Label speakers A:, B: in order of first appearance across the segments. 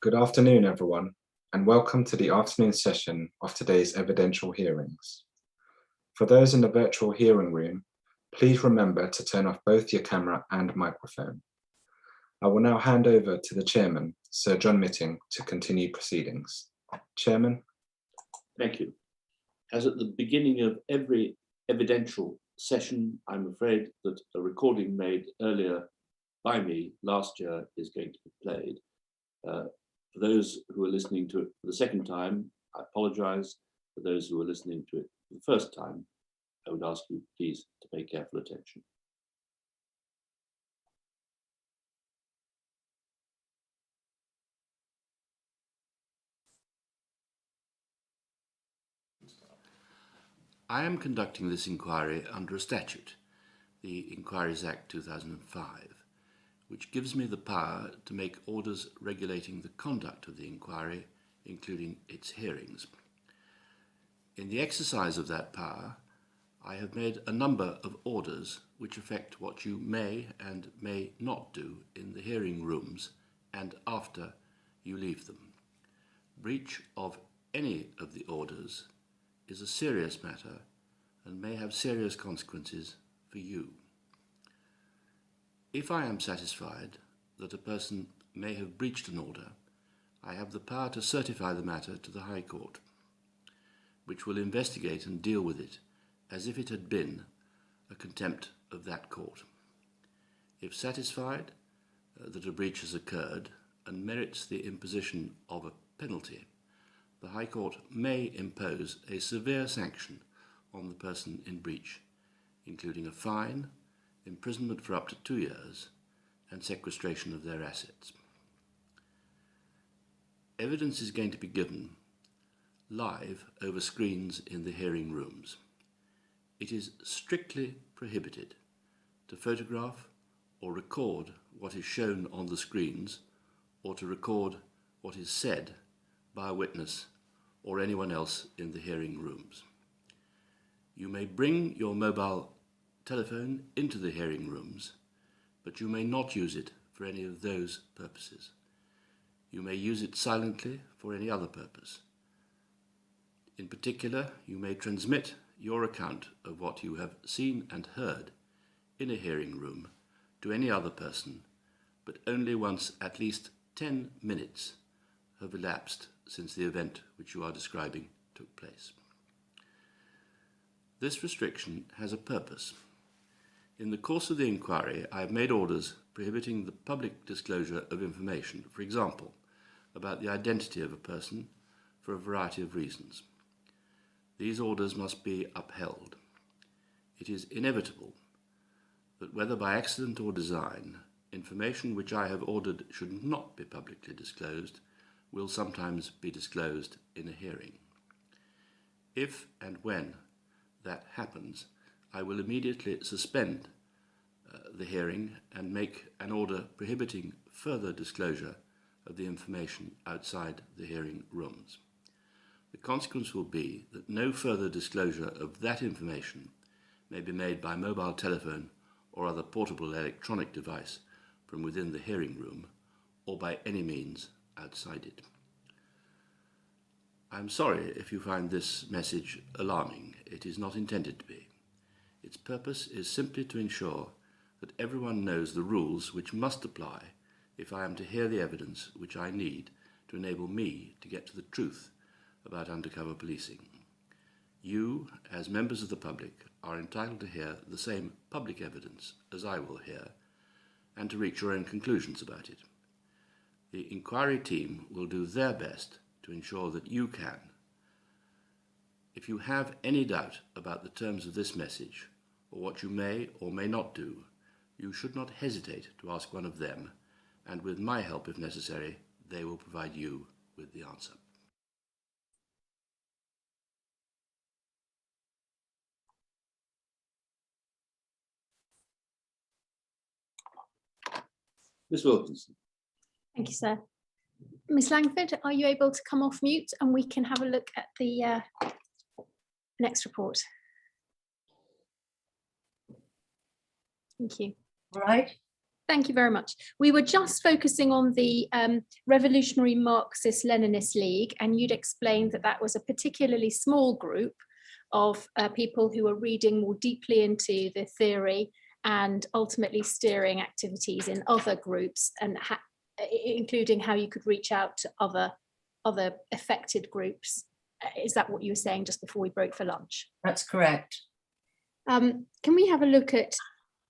A: Good afternoon, everyone, and welcome to the afternoon session of today's evidential hearings. For those in the virtual hearing room, please remember to turn off both your camera and microphone. I will now hand over to the Chairman, Sir John Mitting, to continue proceedings. Chairman.
B: Thank you. As at the beginning of every evidential session, I'm afraid that a recording made earlier by me last year is going to be played. For those who are listening to it for the second time, I apologize. For those who are listening to it for the first time, I would ask you please to pay careful attention. I am conducting this inquiry under a statute, the Inquiries Act 2005, which gives me the power to make orders regulating the conduct of the inquiry, including its hearings. In the exercise of that power, I have made a number of orders which affect what you may and may not do in the hearing rooms and after you leave them. Breach of any of the orders is a serious matter and may have serious consequences for you. If I am satisfied that a person may have breached an order, I have the power to certify the matter to the High Court, which will investigate and deal with it as if it had been a contempt of that court. If satisfied that a breach has occurred and merits the imposition of a penalty, the High Court may impose a severe sanction on the person in breach, including a fine, imprisonment for up to 2 years, and sequestration of their assets. Evidence is going to be given live over screens in the hearing rooms. It is strictly prohibited to photograph or record what is shown on the screens or to record what is said by a witness or anyone else in the hearing rooms. You may bring your mobile telephone into the hearing rooms, but you may not use it for any of those purposes. You may use it silently for any other purpose. In particular, you may transmit your account of what you have seen and heard in a hearing room to any other person, but only once at least 10 minutes have elapsed since the event which you are describing took place. This restriction has a purpose. In the course of the inquiry, I have made orders prohibiting the public disclosure of information, for example, about the identity of a person for a variety of reasons. These orders must be upheld. It is inevitable that whether by accident or design, information which I have ordered should not be publicly disclosed will sometimes be disclosed in a hearing. If and when that happens, I will immediately suspend the hearing and make an order prohibiting further disclosure of the information outside the hearing rooms. The consequence will be that no further disclosure of that information may be made by mobile telephone or other portable electronic device from within the hearing room or by any means outside it. I am sorry if you find this message alarming. It is not intended to be. Its purpose is simply to ensure that everyone knows the rules which must apply if I am to hear the evidence which I need to enable me to get to the truth about undercover policing. You, as members of the public, are entitled to hear the same public evidence as I will hear and to reach your own conclusions about it. The inquiry team will do their best to ensure that you can. If you have any doubt about the terms of this message or what you may or may not do, you should not hesitate to ask one of them, and with my help if necessary, they will provide you with the answer. Ms. Wilkinson.
C: Thank you, sir. Ms. Langford, are you able to come off mute and we can have a look at the next report? Thank you.
D: All right.
C: Thank you very much. We were just focusing on the Revolutionary Marxist-Leninist League, and you'd explained that that was a particularly small group of people who were reading more deeply into the theory and ultimately steering activities in other groups, and including how you could reach out to other affected groups. Is that what you were saying just before we broke for lunch?
D: That's correct.
C: Can we have a look at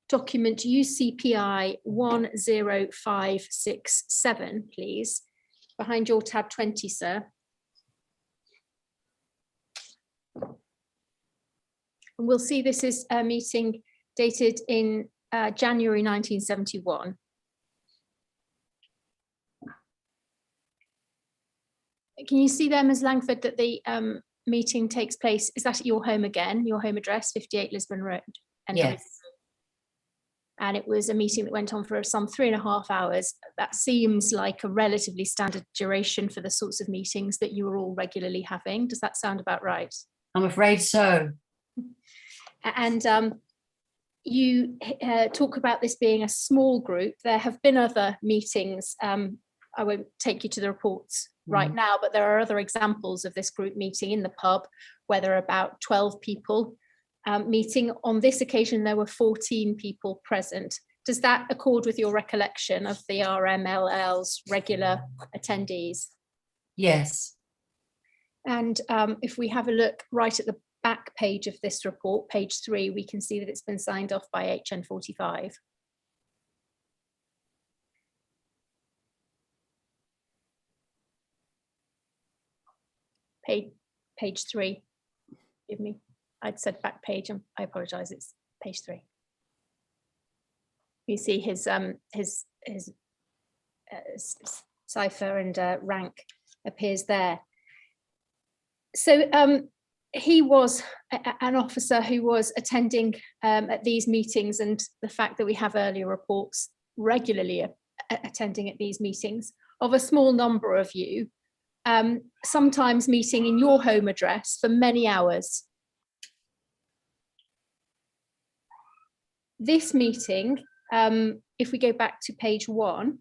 C: document UCPI 10567, please, behind your tab 20, sir. And we'll see this is a meeting dated in January 1971. Can you see there, Ms. Langford, that the meeting takes place, is that at your home again, your home address, 58 Lisbon Road?
D: Yes.
C: And it was a meeting that went on for some 3.5 hours. That seems like a relatively standard duration for the sorts of meetings that you were all regularly having. Does that sound about right?
D: I'm afraid so.
C: And you talk about this being a small group. There have been other meetings. I won't take you to the reports right now, but there are other examples of this group meeting in the pub where there are about 12 people meeting. On this occasion, there were 14 people present. Does that accord with your recollection of the RMLL's regular attendees?
D: Yes.
C: And if we have a look right at the back page of this report, page 3, we can see that it's been signed off by HN45. Page 3, give me, I'd said back page, and I apologize, it's page 3. You see his cipher and rank appears there. So he was an officer who was attending at these meetings, and the fact that we have earlier reports regularly attending at these meetings of a small number of you, sometimes meeting in your home address for many hours. This meeting, if we go back to page 1,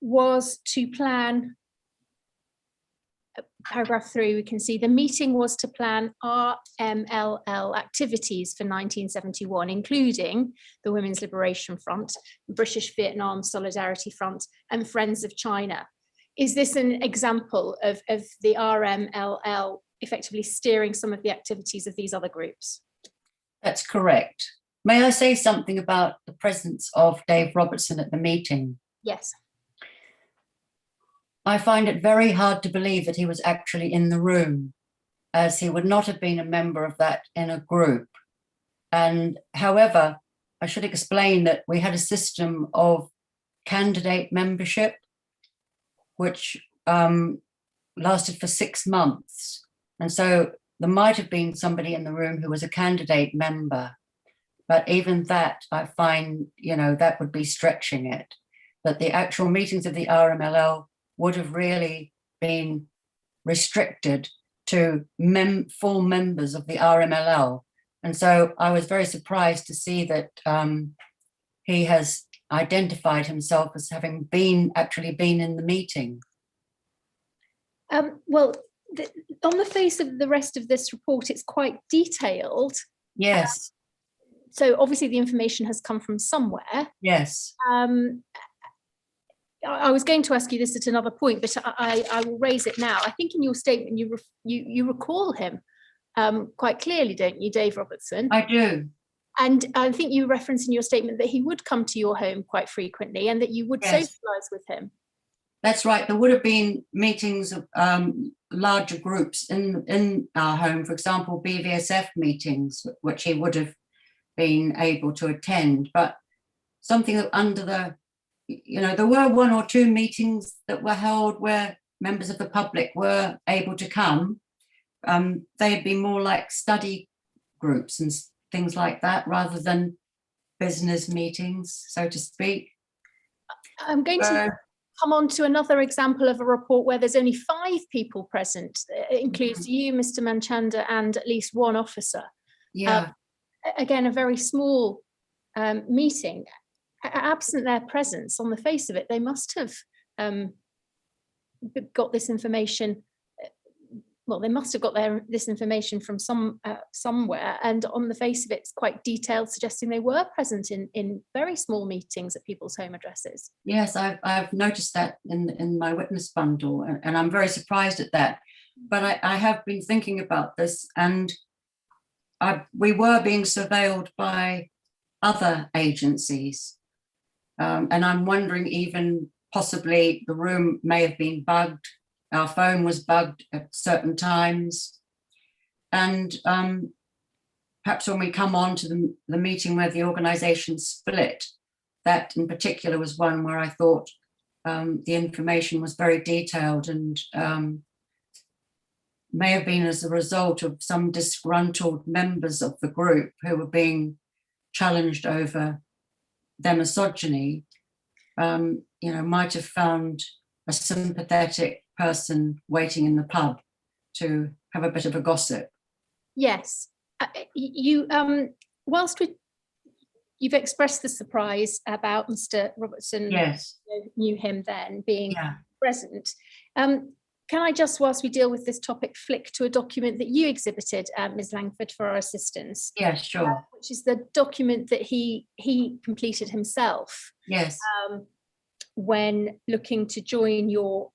C: was to plan, paragraph 3, we can see the meeting was to plan RMLL activities for 1971, including the Women's Liberation Front, British Vietnam Solidarity Front, and Friends of China. Is this an example of the RMLL effectively steering some of the activities of these other groups?
D: That's correct. May I say something about the presence of Dave Robertson at the meeting?
C: Yes.
D: I find it very hard to believe that he was actually in the room, as he would not have been a member of that inner group. And however, I should explain that we had a system of candidate membership, which lasted for 6 months. And so there might have been somebody in the room who was a candidate member, but even that, I find, that would be stretching it. That the actual meetings of the RMLL would have really been restricted to full members of the RMLL. And so I was very surprised to see that he has identified himself as having actually been in the meeting.
C: Well, on the face of the rest of this report, it's quite detailed.
D: Yes.
C: So obviously the information has come from somewhere.
D: Yes.
C: I was going to ask you this at another point, but I will raise it now. I think in your statement you recall him quite clearly, don't you, Dave Robertson?
D: I do.
C: And I think you referenced in your statement that he would come to your home quite frequently and that you would socialise with him.
D: That's right. There would have been meetings of larger groups in our home, for example, BVSF meetings, which he would have been able to attend. But something that there were 1 or 2 meetings that were held where members of the public were able to come. They'd be more like study groups and things like that, rather than business meetings, so to speak.
C: I'm going to come on to another example of a report where there's only 5 people present. It includes you, Mr. Manchanda, and at least 1 officer.
D: Yeah.
C: Again, a very small meeting. Absent their presence, on the face of it, they must have got this information. Well, they must have got this information from somewhere, and on the face of it, it's quite detailed, suggesting they were present in very small meetings at people's home addresses.
D: Yes, I've noticed that in my witness bundle, and I'm very surprised at that. But I have been thinking about this, and we were being surveilled by other agencies, and I'm wondering, even possibly the room may have been bugged. Our phone was bugged at certain times. And perhaps when we come on to the meeting where the organisation split, that in particular was one where I thought the information was very detailed, and may have been as a result of some disgruntled members of the group who were being challenged over their misogyny, might have found a sympathetic person waiting in the pub to have a bit of a gossip.
C: Yes, whilst you've expressed the surprise about Mr. Robertson,
D: yes,
C: knew him then being present. Can I just, whilst we deal with this topic, flick to a document that you exhibited, Ms. Langford, for our assistance?
D: Yes, sure.
C: Which is the document that he completed himself.
D: Yes.
C: When looking to join your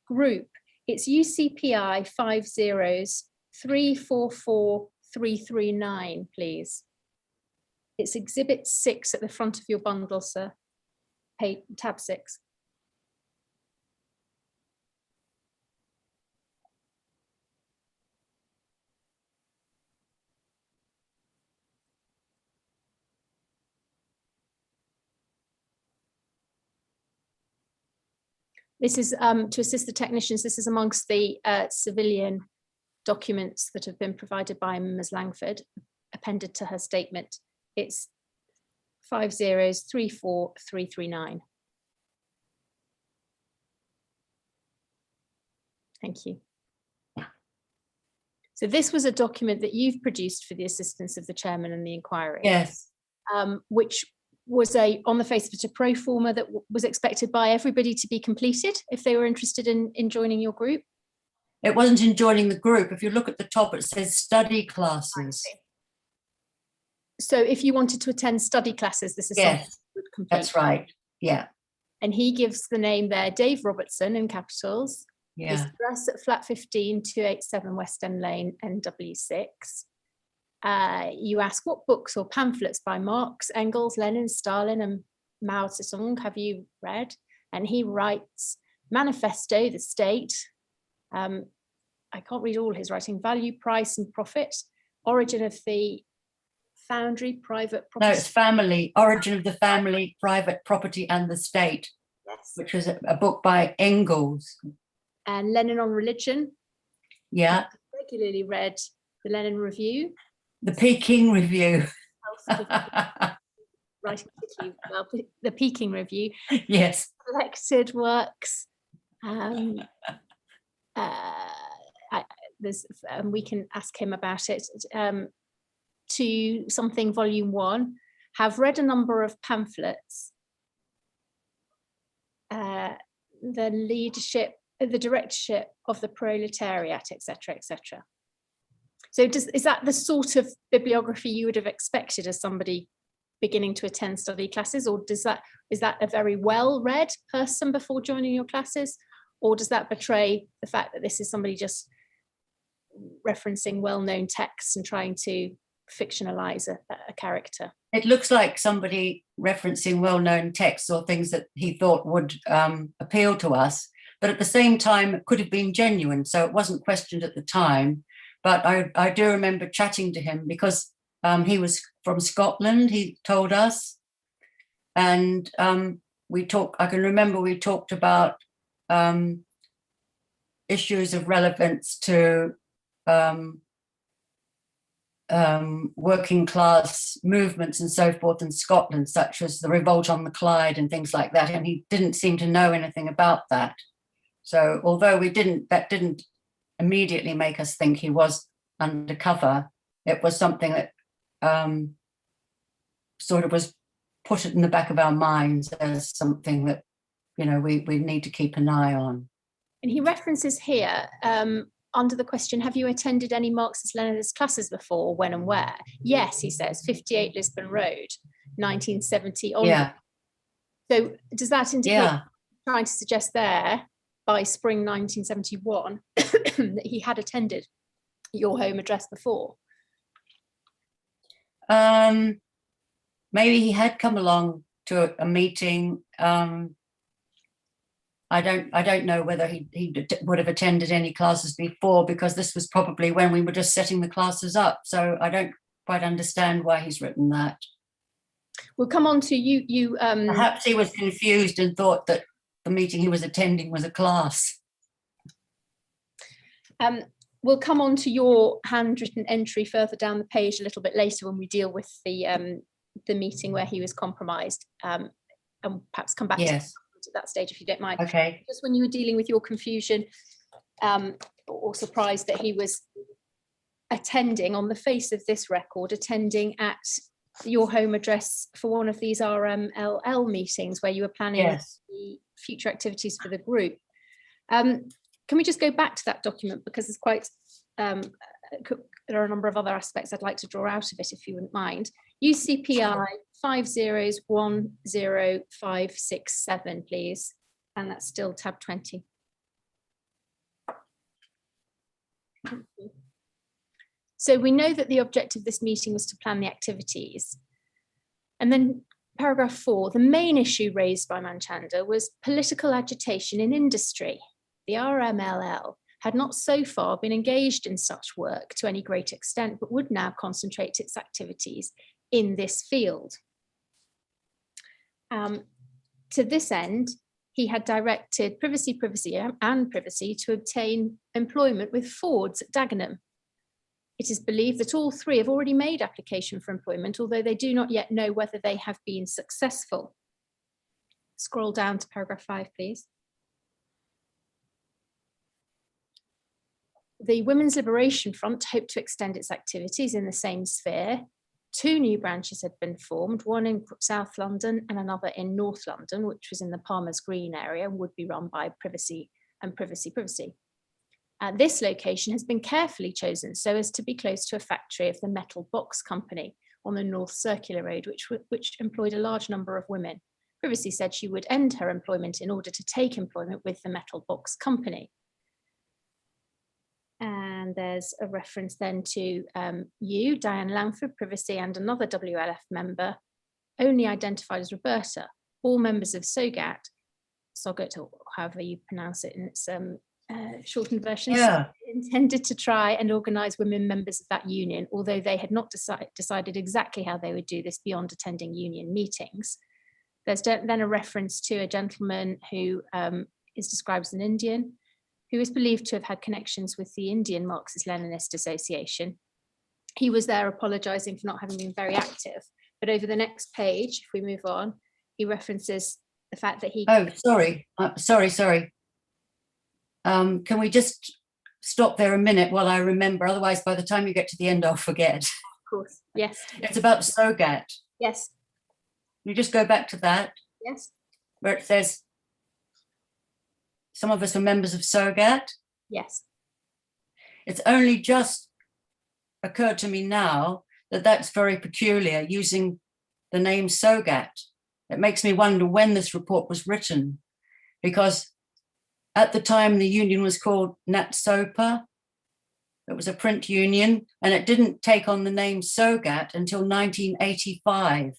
C: group. It's UCPI 5034439, please. It's Exhibit 6 at the front of your bundle, sir. Tab 6. This is to assist the technicians. This is amongst the civilian documents that have been provided by Ms. Langford, appended to her statement. It's 5034339. Thank you. So this was a document that you've produced for the assistance of the chairman and the inquiry.
D: Yes.
C: Which was on the face of it, a pro forma that was expected by everybody to be completed if they were interested in joining your group?
D: It wasn't in joining the group. If you look at the top, it says study classes.
C: So if you wanted to attend study classes, this is something you would complete. That's
D: right. Yeah.
C: And he gives the name there, Dave Robertson, in capitals.
D: Yeah.
C: His address at flat 15, 287 West End Lane, NW6. You ask what books or pamphlets by Marx, Engels, Lenin, Stalin and Mao Zedong have you read? And he writes Manifesto, the State. I can't read all his writing. Value, Price and Profit. Origin of the Foundry, Private Property.
D: No, it's Family. Origin of the Family, Private Property and the State.
C: Yes.
D: Which was a book by Engels.
C: And Lenin on Religion.
D: Yeah.
C: I regularly read the Lenin Review.
D: The Peking Review.
C: Writing particularly well, the Peking Review.
D: Yes.
C: Collected works. We can ask him about it. To something Volume 1. Have read a number of pamphlets. The leadership, the directorship of the proletariat, etc., etc. So is that the sort of bibliography you would have expected as somebody beginning to attend study classes, or is that a very well-read person before joining your classes, or does that betray the fact that this is somebody just referencing well-known texts and trying to fictionalize a character?
D: It looks like somebody referencing well-known texts or things that he thought would appeal to us, but at the same time, it could have been genuine, so it wasn't questioned at the time. But I do remember chatting to him because he was from Scotland, he told us. And I can remember we talked about issues of relevance to working class movements and so forth in Scotland, such as the revolt on the Clyde and things like that. And he didn't seem to know anything about that. So although that didn't immediately make us think he was undercover, it was something that sort of was put it in the back of our minds as something that, you know, we need to keep an eye on.
C: And he references here, under the question, have you attended any Marxist-Leninist classes before, when and where? Yes, he says, 58 Lisbon Road, 1970 onward.
D: Yeah.
C: So does that indicate,
D: Yeah.
C: trying to suggest there, by spring 1971, that he had attended your home address before?
D: Maybe he had come along to a meeting. I don't know whether he would have attended any classes before, because this was probably when we were just setting the classes up. So I don't quite understand why he's written that.
C: We'll come on to you.
D: Perhaps he was confused and thought that the meeting he was attending was a class.
C: We'll come on to your handwritten entry further down the page a little bit later when we deal with the meeting where he was compromised, and perhaps come back
D: Yes.
C: to that stage if you don't mind.
D: Okay.
C: Just when you were dealing with your confusion or surprise that he was attending, on the face of this record, attending at your home address for one of these RMLL meetings where you were planning
D: Yes.
C: the future activities for the group. Can we just go back to that document, because there's quite there are a number of other aspects I'd like to draw out of it, if you wouldn't mind. UCPI 5010567, please, and that's still tab 20. So we know that the objective of this meeting was to plan the activities. And then paragraph 4, the main issue raised by Manchanda was political agitation in industry. The RMLL had not so far been engaged in such work to any great extent, but would now concentrate its activities in this field. To this end, he had directed Privacy to obtain employment with Fords at Dagenham. It is believed that all three have already made application for employment, although they do not yet know whether they have been successful. Scroll down to paragraph 5, please. The Women's Liberation Front hoped to extend its activities in the same sphere. 2 new branches had been formed, one in South London and another in North London, which was in the Palmer's Green area and would be run by Privacy and Privacy. This location has been carefully chosen so as to be close to a factory of the Metal Box Company on the North Circular Road, which employed a large number of women. Privacy said she would end her employment in order to take employment with the Metal Box Company. And there's a reference then to you, Diane Langford, Privacy, and another WLF member, only identified as Roberta, all members of SOGAT, or however you pronounce it in its shortened version, intended to try and organise women members of that union, although they had not decided exactly how they would do this beyond attending union meetings. There's then a reference to a gentleman who is described as an Indian, who is believed to have had connections with the Indian Marxist-Leninist Association. He was there apologising for not having been very active. But over the next page, if we move on, he references the fact that he...
D: Oh, sorry. Sorry. Can we just stop there a minute while I remember? Otherwise, by the time you get to the end, I'll forget.
C: Of course, yes.
D: It's about SOGAT.
C: Yes.
D: You just go back to that.
C: Yes.
D: Where it says, some of us are members of SOGAT.
C: Yes.
D: It's only just occurred to me now that that's very peculiar, using the name SOGAT. It makes me wonder when this report was written, because at the time the union was called NatSopa. It was a print union, and it didn't take on the name SOGAT until 1985.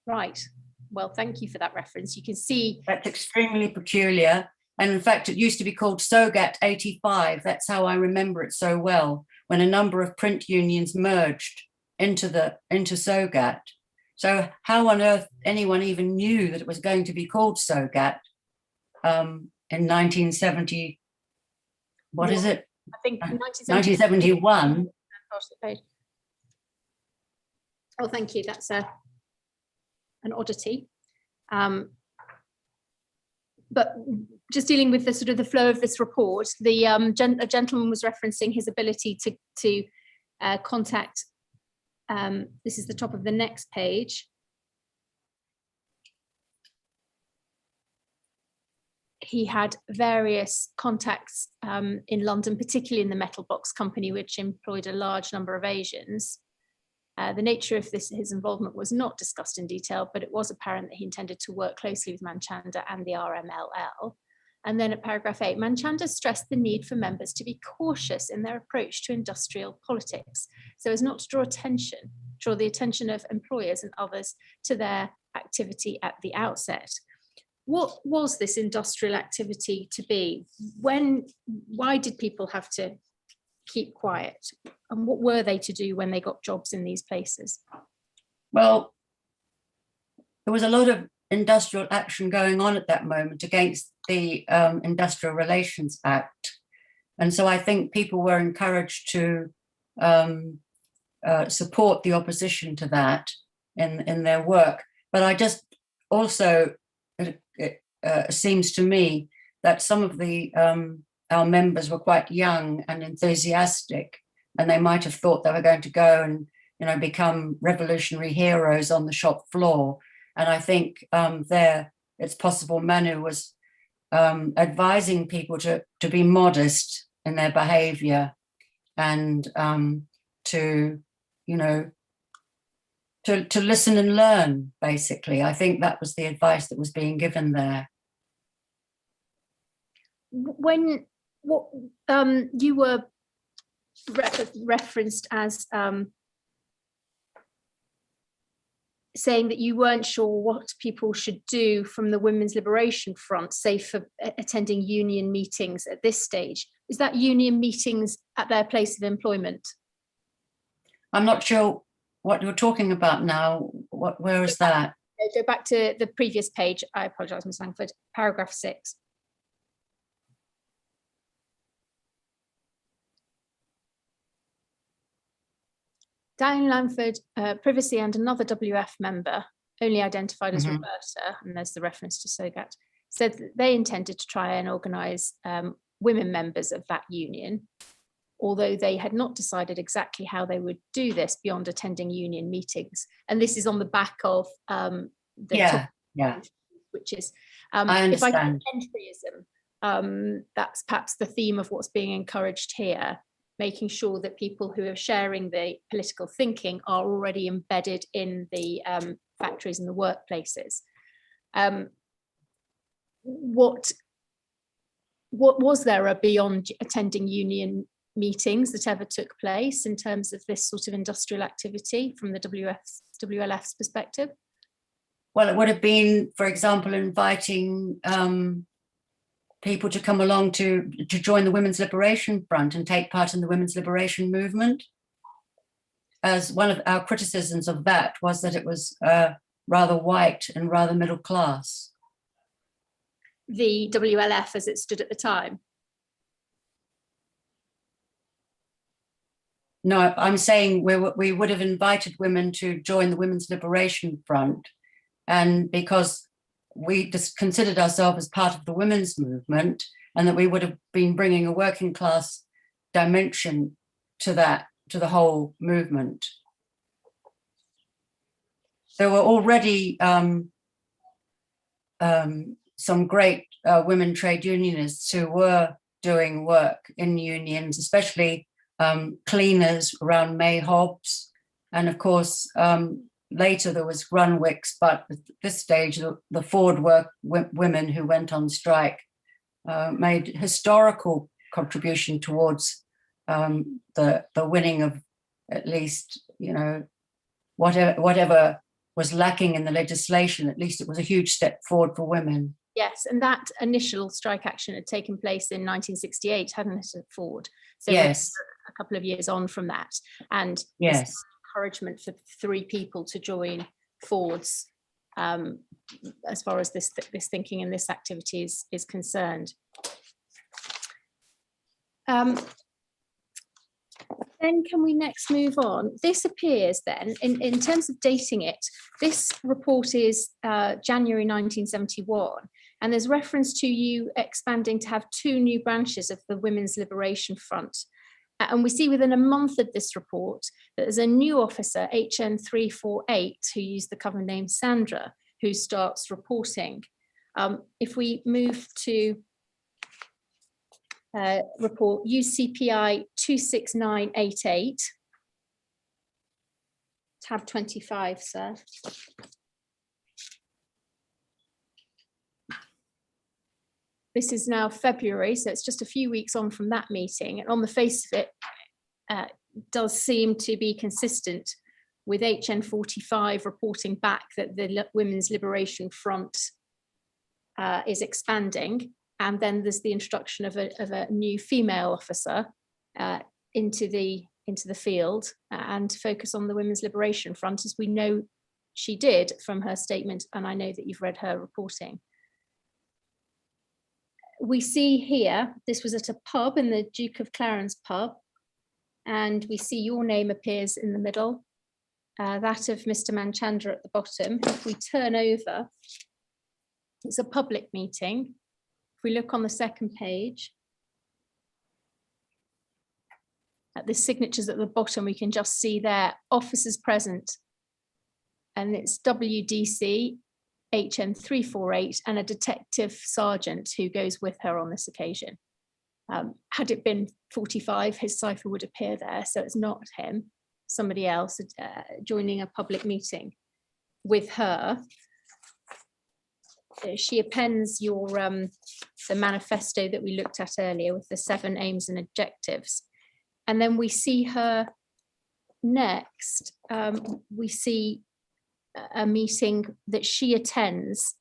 C: Right. Well, thank you for that reference. You can see
D: that's extremely peculiar. And in fact, it used to be called SOGAT 85. That's how I remember it so well, when a number of print unions merged into SOGAT. So how on earth anyone even knew that it was going to be called SOGAT in 1970? What is it?
C: I think
D: 1971.
C: Oh, thank you. That's an oddity. But just dealing with the sort of the flow of this report, a gentleman was referencing his ability to contact. This is the top of the next page. He had various contacts in London, particularly in the metal box company, which employed a large number of Asians. The nature of his involvement was not discussed in detail, but it was apparent that he intended to work closely with Manchanda and the RMLL. And then at paragraph 8, Manchanda stressed the need for members to be cautious in their approach to industrial politics, so as not to draw the attention of employers and others to their activity at the outset. What was this industrial activity to be? Why did people have to keep quiet? And what were they to do when they got jobs in these places?
D: Well, there was a lot of industrial action going on at that moment against the Industrial Relations Act. And so I think people were encouraged to support the opposition to that in their work. But I just also, it seems to me that some of our members were quite young and enthusiastic, and they might have thought they were going to go and become revolutionary heroes on the shop floor. And I think it's possible Manu was advising people to be modest in their behavior and to listen and learn, basically. I think that was the advice that was being given there.
C: When you were referenced as saying that you weren't sure what people should do from the Women's Liberation Front, say for attending union meetings at this stage. Is that union meetings at their place of employment? I'm
D: not sure what you're talking about now. Where is that?
C: Go back to the previous page. I apologise, Ms. Langford. Paragraph 6. Diane Langford, previously, and another WF member, only identified as Roberta, and there's the reference to Sogat, said that they intended to try and organise women members of that union, although they had not decided exactly how they would do this beyond attending union meetings. And this is on the back of the top, which is, if I can entryism, that's perhaps the theme of what's being encouraged here, making sure that people who are sharing the political thinking are already embedded in the factories and the workplaces. What was there beyond attending union meetings that ever took place in terms of this sort of industrial activity from the WLF's perspective?
D: Well, it would have been, for example, inviting people to come along to join the Women's Liberation Front and take part in the Women's Liberation movement. As one of our criticisms of that was that it was rather white and rather middle class.
C: The WLF as it stood at the time?
D: No, I'm saying we would have invited women to join the Women's Liberation Front, and because we just considered ourselves as part of the women's movement, and that we would have been bringing a working class dimension to the whole movement. There were already some great women trade unionists who were doing work in unions, especially cleaners around May Hobbs, and of course later there was Grunwicks, but at this stage the Ford women who went on strike made historical contribution towards the winning of at least whatever was lacking in the legislation. At least it was a huge step forward for women.
C: Yes, and that initial strike action had taken place in 1968, hadn't it, at Ford? So
D: yes,
C: a couple of years on from that, and
D: yes,
C: encouragement for 3 people to join Ford's as far as this thinking and this activity is concerned. Then can we next move on? This appears then, in terms of dating it, this report is January 1971, and there's reference to you expanding to have 2 new branches of the Women's Liberation Front. And we see within a month of this report that there's a new officer, HN 348, who used the cover name Sandra, who starts reporting. If we move to report UCPI 26988, tab 25, sir. This is now February, so it's just a few weeks on from that meeting. And on the face of it, does seem to be consistent with HN 45 reporting back that the Women's Liberation Front is expanding. And then there's the introduction of a new female officer into the field and focus on the Women's Liberation Front, as we know she did from her statement, and I know that you've read her reporting. We see here, this was at a pub in the Duke of Clarence pub, and we see your name appears in the middle, that of Mr. Manchanda at the bottom. If we turn over, it's a public meeting. If we look on the second page, at the signatures at the bottom, we can just see their officers present, and it's WDC, HN 348, and a detective sergeant who goes with her on this occasion. Had it been 45, his cipher would appear there, so it's not him, somebody else joining a public meeting with her. She appends your the manifesto that we looked at earlier with the 7 aims and objectives. And then we see her next, we see a meeting that she attends.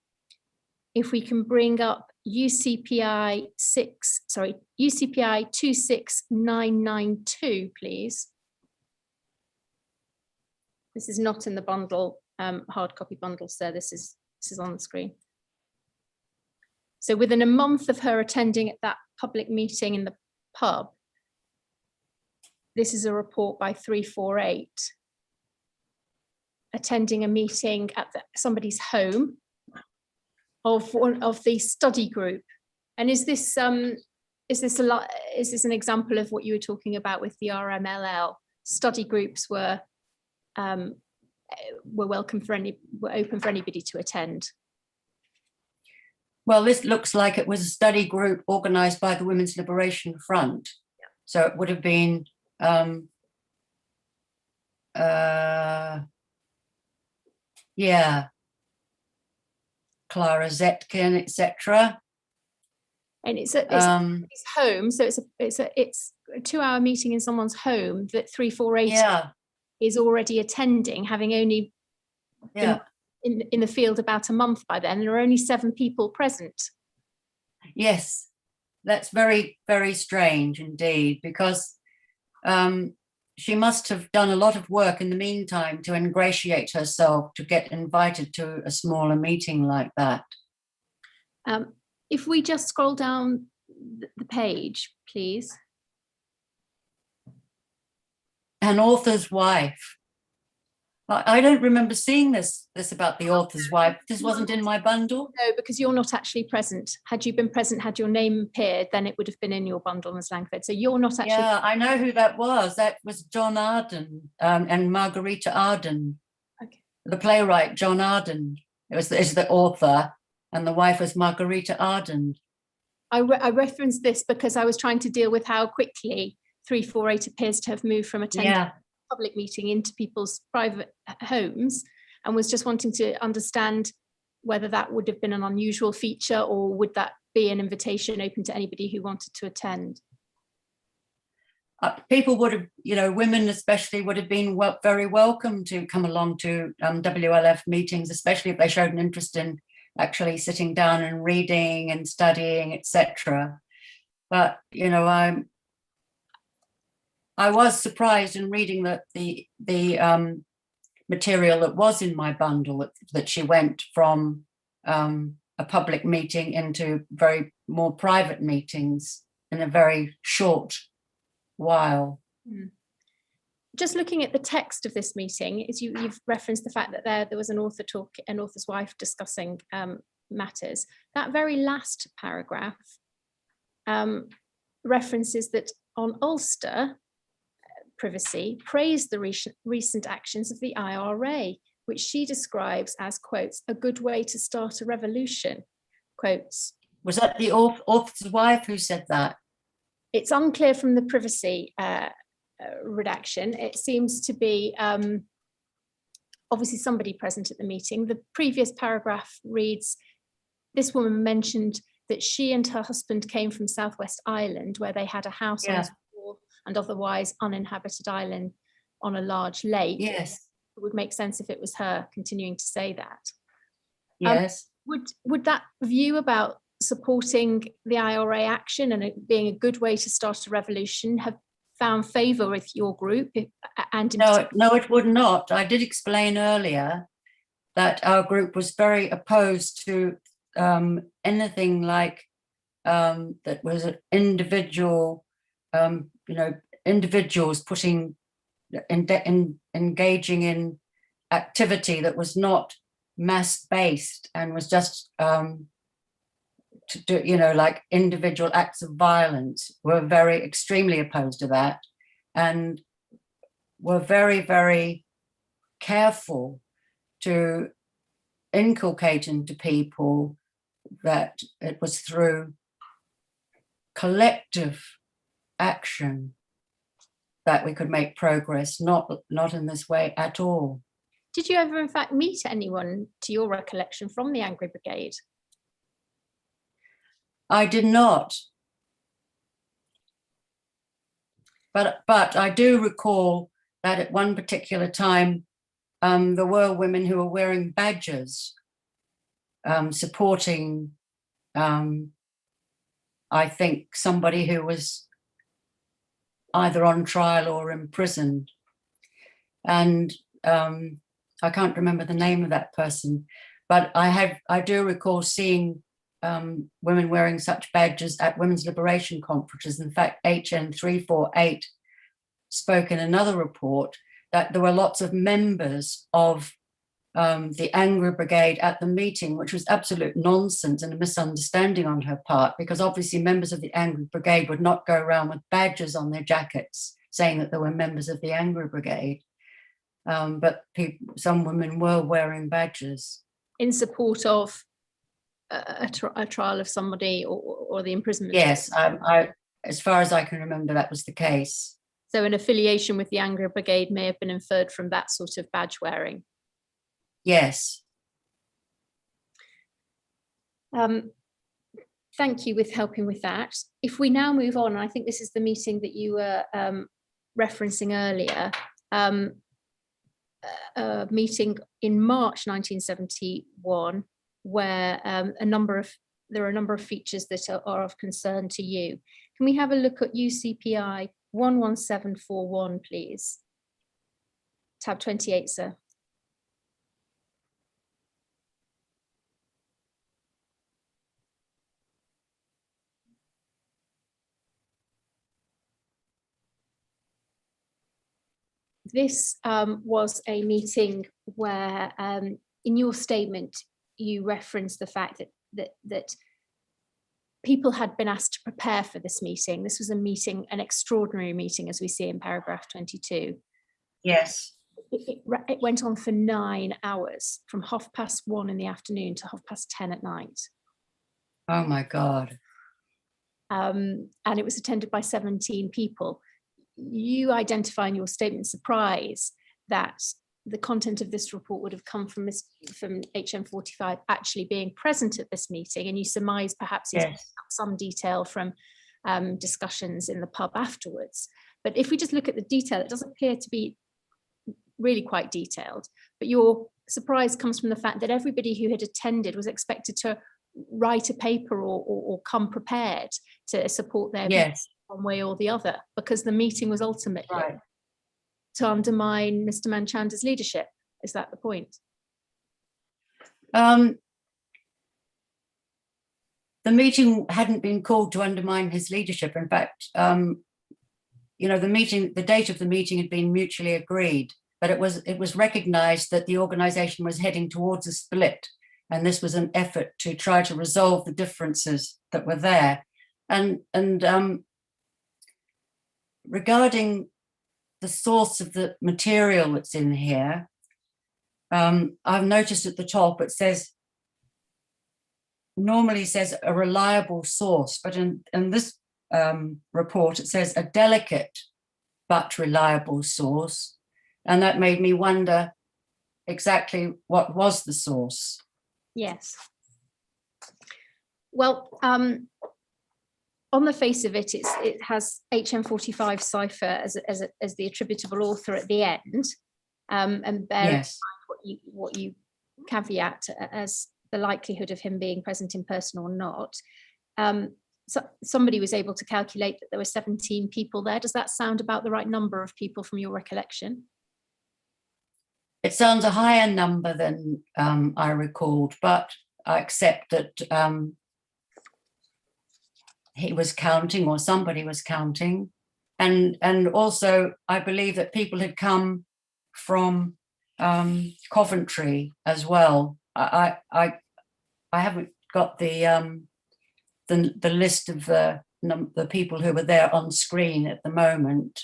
C: If we can bring up UCPI 26992, please. This is not in the bundle, hard copy bundle, sir. This is on the screen. So within a month of her attending at that public meeting in the pub, this is a report by 348. Attending a meeting at somebody's home of one of the study group. And is this an example of what you were talking about with the RMLL? Study groups were open for anybody to attend.
D: Well, this looks like it was a study group organized by the Women's Liberation Front. Yeah. So it would have been yeah, Clara Zetkin, etc.
C: And it's his home, so it's a 2-hour meeting in someone's home that 348 is already attending, having only been in the field about a month by then. There are only 7 people present.
D: Yes, that's very, very strange indeed, because she must have done a lot of work in the meantime to ingratiate herself to get invited to a smaller meeting like that.
C: If we just scroll down the page, please.
D: An author's wife. I don't remember seeing this about the author's wife. This wasn't in my bundle.
C: No, because you're not actually present. Had you been present, had your name appeared, then it would have been in your bundle, Ms. Langford. So you're not actually.
D: Yeah, I know who that was. That was John Arden and Margarita Arden. Okay. The playwright, John Arden, is the author, and the wife was Margarita Arden.
C: I referenced this because I was trying to deal with how quickly 348 appears to have moved from attending public meeting into people's private homes, and was just wanting to understand whether that would have been an unusual feature, or would that be an invitation open to anybody who wanted to attend?
D: People would have, women especially would have been very welcome to come along to WLF meetings, especially if they showed an interest in actually sitting down and reading and studying, etc. But I was surprised in reading that the material that was in my bundle, that she went from a public meeting into very more private meetings in a very short while.
C: Just looking at the text of this meeting, you've referenced the fact that there was an author's wife discussing matters. That very last paragraph references that on Ulster, privacy, praised the recent actions of the IRA, which she describes as, quotes, a good way to start a revolution, quotes.
D: Was that the author's wife who said that?
C: It's unclear from the privacy redaction. It seems to be obviously somebody present at the meeting. The previous paragraph reads, this woman mentioned that she and her husband came from Southwest Ireland, where they had a house on a small and otherwise uninhabited island on a large lake.
D: Yes.
C: It would make sense if it was her continuing to say that.
D: Yes.
C: Would that view about supporting the IRA action and it being a good way to start a revolution have found favour with your group?
D: No, it would not. I did explain earlier that our group was very opposed to anything like that was an individual, individuals engaging in activity that was not mass-based and was just to do, like individual acts of violence. We're very extremely opposed to that, and we're very, very careful to inculcate into people that it was through collective action that we could make progress, not in this way at all.
C: Did you ever in fact meet anyone, to your recollection, from the Angry Brigade?
D: I did not. But I do recall that at one particular time, there were women who were wearing badges supporting, I think, somebody who was either on trial or imprisoned. And I can't remember the name of that person, but I do recall seeing women wearing such badges at women's liberation conferences. In fact, HN 348 spoke in another report that there were lots of members of the Angry Brigade at the meeting, which was absolute nonsense and a misunderstanding on her part, because obviously members of the Angry Brigade would not go around with badges on their jackets saying that they were members of the Angry Brigade. But some women were wearing badges.
C: In support of a trial of somebody or the imprisonment?
D: Yes, I, as far as I can remember, that was the case.
C: So an affiliation with the Angry Brigade may have been inferred from that sort of badge wearing?
D: Yes.
C: Thank you with helping with that. If we now move on, and I think this is the meeting that you were referencing earlier, a meeting in March 1971, where there are a number of features that are of concern to you. Can we have a look at UCPI 11741, please? Tab 28, sir. This was a meeting where, in your statement, you referenced the fact that people had been asked to prepare for this meeting. This was a meeting, an extraordinary meeting, as we see in paragraph 22.
D: Yes.
C: It went on for 9 hours, from 1:30 in the afternoon to 10:30 at night.
D: Oh my God.
C: And it was attended by 17 people. You identify in your statement surprise that the content of this report would have come from HM45 actually being present at this meeting, and you surmise perhaps
D: yes,
C: some detail from discussions in the pub afterwards. But if we just look at the detail, it does appear to be really quite detailed. But your surprise comes from the fact that everybody who had attended was expected to write a paper or come prepared to support their views one way or the other, because the meeting was ultimately to undermine Mr. Manchanda's leadership. Is that the point?
D: The meeting hadn't been called to undermine his leadership. In fact, the date of the meeting had been mutually agreed, but it was recognized that the organization was heading towards a split, and this was an effort to try to resolve the differences that were there. And regarding the source of the material that's in here, I've noticed at the top it says, normally says a reliable source, but in this report it says a delicate but reliable source, and that made me wonder exactly what was the source.
C: Yes. Well, on the face of it, it has HM45 cipher as the attributable author at the end, and bear
D: Yes.
C: in mind what you caveat as the likelihood of him being present in person or not. So somebody was able to calculate that there were 17 people there. Does that sound about the right number of people from your recollection?
D: It sounds a higher number than I recalled, but I accept that he was counting, or somebody was counting. And also I believe that people had come from Coventry as well. I haven't got the list of the people who were there on screen at the moment.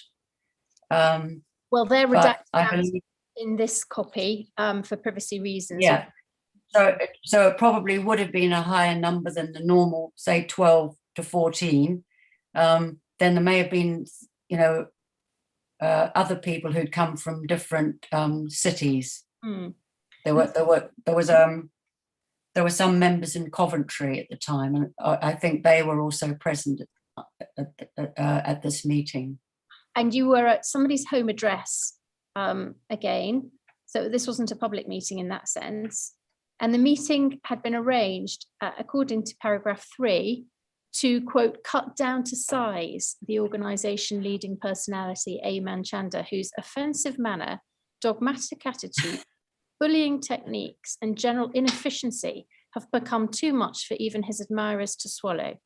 C: Well, they're redacted
D: I believe,
C: in this copy for privacy reasons.
D: yeah. So it probably would have been a higher number than the normal, say 12 to 14. Then there may have been, other people who'd come from different cities. There were some members in Coventry at the time, and I think they were also present at this meeting.
C: And you were at somebody's home address again, so this wasn't a public meeting in that sense. And the meeting had been arranged, according to paragraph 3, to, quote, cut down to size the organisation leading personality, Ayman Chanda, whose offensive manner, dogmatic attitude, bullying techniques and general inefficiency have become too much for even his admirers to swallow.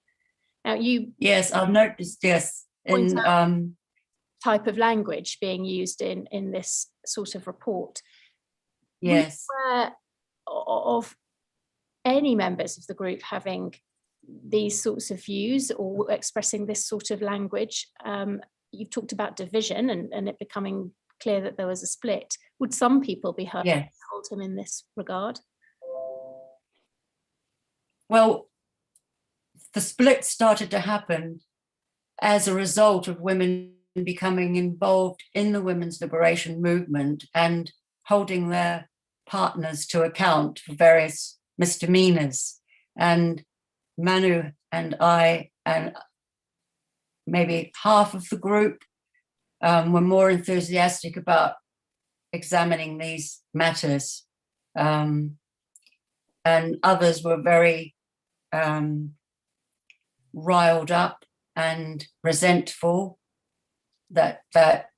C: Now you... Yes,
D: I've noticed, yes. In
C: type of language being used in this sort of report.
D: Yes.
C: Were you aware of any members of the group having these sorts of views or expressing this sort of language? You've talked about division and it becoming clear that there was a split. Would some people be heard to hold him in this regard?
D: Well, the split started to happen as a result of women becoming involved in the women's liberation movement and holding their partners to account for various misdemeanors. And Manu and I, and maybe half of the group, were more enthusiastic about examining these matters. And others were very riled up and resentful that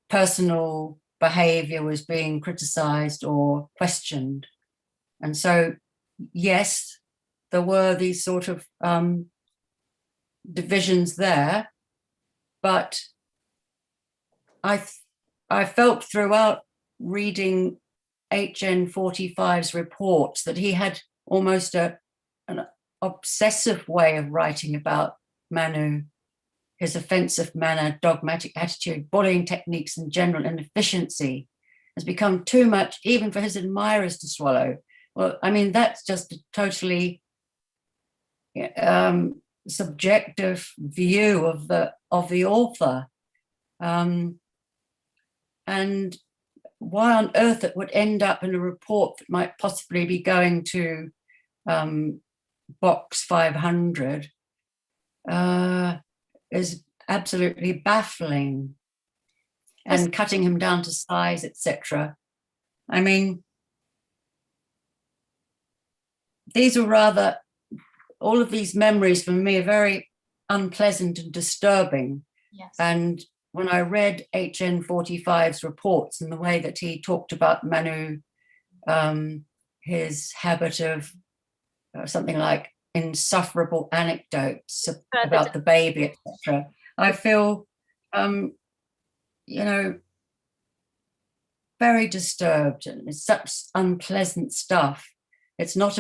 D: personal behavior was being criticized or questioned. And so, yes, there were these sort of divisions there, but I felt throughout reading HN45's reports that he had almost an obsessive way of writing about Manu, his offensive manner, dogmatic attitude, bullying techniques, and general inefficiency has become too much even for his admirers to swallow. Well, I mean, that's just a totally subjective view of the author. And why on earth it would end up in a report that might possibly be going to box 500 is absolutely baffling. And cutting him down to size, etc. I mean, these are rather, all of these memories for me are very unpleasant and disturbing.
C: Yes.
D: And when I read HN45's reports and the way that he talked about Manu, his habit of something like insufferable anecdotes about the baby, etc., I feel, very disturbed. And it's such unpleasant stuff. It's not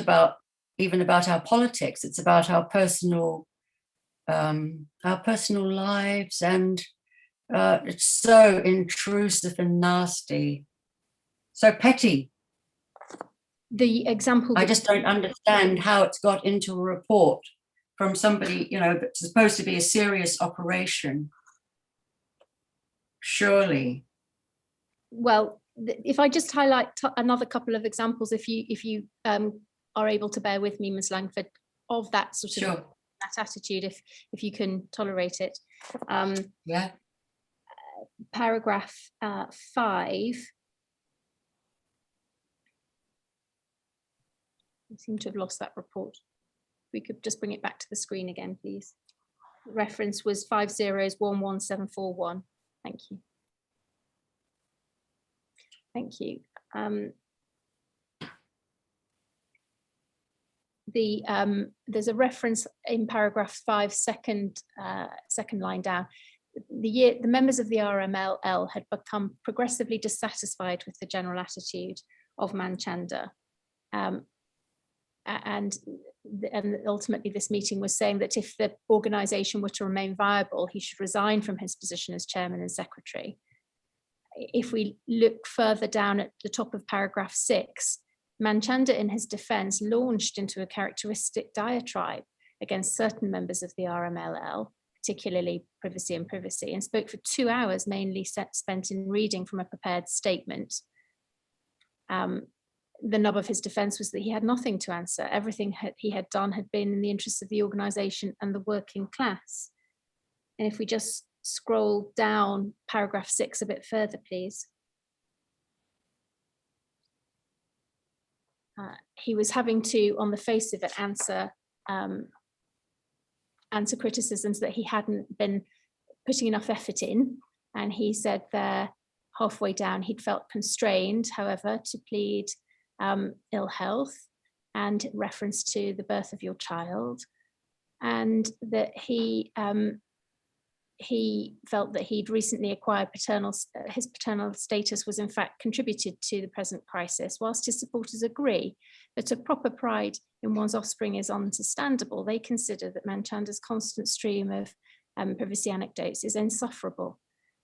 D: even about our politics. It's about our personal lives and It's so intrusive and nasty, so petty.
C: The example
D: I
C: that
D: just don't understand how it's got into a report from somebody, you know, that's supposed to be a serious operation. Surely.
C: well, if I just highlight another couple of examples, if you are able to bear with me, Ms. Langford, of that sort of
D: Sure.
C: that attitude, if you can tolerate it.
D: Yeah.
C: Paragraph 5. I seem to have lost that report. We could just bring it back to the screen again, please. The reference was 5011741. Thank you. Thank you. There's a reference in paragraph 5, second line down. The members of the RMLL had become progressively dissatisfied with the general attitude of Manchanda. And ultimately this meeting was saying that if the organisation were to remain viable, he should resign from his position as chairman and secretary. If we look further down at the top of paragraph 6, Manchanda in his defence launched into a characteristic diatribe against certain members of the RMLL, particularly Privacy and Privacy, and spoke for 2 hours, mainly spent in reading from a prepared statement. The nub of his defence was that he had nothing to answer. Everything he had done had been in the interests of the organisation and the working class. And if we just scroll down paragraph 6 a bit further, please. He was having to, on the face of it, answer criticisms that he hadn't been putting enough effort in. And he said there, halfway down, he'd felt constrained, however, to plead ill health and reference to the birth of your child, and that he felt that he'd recently acquired his paternal status was in fact contributed to the present crisis, whilst his supporters agree that a proper pride in one's offspring is understandable. They consider that Manchanda's constant stream of privacy anecdotes is insufferable,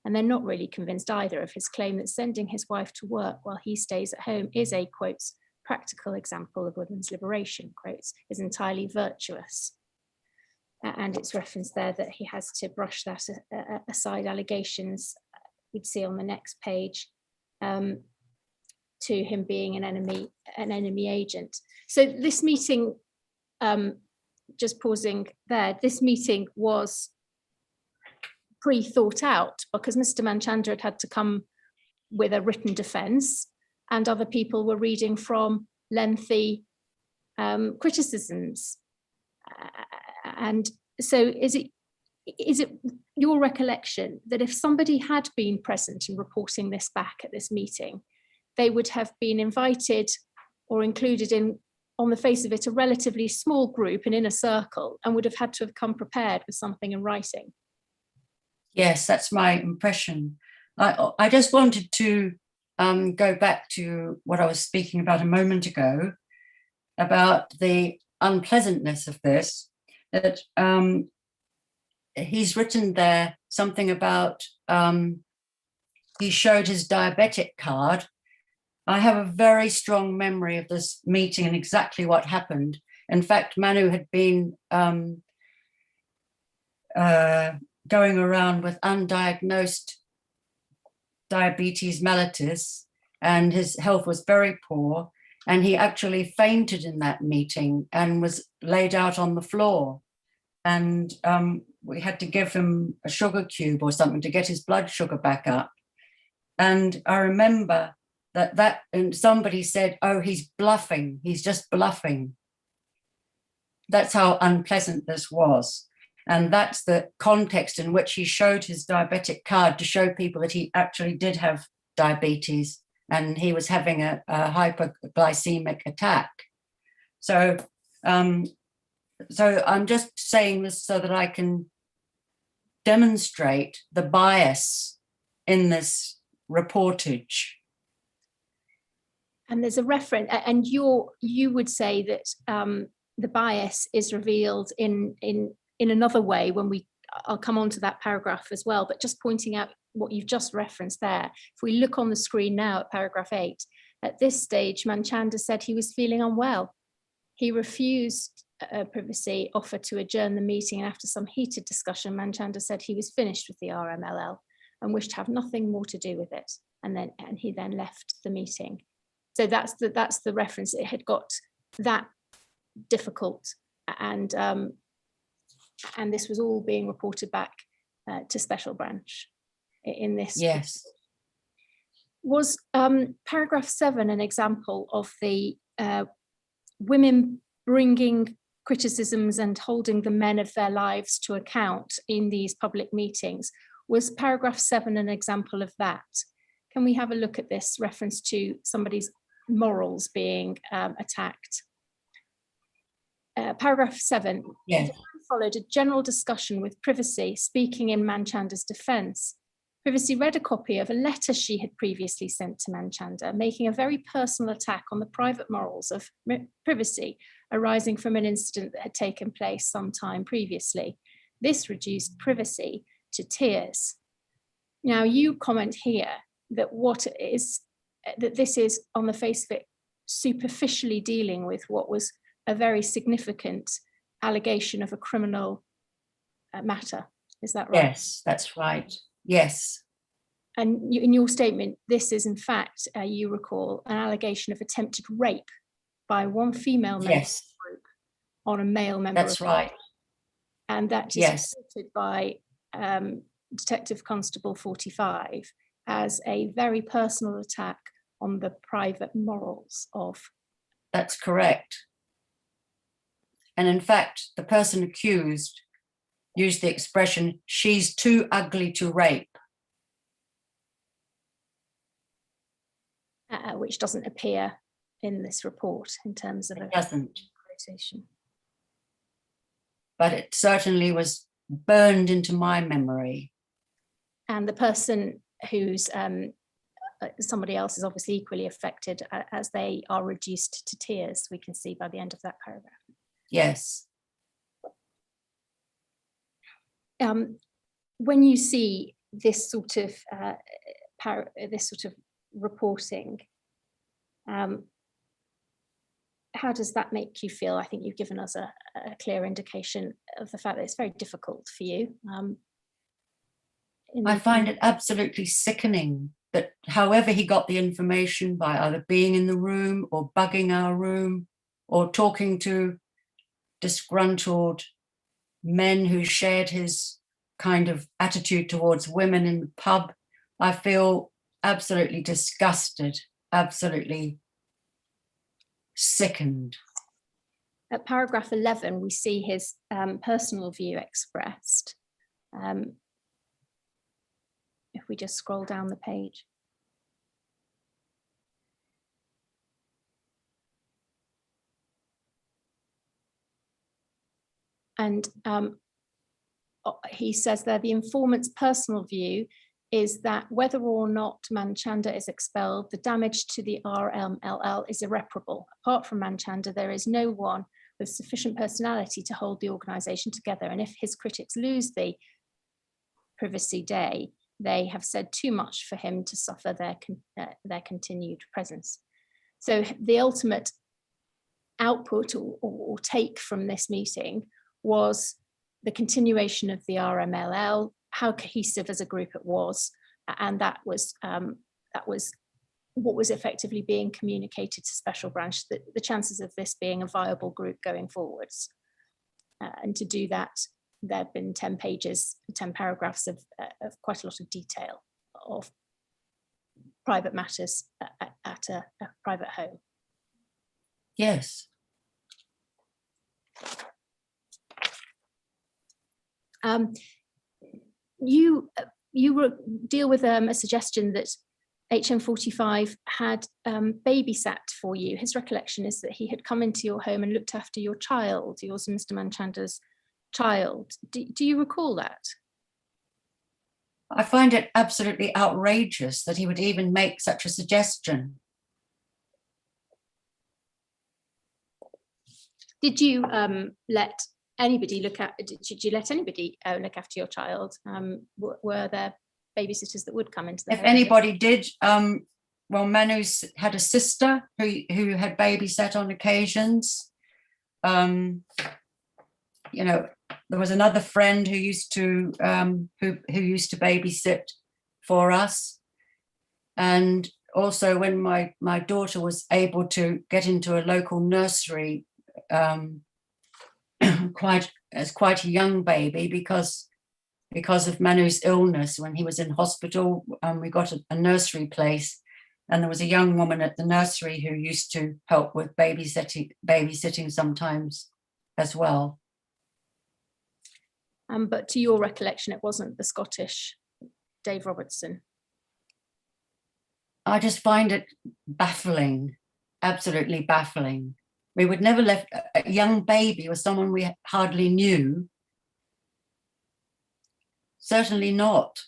C: and they're not really convinced either of his claim that sending his wife to work while he stays at home is a, quotes, practical example of women's liberation, quotes, is entirely virtuous. And it's referenced there that he has to brush that aside, allegations we'd see on the next page to him being an enemy agent. So this meeting, just pausing there, this meeting was pre-thought out because Mr. Manchanda had to come with a written defence, and other people were reading from lengthy criticisms. And so is it your recollection that if somebody had been present and reporting this back at this meeting, they would have been invited or included in, on the face of it, a relatively small group, an inner circle, and would have had to have come prepared with something in writing?
D: Yes, that's my impression. I just wanted to go back to what I was speaking about a moment ago, about the unpleasantness of this, that he's written there something about he showed his diabetic card. I have a very strong memory of this meeting and exactly what happened. In fact, Manu had been going around with undiagnosed diabetes mellitus, and his health was very poor, and he actually fainted in that meeting and was laid out on the floor, and we had to give him a sugar cube or something to get his blood sugar back up. And I remember that and somebody said, oh, he's bluffing, he's just bluffing. That's how unpleasant this was. And that's the context in which he showed his diabetic card to show people that he actually did have diabetes and he was having a hypoglycemic attack. So, so I'm just saying this so that I can demonstrate the bias in this reportage.
C: And there's a reference, and you would say that the bias is revealed in another way when we I'll come on to that paragraph as well, but just pointing out what you've just referenced there. If we look on the screen now at paragraph 8, at this stage, Manchanda said he was feeling unwell. He refused a privacy offer to adjourn the meeting, and after some heated discussion, Manchanda said he was finished with the RMLL and wished to have nothing more to do with it. And he then left the meeting. So that's the reference. It had got that difficult, and this was all being reported back to Special Branch in this.
D: Yes.
C: Was paragraph 7 an example of the women bringing criticisms and holding the men of their lives to account in these public meetings? Was paragraph 7 an example of that? Can we have a look at this reference to somebody's morals being attacked? Paragraph 7.
D: Yes.
C: Followed a general discussion with Privacy speaking in Manchanda's defence. Privacy read a copy of a letter she had previously sent to Manchanda, making a very personal attack on the private morals of Privacy, arising from an incident that had taken place some time previously. This reduced Privacy to tears. Now, you comment here that this is, on the face of it, superficially dealing with what was a very significant allegation of a criminal matter. Is that right?
D: Yes, that's right. Yes.
C: And in your statement, this is in fact, you recall, an allegation of attempted rape by one female member of the group on a male member.
D: That's right.
C: And that is reported by Detective Constable 45 as a very personal attack on the private morals of.
D: That's correct. And in fact, the person accused used the expression, "She's too ugly to rape."
C: Which doesn't appear in this report in terms of
D: It doesn't.
C: quotation.
D: But it certainly was burned into my memory.
C: And the person who's somebody else is obviously equally affected as they are reduced to tears, we can see by the end of that paragraph.
D: Yes.
C: When you see this sort of reporting, how does that make you feel? I think you've given us a clear indication of the fact that it's very difficult for you.
D: I find it absolutely sickening that however he got the information, by either being in the room or bugging our room or talking to disgruntled men who shared his kind of attitude towards women in the pub, I feel absolutely disgusted, absolutely sickened.
C: At paragraph 11, we see his personal view expressed. If we just scroll down the page. And he says there, the informant's personal view is that whether or not Manchanda is expelled, the damage to the RMLL is irreparable. Apart from Manchanda, there is no one with sufficient personality to hold the organisation together. And if his critics lose the Privacy Day, they have said too much for him to suffer their continued presence. So the ultimate output or take from this meeting was the continuation of the RMLL, how cohesive as a group it was, and that was what was effectively being communicated to Special Branch, that the chances of this being a viable group going forwards. And to do that, there have been 10 pages, 10 paragraphs of quite a lot of detail of private matters at a private home.
D: Yes.
C: You deal with a suggestion that HM45 had babysat for you. His recollection is that he had come into your home and looked after your child, yours and Mr. Manchanda's child. Do you recall that?
D: I find it absolutely outrageous that he would even make such a suggestion.
C: Did you let anybody did you let anybody look after your child? Were there babysitters that would come into the
D: If
C: home?
D: anybody did, well, Manu's had a sister who had babysat on occasions. You know, there was another friend who used to babysit for us. And also when my daughter was able to get into a local nursery quite a young baby because of Manu's illness, when he was in hospital, we got a nursery place, and there was a young woman at the nursery who used to help with babysitting sometimes as well.
C: But to your recollection, it wasn't the Scottish Dave Robertson.
D: I just find it baffling, absolutely baffling. We would never let a young baby or someone we hardly knew. Certainly not.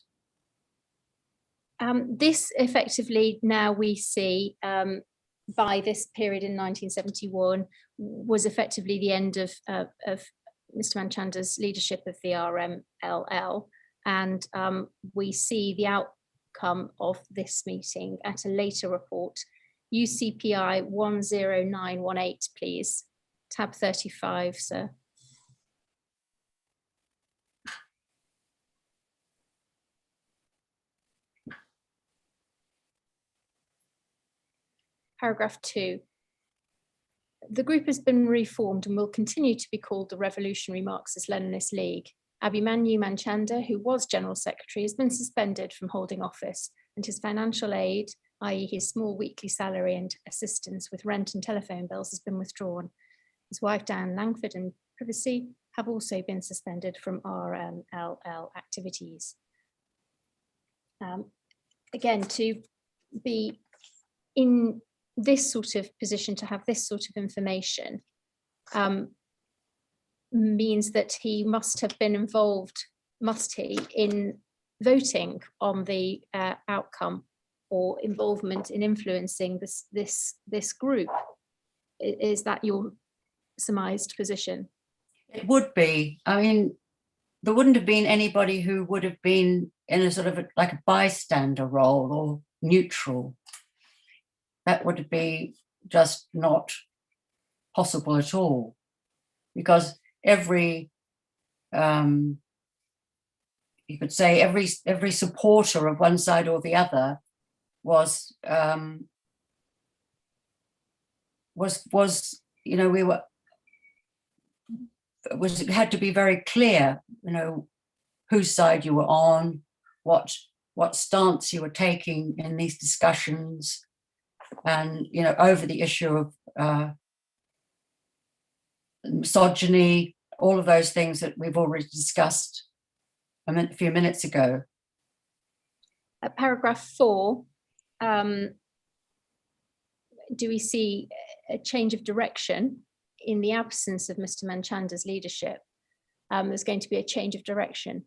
C: This effectively, now we see by this period in 1971, was effectively the end of Mr. Manchanda's leadership of the RMLL, and we see the outcome of this meeting at a later report. UCPI 10918, please. Tab 35, sir. Paragraph 2. The group has been reformed and will continue to be called the Revolutionary Marxist-Leninist League. Abhimanyu Manchanda, who was General Secretary, has been suspended from holding office, and his financial aid, i.e. his small weekly salary and assistance with rent and telephone bills, has been withdrawn. His wife, Diane Langford, and privacy have also been suspended from RMLL activities. Again, to be in this sort of position, to have this sort of information, means that he must have been involved, must he, in voting on the outcome or involvement in influencing this group. Is that your surmised position?
D: It would be. I mean, there wouldn't have been anybody who would have been in a sort of like a bystander role or neutral. That would be just not possible at all, because every you could say every supporter of one side or the other was you know, it had to be very clear, you know, whose side you were on, what stance you were taking in these discussions, and, you know, over the issue of misogyny, all of those things that we've already discussed a few minutes ago.
C: At paragraph 4, do we see a change of direction in the absence of Mr. Manchanda's leadership? There's going to be a change of direction.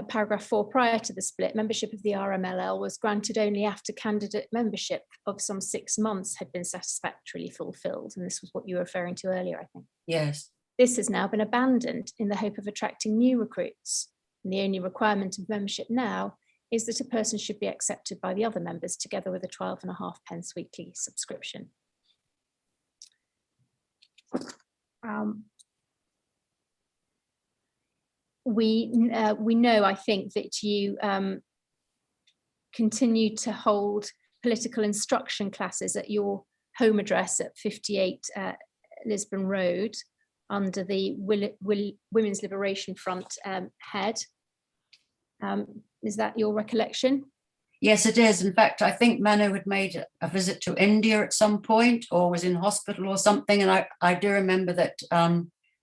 C: Paragraph 4, prior to the split, membership of the RMLL was granted only after candidate membership of some 6 months had been satisfactorily fulfilled. And this was what you were referring to earlier, I think.
D: Yes.
C: This has now been abandoned in the hope of attracting new recruits. And the only requirement of membership now is that a person should be accepted by the other members together with a 12.5 weekly subscription. We know, I think, that you continue to hold political instruction classes at your home address at 58 Lisbon Road under the Women's Liberation Front head. Is that your recollection?
D: Yes, it is. In fact, I think Manu had made a visit to India at some point, or was in hospital or something, and I do remember that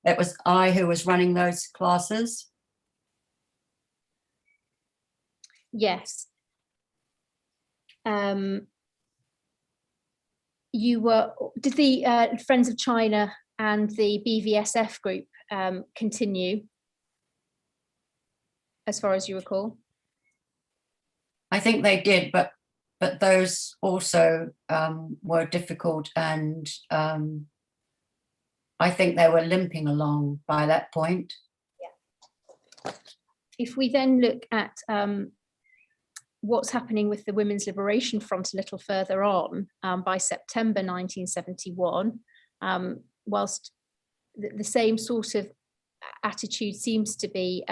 D: it was I who was running those classes.
C: Yes. You were, did the Friends of China and the BVSF group continue, as far as you recall?
D: I think they did, but those also were difficult, and I I think they were limping along by that point.
C: If we then look at what's happening with the Women's Liberation Front a little further on, by September 1971, whilst the same sort of attitude seems to be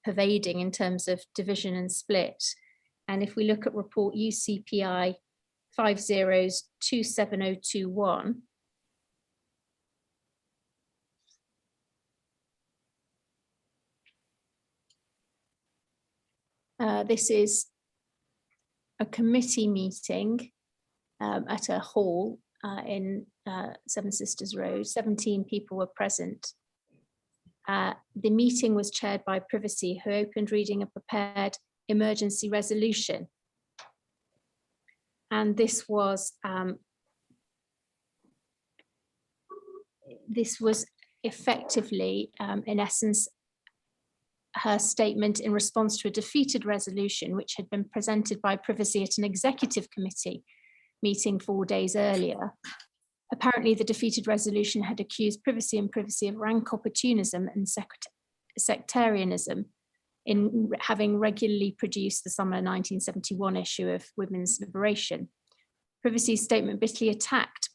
C: pervading in terms of division and split. And if we look at report UCPI 50-27021, this is a committee meeting at a hall in Seven Sisters Road. 17 people were present. The meeting was chaired by Privacy, who opened reading a prepared emergency resolution. And this was effectively, in essence, her statement in response to a defeated resolution which had been presented by Privacy at an executive committee meeting 4 days earlier. Apparently, the defeated resolution had accused Privacy and Privacy of rank opportunism and sectarianism in having regularly produced the summer 1971 issue of Women's Liberation. Privacy's statement bitterly attacked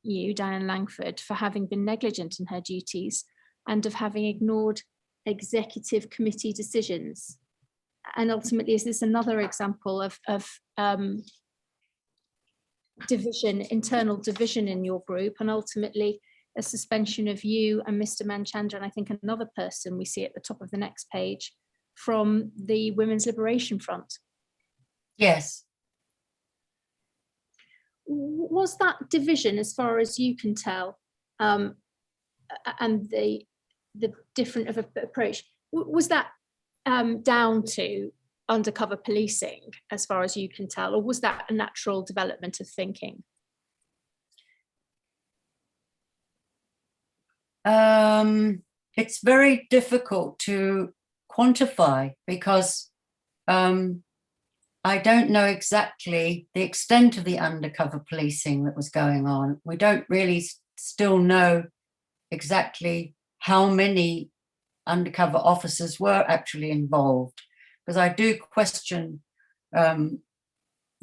C: you, Diane Langford, for having been negligent in her duties and of having ignored executive committee decisions. And ultimately, is this another example of division, internal division in your group, and ultimately a suspension of you and Mr. Manchanda, and I think another person we see at the top of the next page, from the Women's Liberation Front?
D: Yes.
C: Was that division, as far as you can tell, and the different of approach, was that down to undercover policing, as far as you can tell, or was that a natural development of thinking?
D: It's very difficult to quantify because I don't know exactly the extent of the undercover policing that was going on. We don't really still know exactly how many undercover officers were actually involved, because I do question the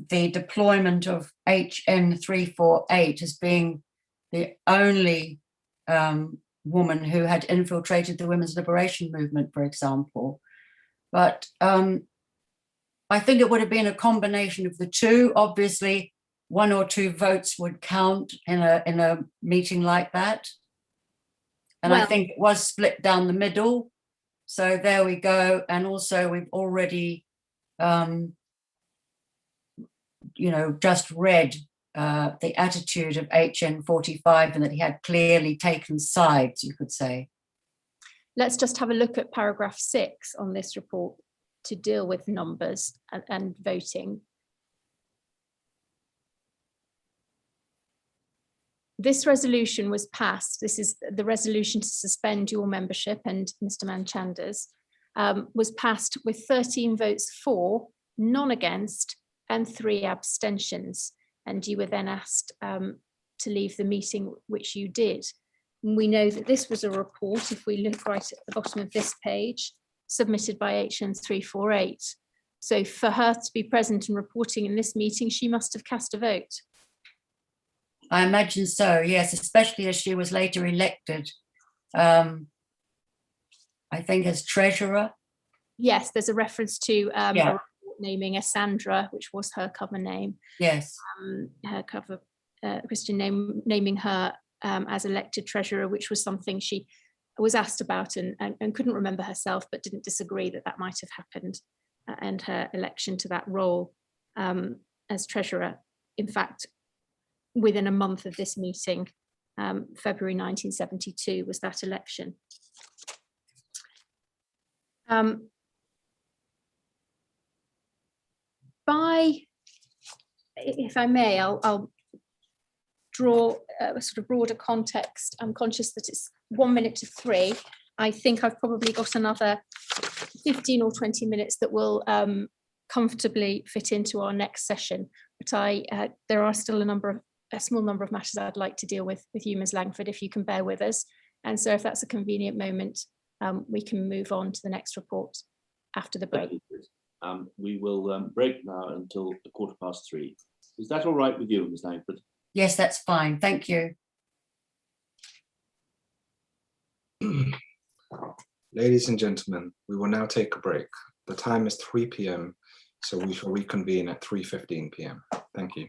D: deployment of HN 348 as being the only woman who had infiltrated the women's liberation movement, for example. But I think it would have been a combination of the two. Obviously, 1 or 2 votes would count in a meeting like that. And well, I think it was split down the middle. So there we go. And also we've already, just read the attitude of HN 45 and that he had clearly taken sides, you could say.
C: Let's just have a look at paragraph 6 on this report to deal with numbers and voting. This resolution was passed. This is the resolution to suspend your membership and Mr. Manchanda's, was passed with 13 votes for, none against, and 3 abstentions. And you were then asked to leave the meeting, which you did. And we know that this was a report, if we look right at the bottom of this page, submitted by HN 348. So for her to be present and reporting in this meeting, she must have cast a vote.
D: I imagine so, yes, especially as she was later elected, I think as treasurer.
C: Yes, there's a reference to a report naming a Sandra, which was her cover name.
D: Yes.
C: Her cover Christian name, naming her as elected treasurer, which was something she was asked about and couldn't remember herself, but didn't disagree that that might have happened, and her election to that role as treasurer, in fact, within a month of this meeting, February 1972 was that election. If I may, I'll draw a sort of broader context. I'm conscious that it's 1 minute to 3. I think I've probably got another 15 or 20 minutes that will comfortably fit into our next session. But there are still a small number of matters I'd like to deal with you, Ms. Langford, if you can bear with us. And so if that's a convenient moment, we can move on to the next report after the break.
B: We will break now until 3:15. Is that all right with you, Ms. Langford?
D: Yes, that's fine. Thank you.
A: Ladies and gentlemen, we will now take a break. The time is 3 p.m, so we shall reconvene at 3:15 p.m. Thank you.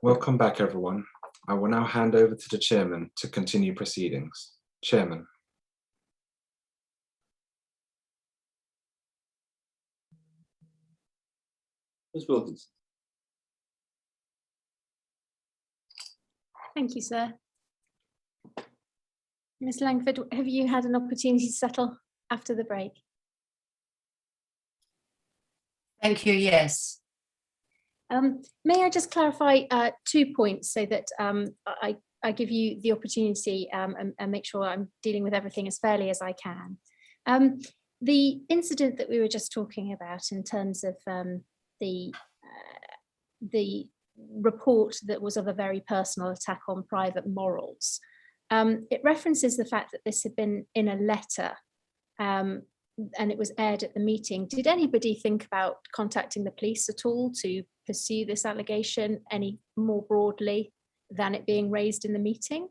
A: Welcome back, everyone. I will now hand over to the chairman to continue proceedings. Chairman.
B: Ms. Wilkinson.
C: Thank you, sir. Ms. Langford, have you had an opportunity to settle after the break?
D: Thank you, yes.
C: May I just clarify 2 points so that I give you the opportunity and make sure I'm dealing with everything as fairly as I can. The incident that we were just talking about in terms of the report that was of a very personal attack on private morals, it references the fact that this had been in a letter and it was aired at the meeting. Did anybody think about contacting the police at all to pursue this allegation any more broadly than it being raised in the meeting?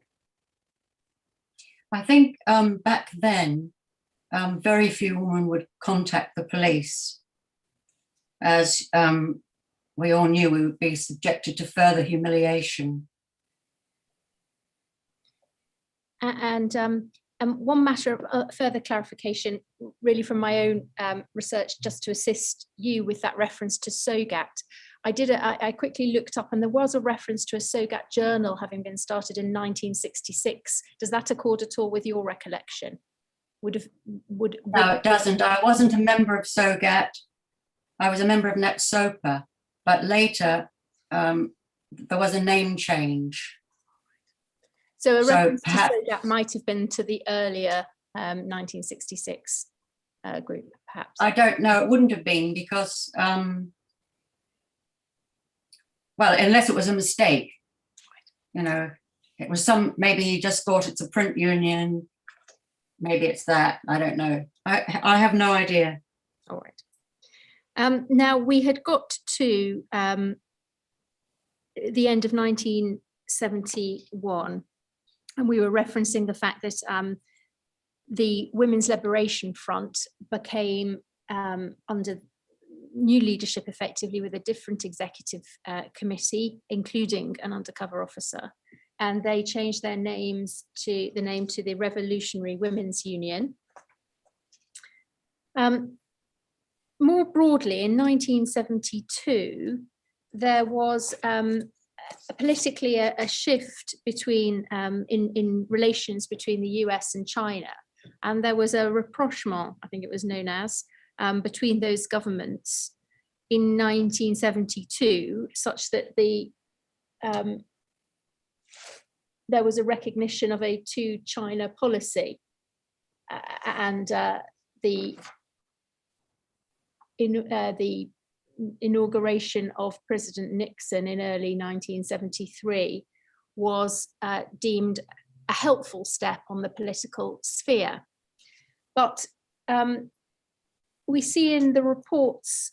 D: I think back then, very few women would contact the police, as we all knew we would be subjected to further humiliation.
C: And one matter of further clarification, really from my own research, just to assist you with that reference to SOGAT. I quickly looked up and there was a reference to a SOGAT journal having been started in 1966. Does that accord at all with your recollection? No,
D: it doesn't. I wasn't a member of SOGAT. I was a member of NetSOPA, but later there was a name change.
C: So a reference
D: perhaps,
C: to SOGAT might have been to the earlier 1966 group, perhaps.
D: I don't know. It wouldn't have been because, well, unless it was a mistake, you know, it was maybe he just thought it's a print union. Maybe it's that. I don't know. I have no idea.
C: All right. Now we had got to the end of 1971. And we were referencing the fact that the Women's Liberation Front became under new leadership effectively with a different executive committee, including an undercover officer. And they changed their name to the Revolutionary Women's Union. More broadly, in 1972, there was politically a shift between in relations between the US and China, and there was a rapprochement, I think it was known as, between those governments in 1972, such that there was a recognition of a two-China policy, and the inauguration of President Nixon in early 1973 was deemed a helpful step on the political sphere. But we see in the reports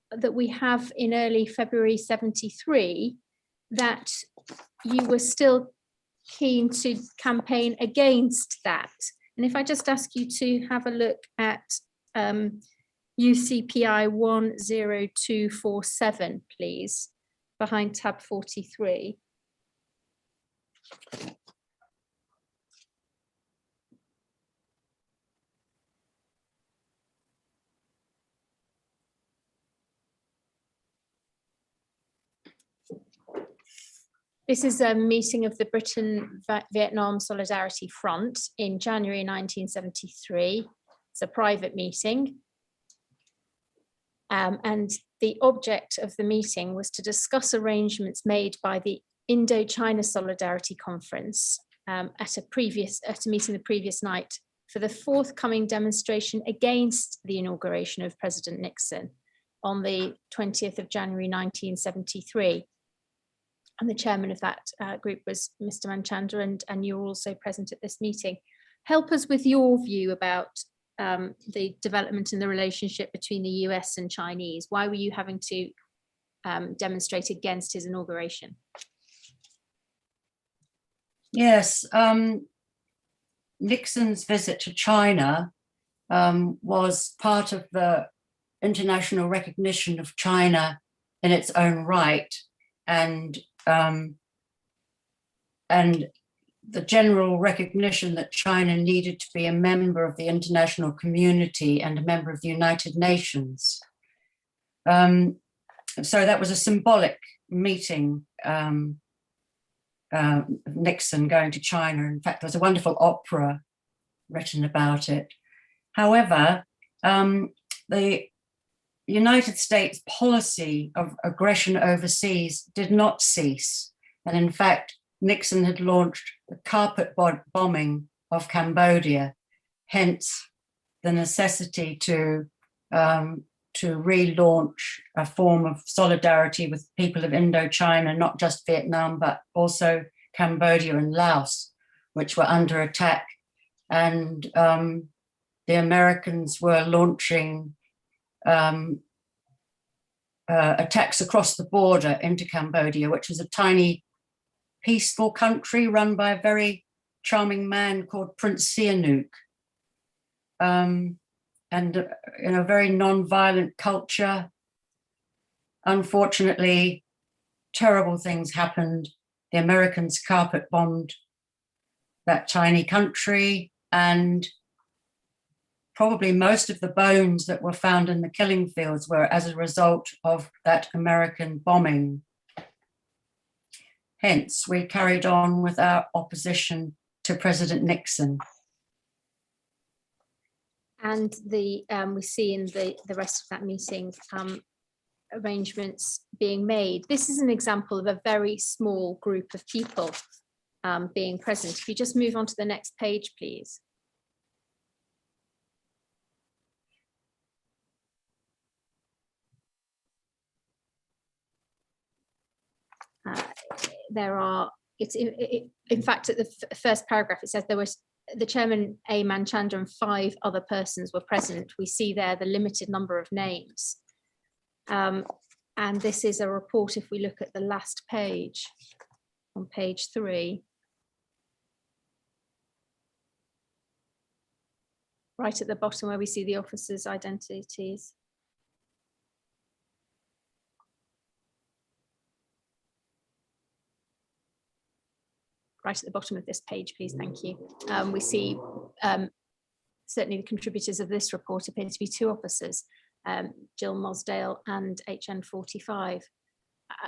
C: that we have in early February 73 that you were still keen to campaign against that. And if I just ask you to have a look at UCPI 10247, please, behind tab 43. This is a meeting of the Britain-Vietnam Solidarity Front in January 1973. It's a private meeting. And the object of the meeting was to discuss arrangements made by the Indo-China Solidarity Conference at a meeting the previous night for the forthcoming demonstration against the inauguration of President Nixon on the 20th of January 1973. And the chairman of that group was Mr. Manchanda, and you're also present at this meeting. Help us with your view about the development in the relationship between the US and Chinese. Why were you having to demonstrate against his inauguration?
D: Yes, Nixon's visit to China was part of the international recognition of China in its own right, and the general recognition that China needed to be a member of the international community and a member of the United Nations. So that was a symbolic meeting, Nixon going to China. In fact, there was a wonderful opera written about it. However, the United States policy of aggression overseas did not cease. And in fact, Nixon had launched the carpet bombing of Cambodia, hence the necessity to relaunch a form of solidarity with people of Indochina, not just Vietnam, but also Cambodia and Laos, which were under attack. And the Americans were launching attacks across the border into Cambodia, which is a tiny, peaceful country run by a very charming man called Prince Sihanouk. And in a very non-violent culture. Unfortunately, terrible things happened. The Americans carpet bombed that tiny country, and probably most of the bones that were found in the killing fields were as a result of that American bombing. Hence, we carried on with our opposition to President Nixon.
C: And we see in the rest of that meeting arrangements being made. This is an example of a very small group of people being present. If you just move on to the next page, please. There are, in fact, at the first paragraph, it says there was the chairman, A. Manchanda, and 5 other persons were present. We see there the limited number of names. And this is a report, if we look at the last page, on page 3. Right at the bottom where we see the officers' identities. Right at the bottom of this page, please, thank you. We see certainly the contributors of this report appear to be 2 officers, Jill Mosdale and HN45.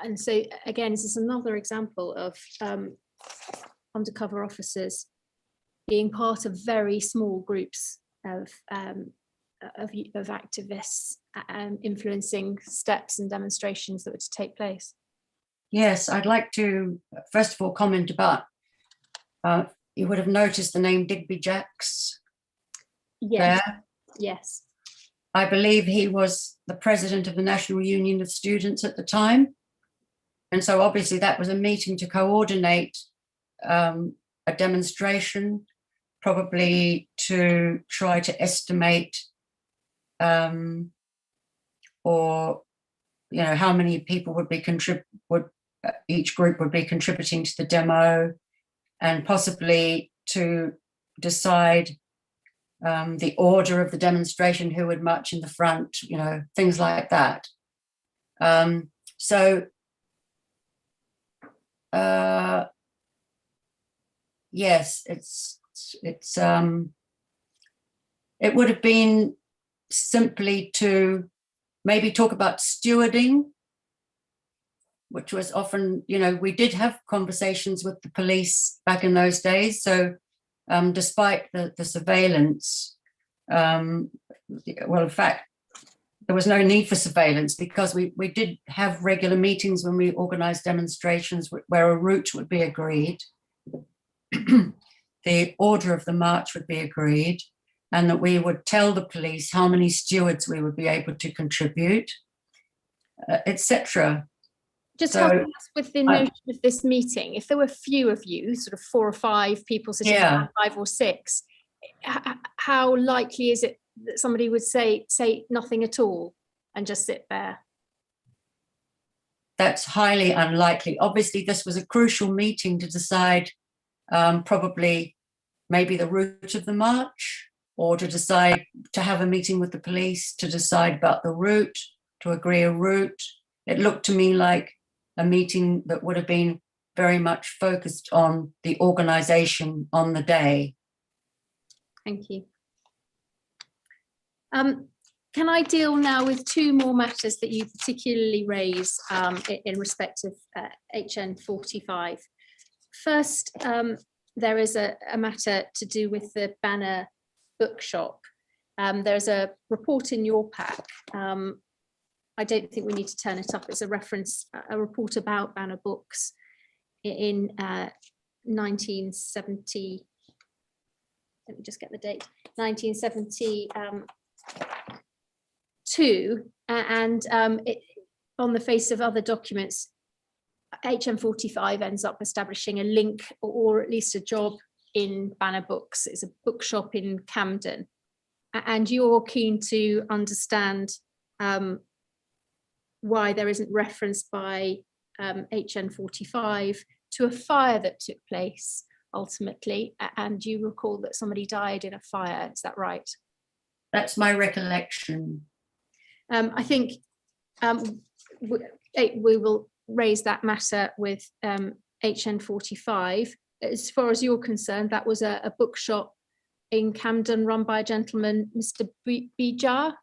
C: And so again, this is another example of undercover officers being part of very small groups of activists influencing steps and demonstrations that were to take place.
D: Yes, I'd like to first of all comment about, you would have noticed the name Digby Jacks.
C: Yes.
D: There.
C: Yes.
D: I believe he was the president of the National Union of Students at the time. And so obviously that was a meeting to coordinate a demonstration, probably to try to estimate or, you know, how many people would be each group would be contributing to the demo, and possibly to decide the order of the demonstration, who would march in the front, you know, things like that. Yes, it would have been simply to maybe talk about stewarding, which was often, you know, we did have conversations with the police back in those days. So despite the surveillance, well, in fact, there was no need for surveillance because we did have regular meetings when we organized demonstrations where a route would be agreed. The order of the march would be agreed, and that we would tell the police how many stewards we would be able to contribute, etc.
C: Just help us with the notion of this meeting. If there were few of you, sort of 4 or 5 people sitting around, 5 or 6, how likely is it that somebody would say nothing at all and just sit there?
D: That's highly unlikely. Obviously, this was a crucial meeting to decide probably maybe the route of the march, or to decide to have a meeting with the police to decide about the route, to agree a route, It looked to me like a meeting that would have been very much focused on the organisation on the day.
C: Thank you. Can I deal now with two more matters that you particularly raise in respect of HN 45? First, there is a matter to do with the Banner bookshop. There's a report in your pack. I don't think we need to turn it up. It's a reference, a report about Banner Books in 1970. Let me just get the date. 1972, and on the face of other documents, HM 45 ends up establishing a link or at least a job in Banner Books. It's a bookshop in Camden, and you're keen to understand why there isn't reference by HN 45 to a fire that took place ultimately, and you recall that somebody died in a fire. Is that right?
D: That's my recollection.
C: I think we will raise that matter with HN 45. As far as you're concerned, that was a bookshop in Camden run by a gentleman, Mr. Beeger.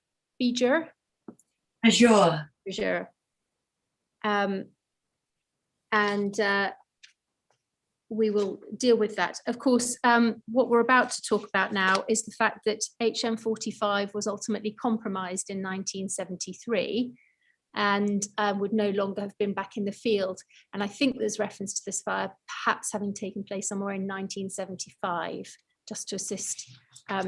C: And we will deal with that. Of course, what we're about to talk about now is the fact that HM 45 was ultimately compromised in 1973 and would no longer have been back in the field. And I think there's reference to this fire perhaps having taken place somewhere in 1975, just to assist I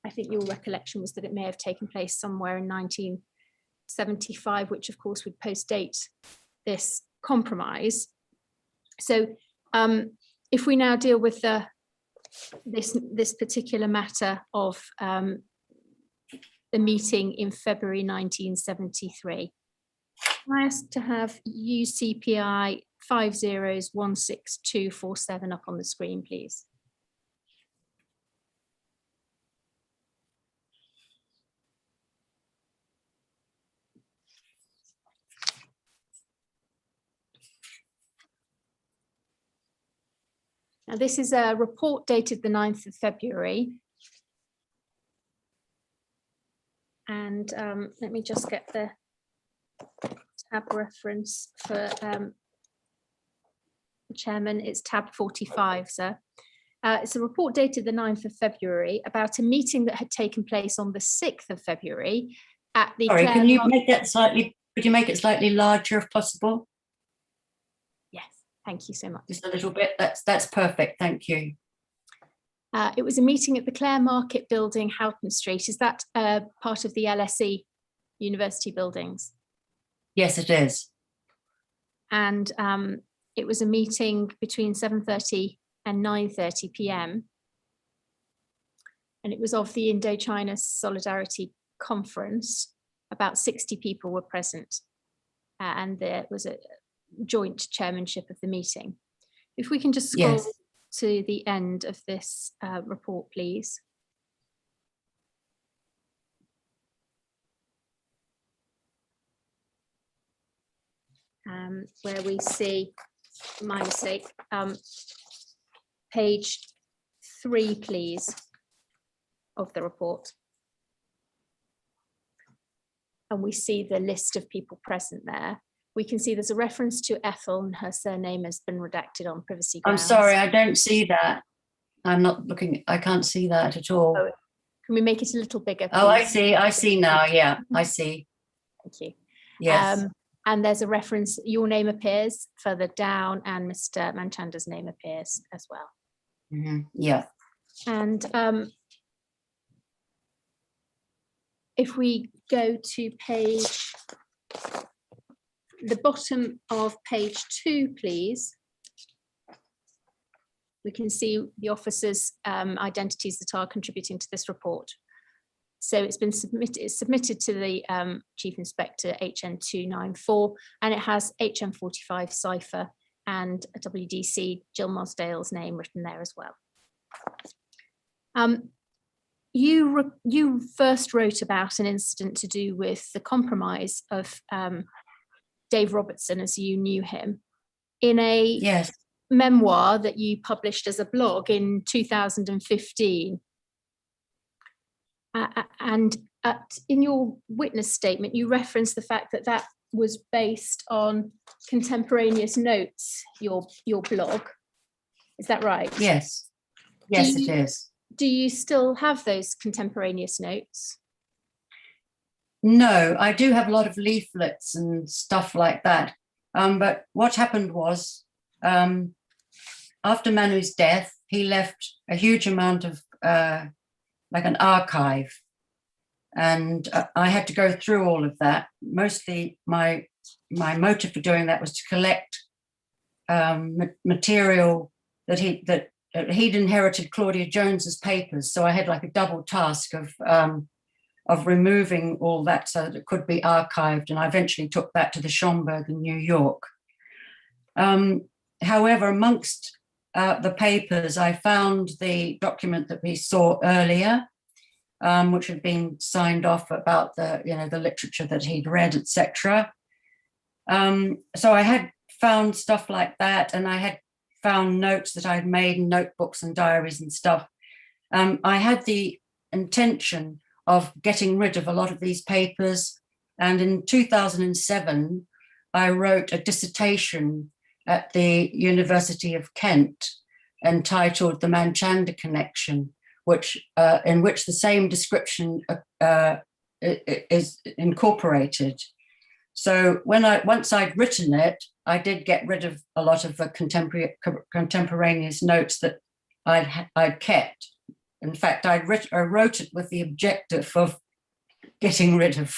C: think your recollection was that it may have taken place somewhere in 1975, which of course would post-date this compromise. So if we now deal with this particular matter of the meeting in February 1973, I ask to have UCPI 50162447 up on the screen, please. Now, this is a report dated the 9th of February. And let me just get the tab reference for the chairman. It's tab 45, sir. It's a report dated the 9th of February about a meeting that had taken place on the 6th of February at the—
D: Sorry, can you make that slightly, could you make it slightly larger if possible?
C: Yes, thank you so much.
D: Just a little bit, that's perfect, thank you.
C: It was a meeting at the Clare Market building, Houghton Street. Is that part of the LSE university buildings?
D: Yes, it is.
C: And it was a meeting between 7:30 and 9:30 p.m. And it was of the Indochina Solidarity Conference. About 60 people were present, and there was a joint chairmanship of the meeting. If we can just scroll to the end of this report, please. Where we see, my mistake, page 3, please, of the report. And we see the list of people present there. We can see there's a reference to Ethel, and her surname has been redacted on privacy grounds.
D: I'm sorry, I don't see that. I'm not looking, I can't see that at all.
C: Oh, can we make it a little bigger, please?
D: Oh, I see now, yeah, I see.
C: Thank you.
D: Yes.
C: And there's a reference, your name appears further down, and Mr. Manchanda's name appears as well.
D: Mm-hmm. Yeah.
C: And if we go to the bottom of page 2, please, we can see the officers' identities that are contributing to this report. So it's been submitted to the Chief Inspector HN 294, and it has HM 45 cipher and a WDC Jill Mosdale's name written there as well. You first wrote about an incident to do with the compromise of Dave Robertson as you knew him, in a
D: Yes.
C: memoir that you published as a blog in 2015. And in your witness statement, you referenced the fact that that was based on contemporaneous notes, your blog. Is that right?
D: Yes. Yes, it is.
C: Do you still have those contemporaneous notes?
D: No, I do have a lot of leaflets and stuff like that. But what happened was, after Manu's death, he left a huge amount of like an archive. And I had to go through all of that. Mostly my motive for doing that was to collect material that he'd inherited Claudia Jones's papers. So I had like a double task of removing all that so that it could be archived. And I eventually took that to the Schomburg in New York. However, amongst the papers, I found the document that we saw earlier, which had been signed off about the literature that he'd read, etc. So I had found stuff like that, and I had found notes that I'd made in notebooks and diaries and stuff. I had the intention of getting rid of a lot of these papers, and in 2007, I wrote a dissertation at the University of Kent entitled "The Manchanda Connection," in which the same description is incorporated. So once I'd written it, I did get rid of a lot of the contemporaneous notes that I'd kept. In fact, I wrote it with the objective of getting rid of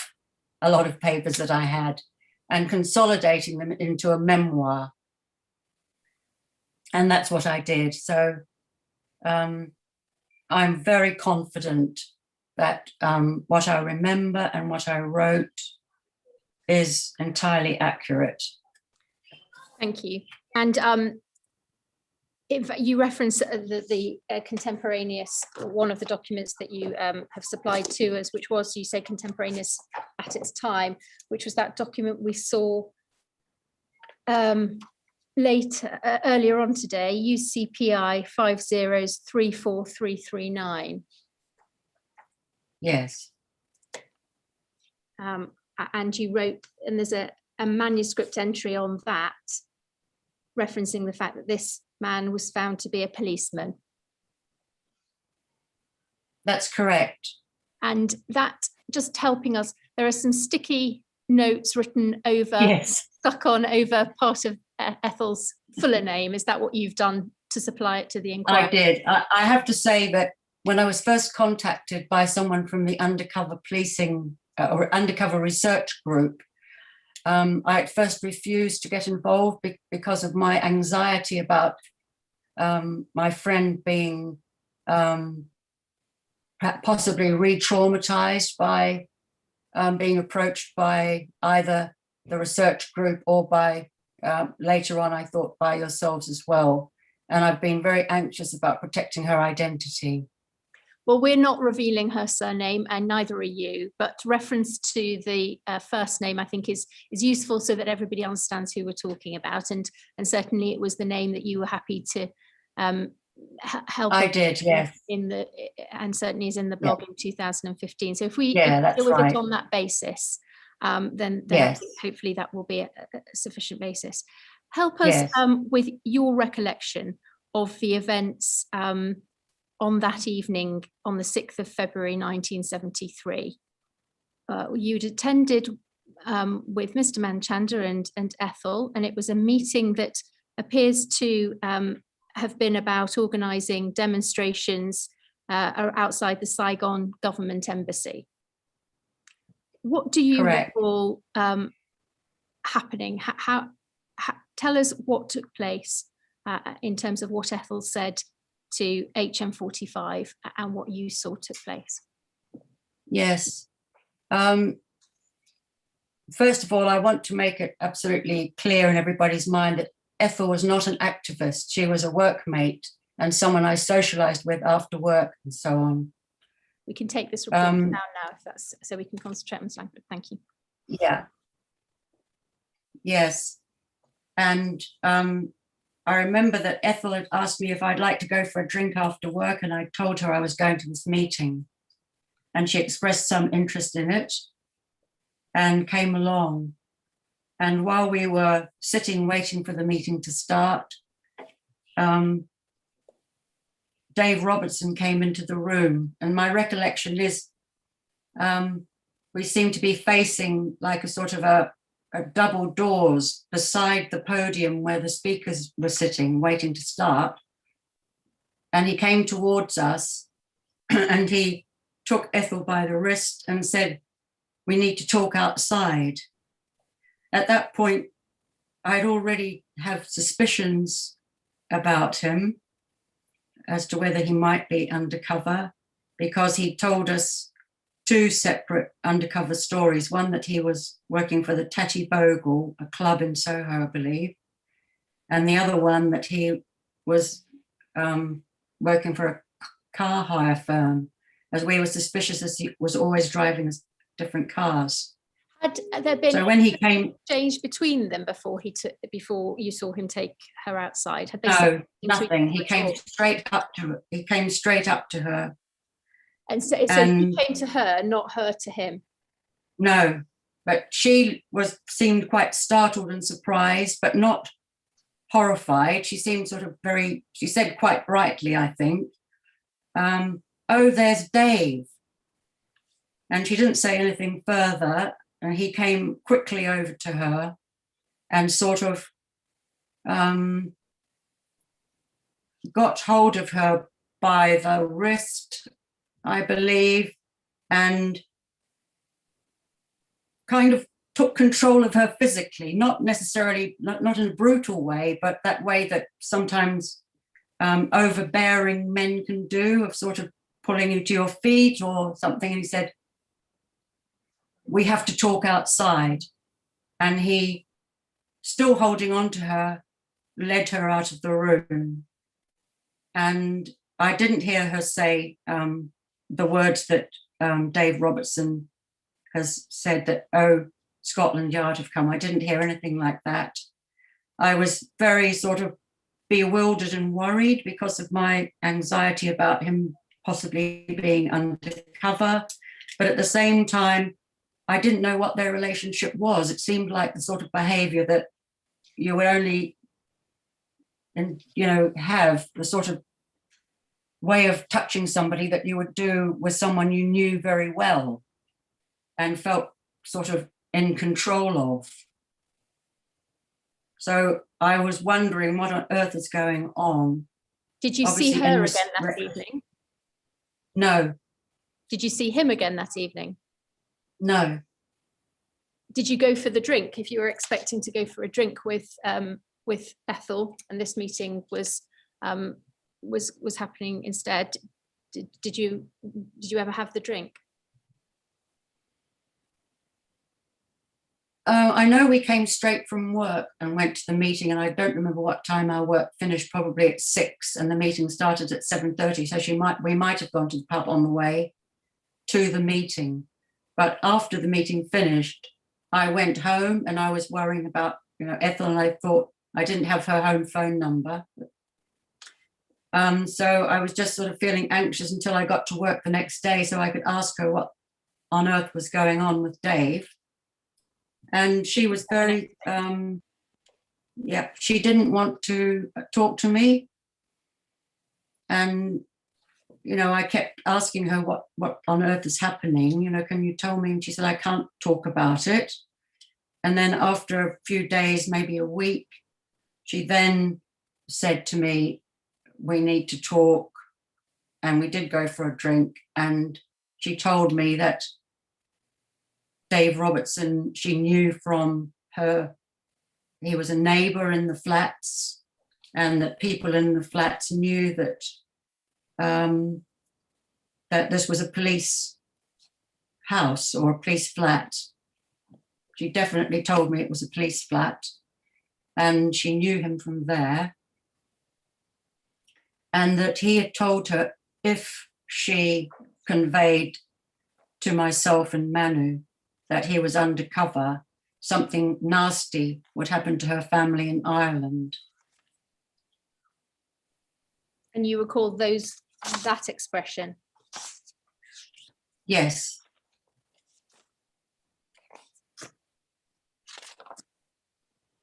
D: a lot of papers that I had and consolidating them into a memoir. And that's what I did. So I'm very confident that what I remember and what I wrote is entirely accurate.
C: Thank you. And in fact, you reference the contemporaneous, one of the documents that you have supplied to us, which was, you say, contemporaneous at its time, which was that document we saw earlier on today, UCPI 5034339.
D: Yes.
C: And you wrote, and there's a manuscript entry on that, referencing the fact that this man was found to be a policeman.
D: That's correct.
C: And that, just helping us, there are some sticky notes written over,
D: yes,
C: stuck on over part of Ethel's fuller name. Is that what you've done to supply it to the inquiry?
D: I did. I have to say that when I was first contacted by someone from the undercover policing or undercover research group, I at first refused to get involved because of my anxiety about my friend being possibly re-traumatized by being approached by either the research group or by, later on, I thought, by yourselves as well. And I've been very anxious about protecting her identity.
C: Well, we're not revealing her surname, and neither are you, but reference to the first name, I think, is useful so that everybody understands who we're talking about. And certainly it was the name that you were happy to help.
D: I did, yes.
C: And certainly is in the blog in 2015. So if we
D: deal with
C: it on that basis, then
D: yes,
C: hopefully that will be a sufficient basis. Help us with your recollection of the events on that evening, on the 6th of February 1973. You'd attended with Mr. Manchanda and Ethel, and it was a meeting that appears to have been about organising demonstrations outside the Saigon government embassy. What do you recall happening? Tell us what took place in terms of what Ethel said to HM45 and what you saw took place.
D: Yes. First of all, I want to make it absolutely clear in everybody's mind that Ethel was not an activist. She was a workmate and someone I socialized with after work and so on.
C: We can take this report down now if that's so we can concentrate on Ms. Langford. Thank you.
D: Yeah. Yes. And I remember that Ethel had asked me if I'd like to go for a drink after work, and I told her I was going to this meeting. And she expressed some interest in it and came along. And while we were sitting waiting for the meeting to start, Dave Robertson came into the room. And my recollection is we seemed to be facing like a sort of a double doors beside the podium where the speakers were sitting, waiting to start. And he came towards us and he took Ethel by the wrist and said, "We need to talk outside." At that point, I'd already have suspicions about him as to whether he might be undercover, because he told us two separate undercover stories. One that he was working for the Tatty Bogle, a club in Soho, I believe, and the other one that he was working for a car hire firm, as we were suspicious as he was always driving different cars.
C: Had there been
D: So when he came,
C: exchange between them before you saw him take her outside? Had they
D: no,
C: said
D: nothing. He
C: at
D: came
C: all?
D: straight up to it. He came straight up to her.
C: And so he
D: And-
C: came to her, not her to him.
D: No, but she seemed quite startled and surprised, but not horrified. She seemed sort of she said quite brightly, I think, "Oh, there's Dave." And she didn't say anything further. And he came quickly over to her and sort of got hold of her by the wrist, I believe, and kind of took control of her physically, not necessarily, not in a brutal way, but that way that sometimes overbearing men can do, of sort of pulling you to your feet or something. And he said, "We have to talk outside." And he, still holding on to her, led her out of the room. And I didn't hear her say the words that Dave Robertson has said, that, "Oh, Scotland Yard have come." I didn't hear anything like that. I was very sort of bewildered and worried because of my anxiety about him possibly being undercover. But at the same time, I didn't know what their relationship was. It seemed like the sort of behavior that you would only, have the sort of way of touching somebody that you would do with someone you knew very well and felt sort of in control of. So I was wondering what on earth is going on.
C: Did you
D: Obviously,
C: see
D: in
C: her
D: this
C: again that
D: record-
C: evening?
D: No,
C: Did you see him again that evening?
D: no.
C: Did you go for the drink? If you were expecting to go for a drink with Ethel, and this meeting was happening instead, did you ever have the drink?
D: I know we came straight from work and went to the meeting, and I don't remember what time our work finished, probably at 6, and the meeting started at 7:30. So we might have gone to the pub on the way to the meeting. But after the meeting finished, I went home and I was worrying about, Ethel, and I thought I didn't have her home phone number. So I was just sort of feeling anxious until I got to work the next day so I could ask her what on earth was going on with Dave. And she was very, she didn't want to talk to me. And, I kept asking her what on earth is happening, can you tell me? And she said, "I can't talk about it." And then after a few days, maybe a week, she then said to me, "We need to talk." And we did go for a drink. And she told me that Dave Robertson, she knew from her, he was a neighbour in the flats, and that people in the flats knew that that this was a police house or a police flat. She definitely told me it was a police flat, and she knew him from there. And that he had told her if she conveyed to myself and Manu that he was undercover, something nasty would happen to her family in Ireland.
C: And you recall that expression?
D: Yes.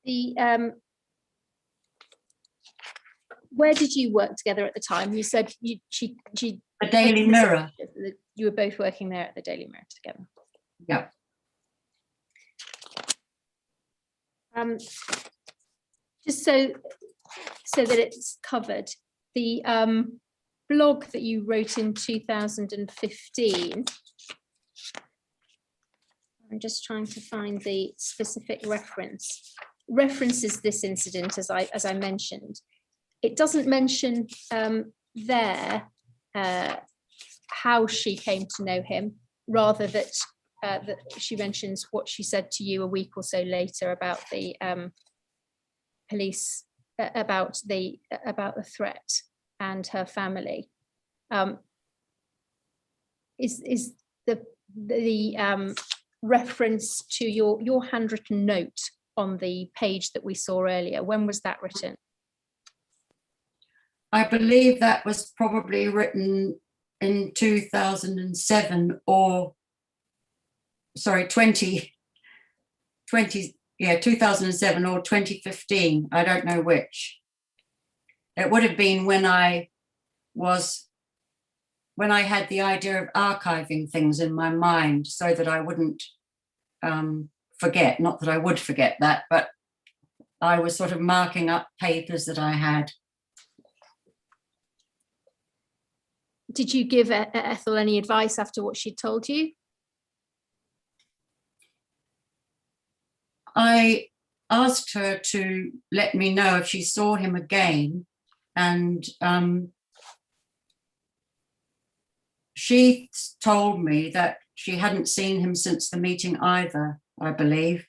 C: Where did you work together at the time? You said she
D: The Daily Mirror.
C: You were both working there at the Daily Mirror together.
D: Yeah.
C: Just so that it's covered, the blog that you wrote in 2015. I'm just trying to find the specific reference. References this incident, as I mentioned. It doesn't mention there how she came to know him, rather that she mentions what she said to you a week or so later about the police, about the threat and her family. Is the reference to your handwritten note on the page that we saw earlier, when was that written?
D: I believe that was probably written in 2007 or, sorry, 2007 or 2015. I don't know which. It would have been when I had the idea of archiving things in my mind so that I wouldn't forget, not that I would forget that, but I was sort of marking up papers that I had.
C: Did you give Ethel any advice after what she told you?
D: I asked her to let me know if she saw him again, and she told me that she hadn't seen him since the meeting either, I believe.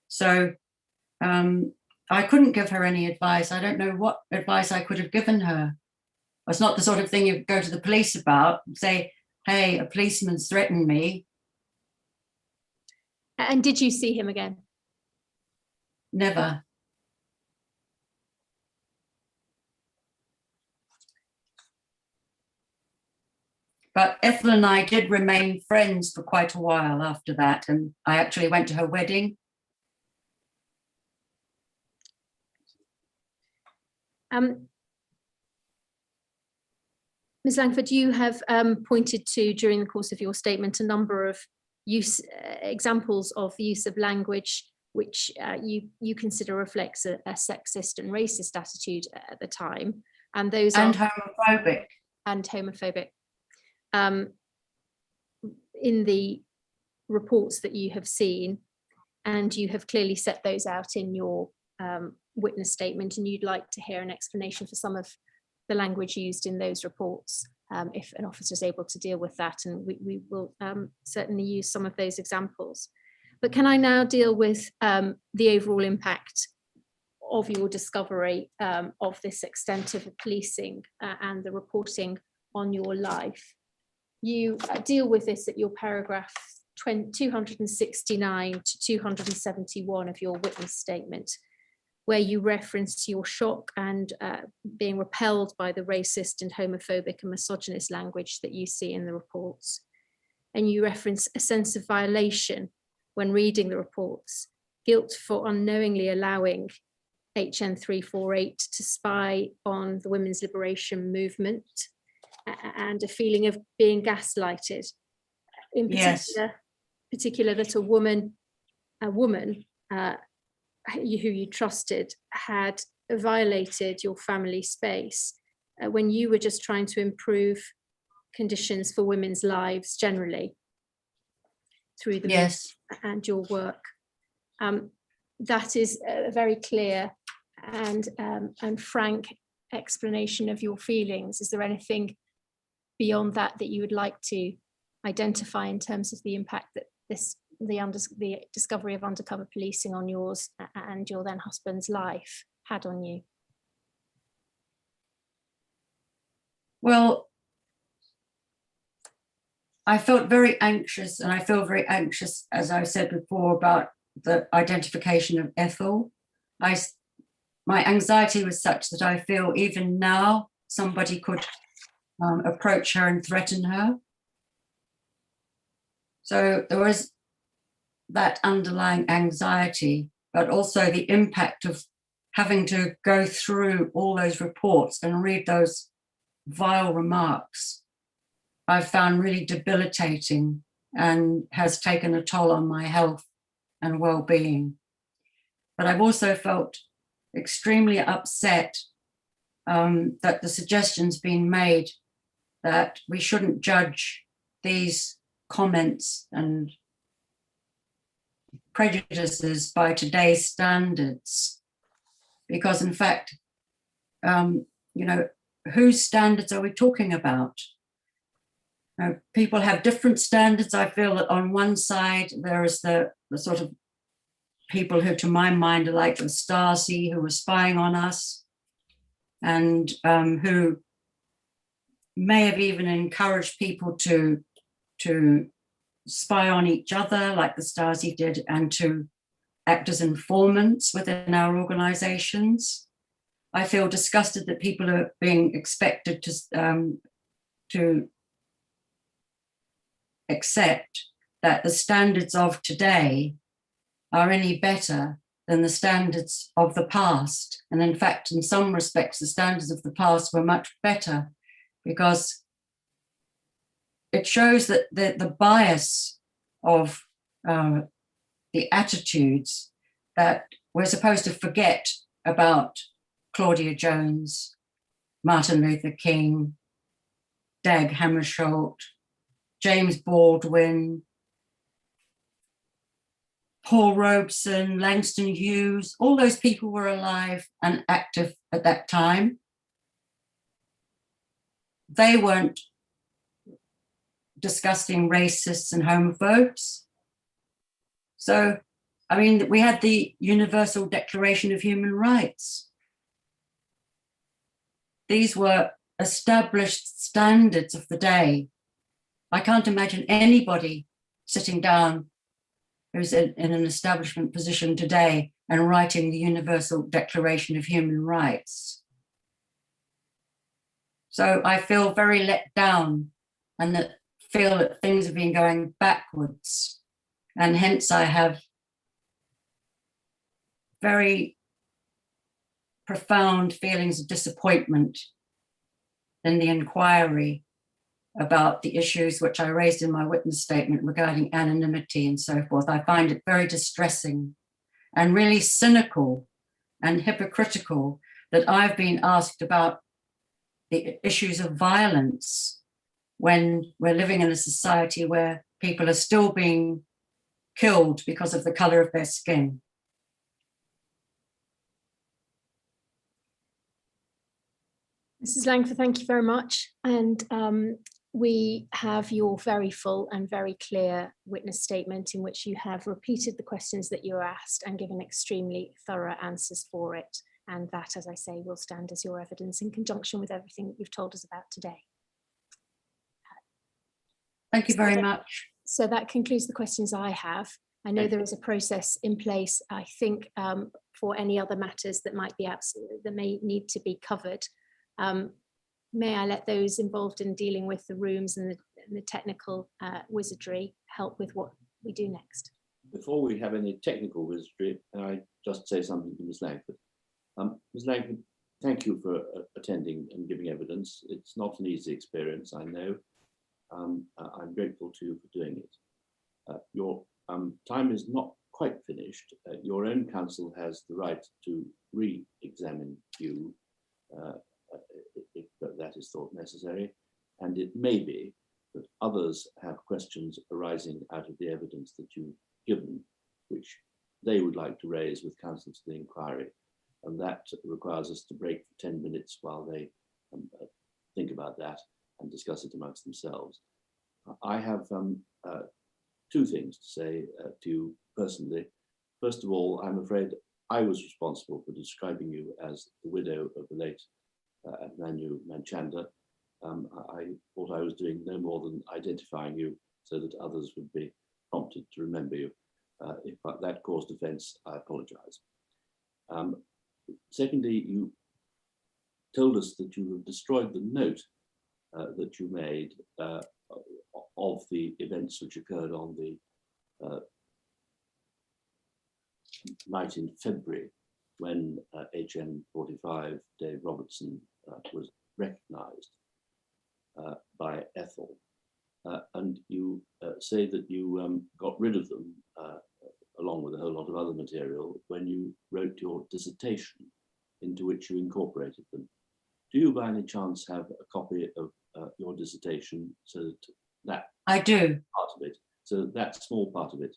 D: So I couldn't give her any advice. I don't know what advice I could have given her. It's not the sort of thing you go to the police about and say, hey, a policeman's threatened me.
C: And did you see him again?
D: Never. But Ethel and I did remain friends for quite a while after that, and I actually went to her wedding.
C: Ms. Langford, you have pointed to, during the course of your statement, a number of examples of the use of language which you consider reflects a sexist and racist attitude at the time, and those
D: and
C: are
D: homophobic.
C: And homophobic. In the reports that you have seen, and you have clearly set those out in your witness statement, and you'd like to hear an explanation for some of the language used in those reports, if an officer is able to deal with that, and we will certainly use some of those examples. But can I now deal with the overall impact of your discovery of this extent of policing and the reporting on your life? You deal with this at your paragraph 269 to 271 of your witness statement, where you reference your shock and being repelled by the racist and homophobic and misogynist language that you see in the reports. And you reference a sense of violation when reading the reports, guilt for unknowingly allowing HN 348 to spy on the women's liberation movement, and a feeling of being gaslighted. In particular that a woman who you trusted had violated your family space when you were just trying to improve conditions for women's lives generally through the
D: Yes.
C: and your work. That is a very clear and frank explanation of your feelings. Is there anything beyond that that you would like to identify in terms of the impact that the discovery of undercover policing on yours and your then husband's life had on you?
D: Well, I felt very anxious, and I feel very anxious, as I said before, about the identification of Ethel. My anxiety was such that I feel even now somebody could approach her and threaten her. So there was that underlying anxiety, but also the impact of having to go through all those reports and read those vile remarks, I found really debilitating and has taken a toll on my health and well-being. But I've also felt extremely upset that the suggestion's been made that we shouldn't judge these comments and prejudices by today's standards, because in fact, whose standards are we talking about? People have different standards. I feel that on one side there is the sort of people who, to my mind, are like the Stasi, who were spying on us, and who may have even encouraged people to spy on each other, like the Stasi did, and to act as informants within our organizations. I feel disgusted that people are being expected to accept that the standards of today are any better than the standards of the past. And in fact, in some respects, the standards of the past were much better, because it shows that the bias of the attitudes that we're supposed to forget about Claudia Jones, Martin Luther King, Dag Hammarskjöld, James Baldwin, Paul Robeson, Langston Hughes. All those people were alive and active at that time. They weren't disgusting racists and homophobes. So, I mean, we had the Universal Declaration of Human Rights. These were established standards of the day. I can't imagine anybody sitting down who's in an establishment position today and writing the Universal Declaration of Human Rights. So I feel very let down, and feel that things have been going backwards. And hence I have very profound feelings of disappointment in the inquiry about the issues which I raised in my witness statement regarding anonymity and so forth. I find it very distressing and really cynical and hypocritical that I've been asked about the issues of violence when we're living in a society where people are still being killed because of the color of their skin.
C: Mrs. Langford, thank you very much. And we have your very full and very clear witness statement in which you have repeated the questions that you were asked and given extremely thorough answers for it. And that, as I say, will stand as your evidence in conjunction with everything that you've told us about today.
D: Thank you very much.
C: So that concludes the questions I have. I know there is a process in place, I think, for any other matters that might be that may need to be covered. May I let those involved in dealing with the rooms and the technical wizardry help with what we do next?
B: Before we have any technical wizardry, I just say something to Ms. Langford. Ms. Langford, thank you for attending and giving evidence. It's not an easy experience, I know. I'm grateful to you for doing it. Your time is not quite finished. Your own counsel has the right to re-examine you if that is thought necessary, and it may be that others have questions arising out of the evidence that you've given, which they would like to raise with counsel to the inquiry, and that requires us to break for 10 minutes while they think about that and discuss it amongst themselves. I have two things to say to you personally. First of all, I'm afraid I was responsible for describing you as the widow of the late Manu Manchanda. I thought I was doing no more than identifying you so that others would be prompted to remember you. If that caused offence, I apologise. Secondly, you told us that you have destroyed the note that you made of the events which occurred on the night in February when HM45 Dave Robertson was recognised by Ethel. And you say that you got rid of them along with a whole lot of other material when you wrote your dissertation into which you incorporated them. Do you by any chance have a copy of your dissertation, so that
D: I do.
B: part of it, so that small part of it,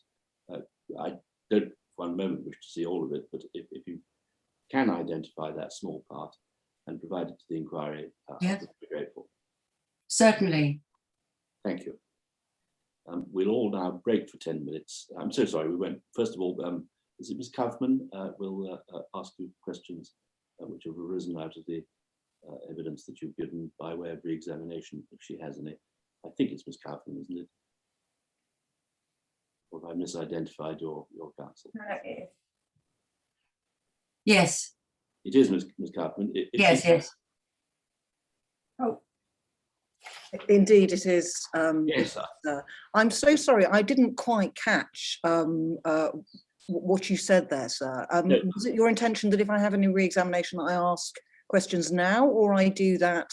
B: I don't for one moment wish to see all of it, but if you can identify that small part and provide it to the inquiry,
D: Yes.
B: I would be grateful.
D: Certainly.
B: Thank you. We'll all now break for 10 minutes. I'm so sorry, we went, first of all, is it Ms. Kaufman? We'll ask you questions which have arisen out of the evidence that you've given by way of re-examination, if she has any. I think it's Ms. Kaufman, isn't it? Or have I misidentified your counsel?
D: Yes.
B: It is Ms. Kaufman.
D: Yes, yes.
E: Oh, indeed it is.
B: Yes,
E: I'm so sorry, I didn't quite catch what you said there, sir.
B: No.
E: Was it your intention that if I have any re-examination, I ask questions now, or I do that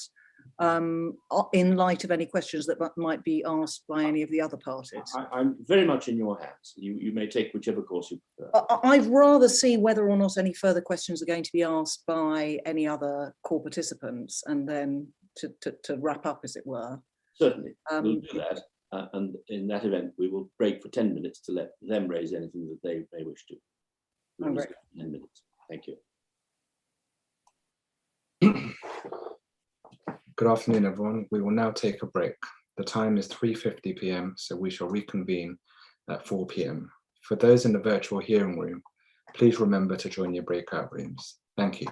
E: in light of any questions that might be asked by any of the other parties?
B: I'm very much in your hands. You may take whichever course you prefer.
E: I'd rather see whether or not any further questions are going to be asked by any other core participants, and then to wrap up, as it were.
B: Certainly, we'll do that. And in that event, we will break for 10 minutes to let them raise anything that they may wish to. We'll
E: All right.
B: 10 minutes. Thank you.
A: Good afternoon, everyone. We will now take a break. The time is 3:50 p.m, so we shall reconvene at 4 p.m. For those in the virtual hearing room, please remember to join your breakout rooms. Thank you.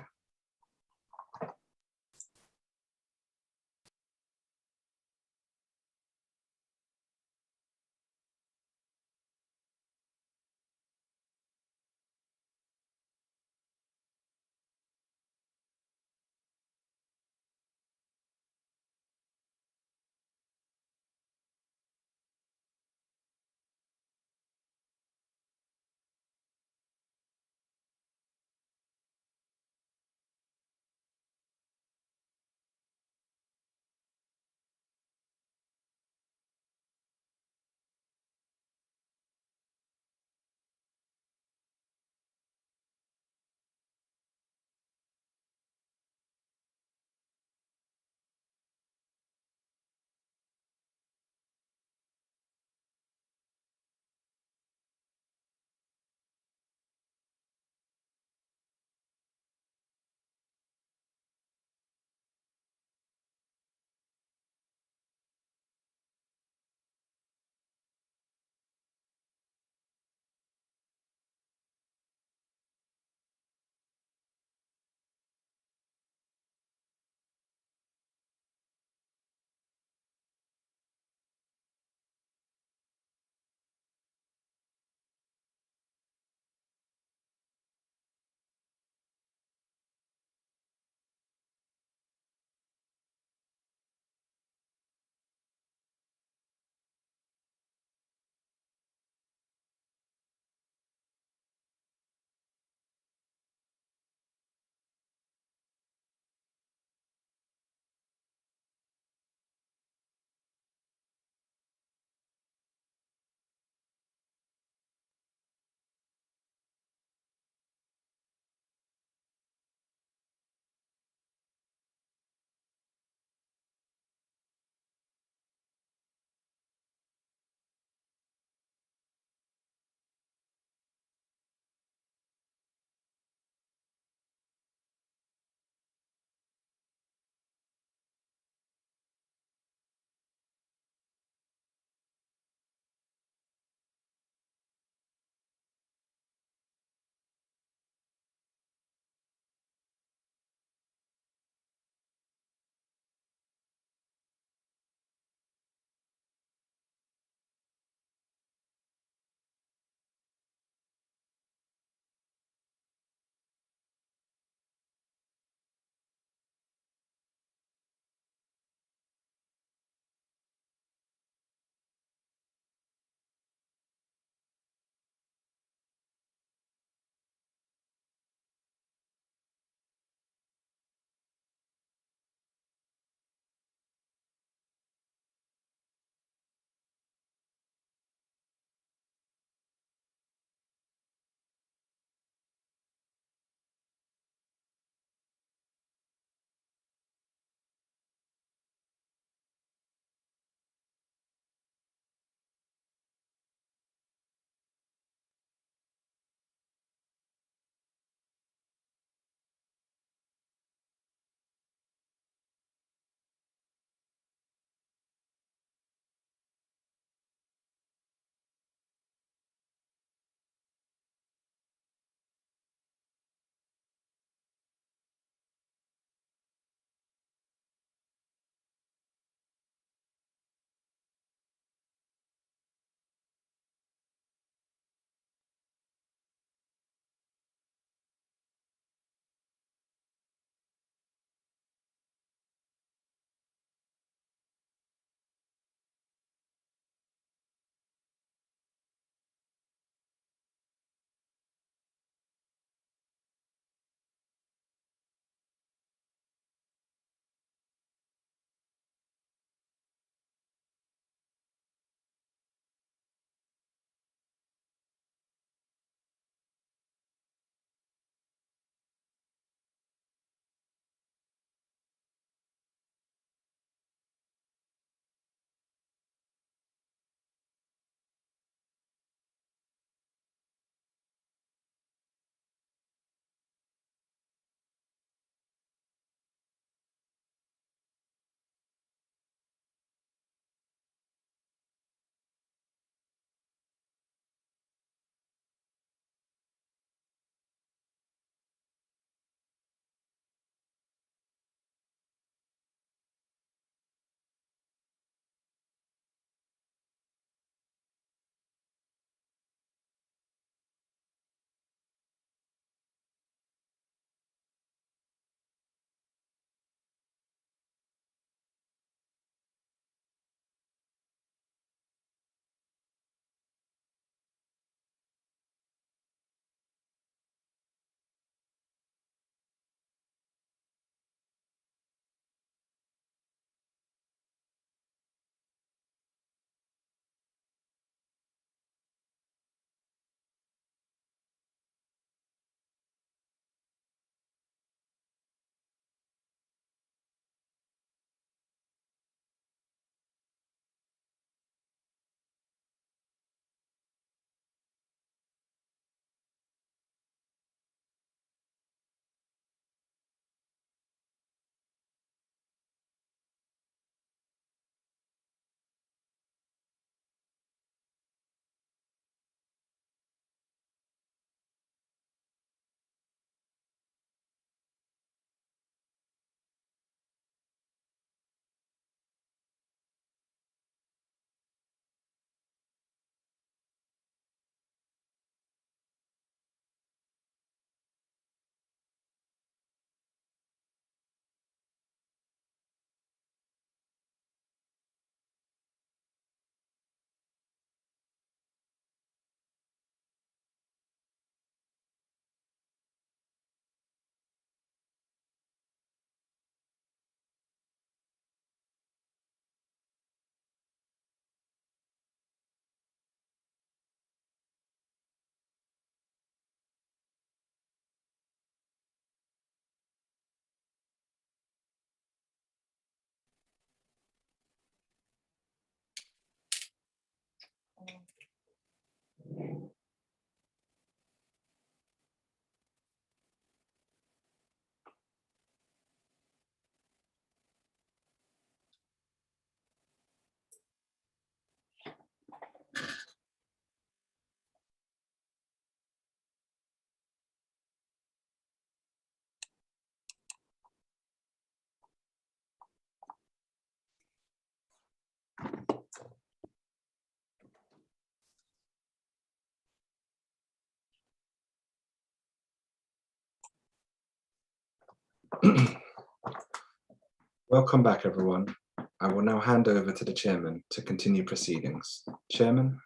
A: Welcome back, everyone. I will now hand over to the chairman to continue proceedings. Chairman?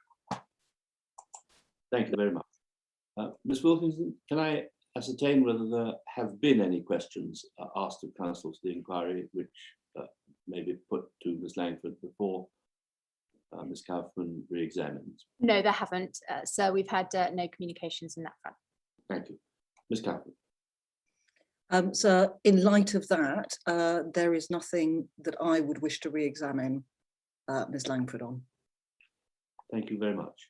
B: Thank you very much. Ms. Wilkinson, can I ascertain whether there have been any questions asked of counsel to the inquiry which may be put to Ms. Langford before Ms. Kaufman re-examines?
C: No, there haven't. So we've had no communications in that front.
B: Thank you. Ms. Kaufman.
E: So in light of that, there is nothing that I would wish to re-examine Ms. Langford on.
B: Thank you very much.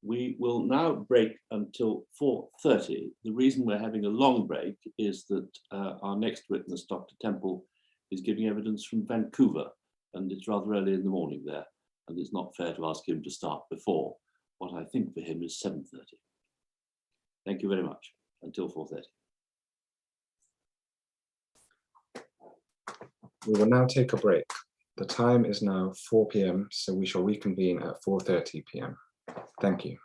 B: We will now break until 4:30. The reason we're having a long break is that our next witness, Dr. Temple, is giving evidence from Vancouver, and it's rather early in the morning there, and it's not fair to ask him to start before. What I think for him is 7:30. Thank you very much. Until 4:30.
A: We will now take a break. The time is now 4 p.m, so we shall reconvene at 4:30 p.m. Thank you.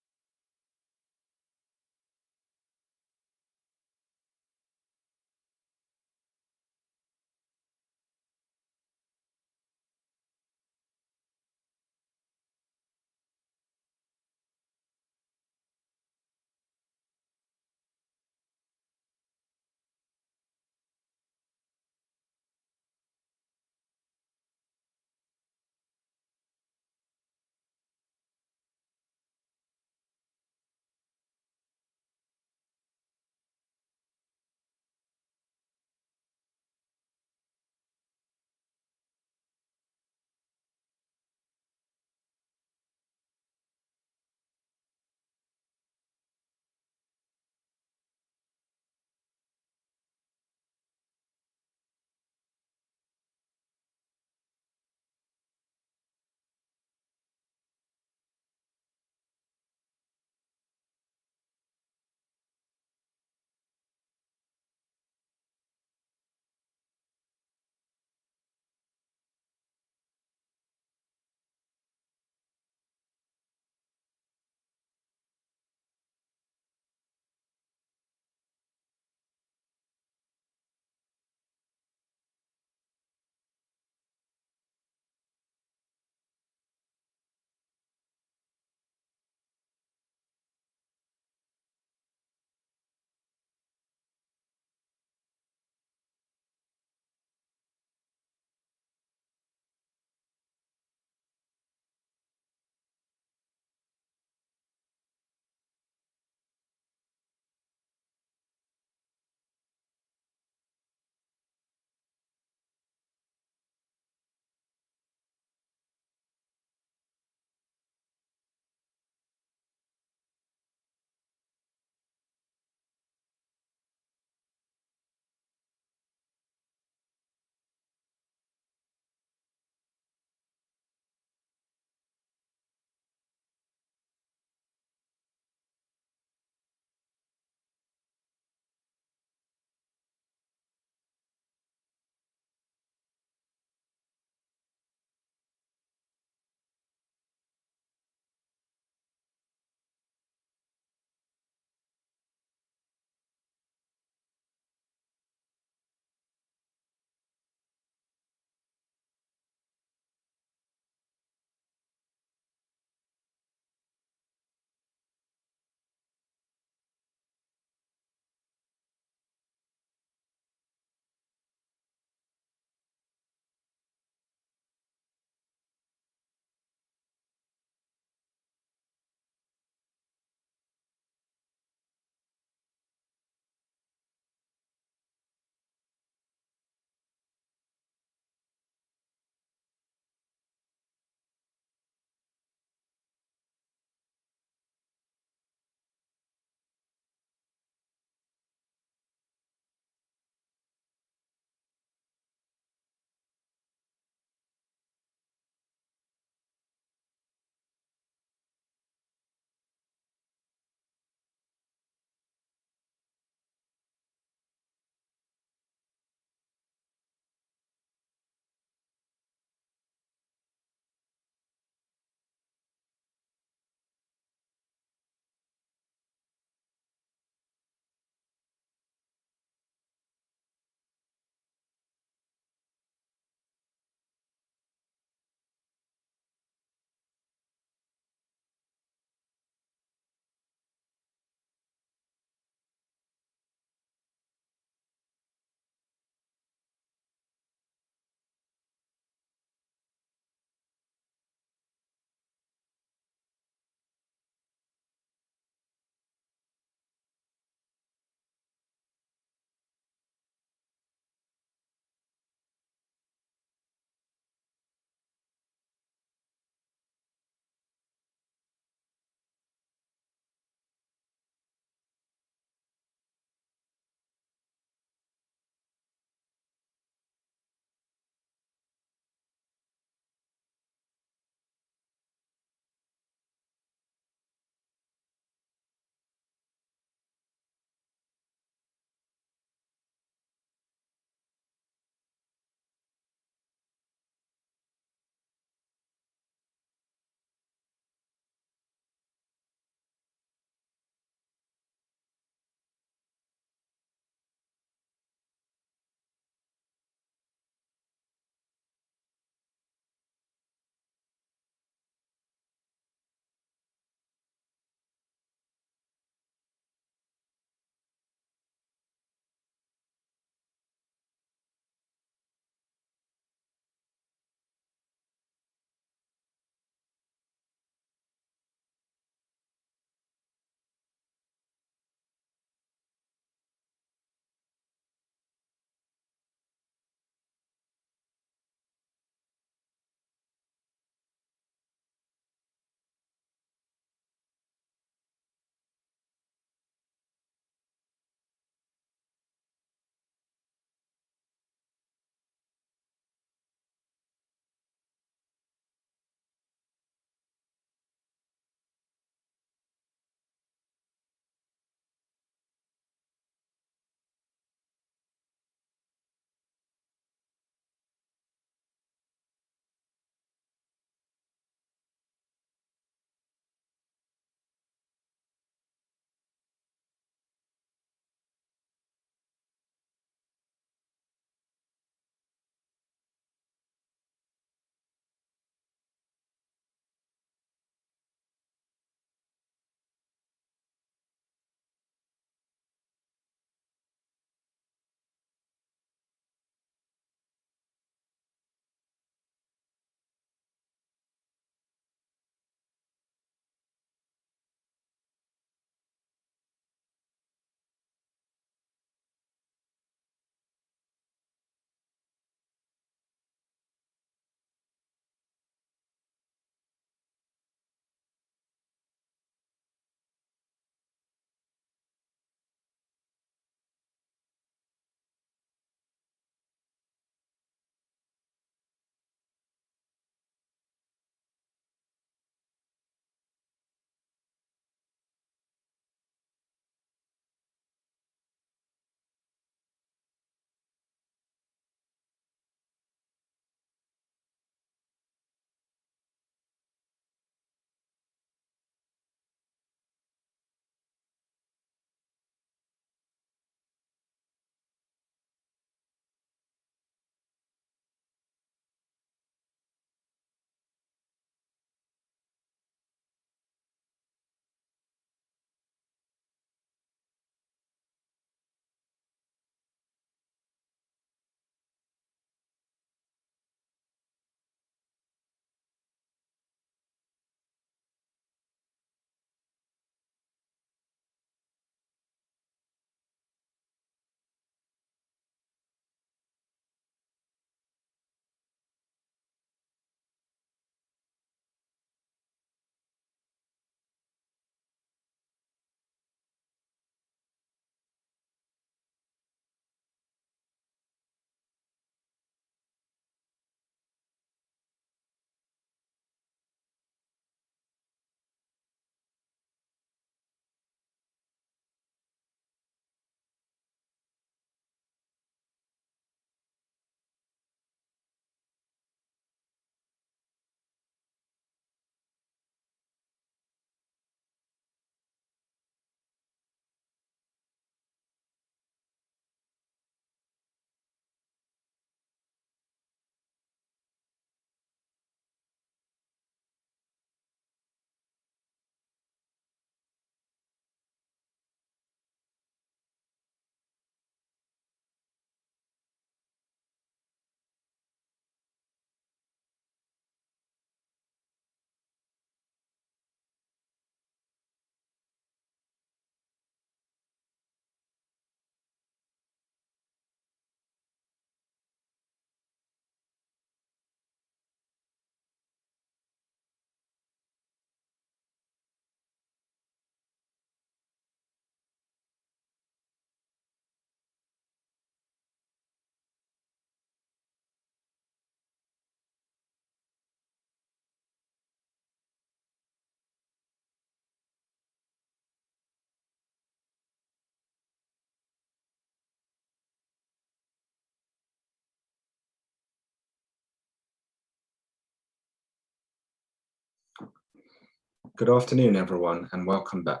A: Good afternoon, everyone, and welcome back.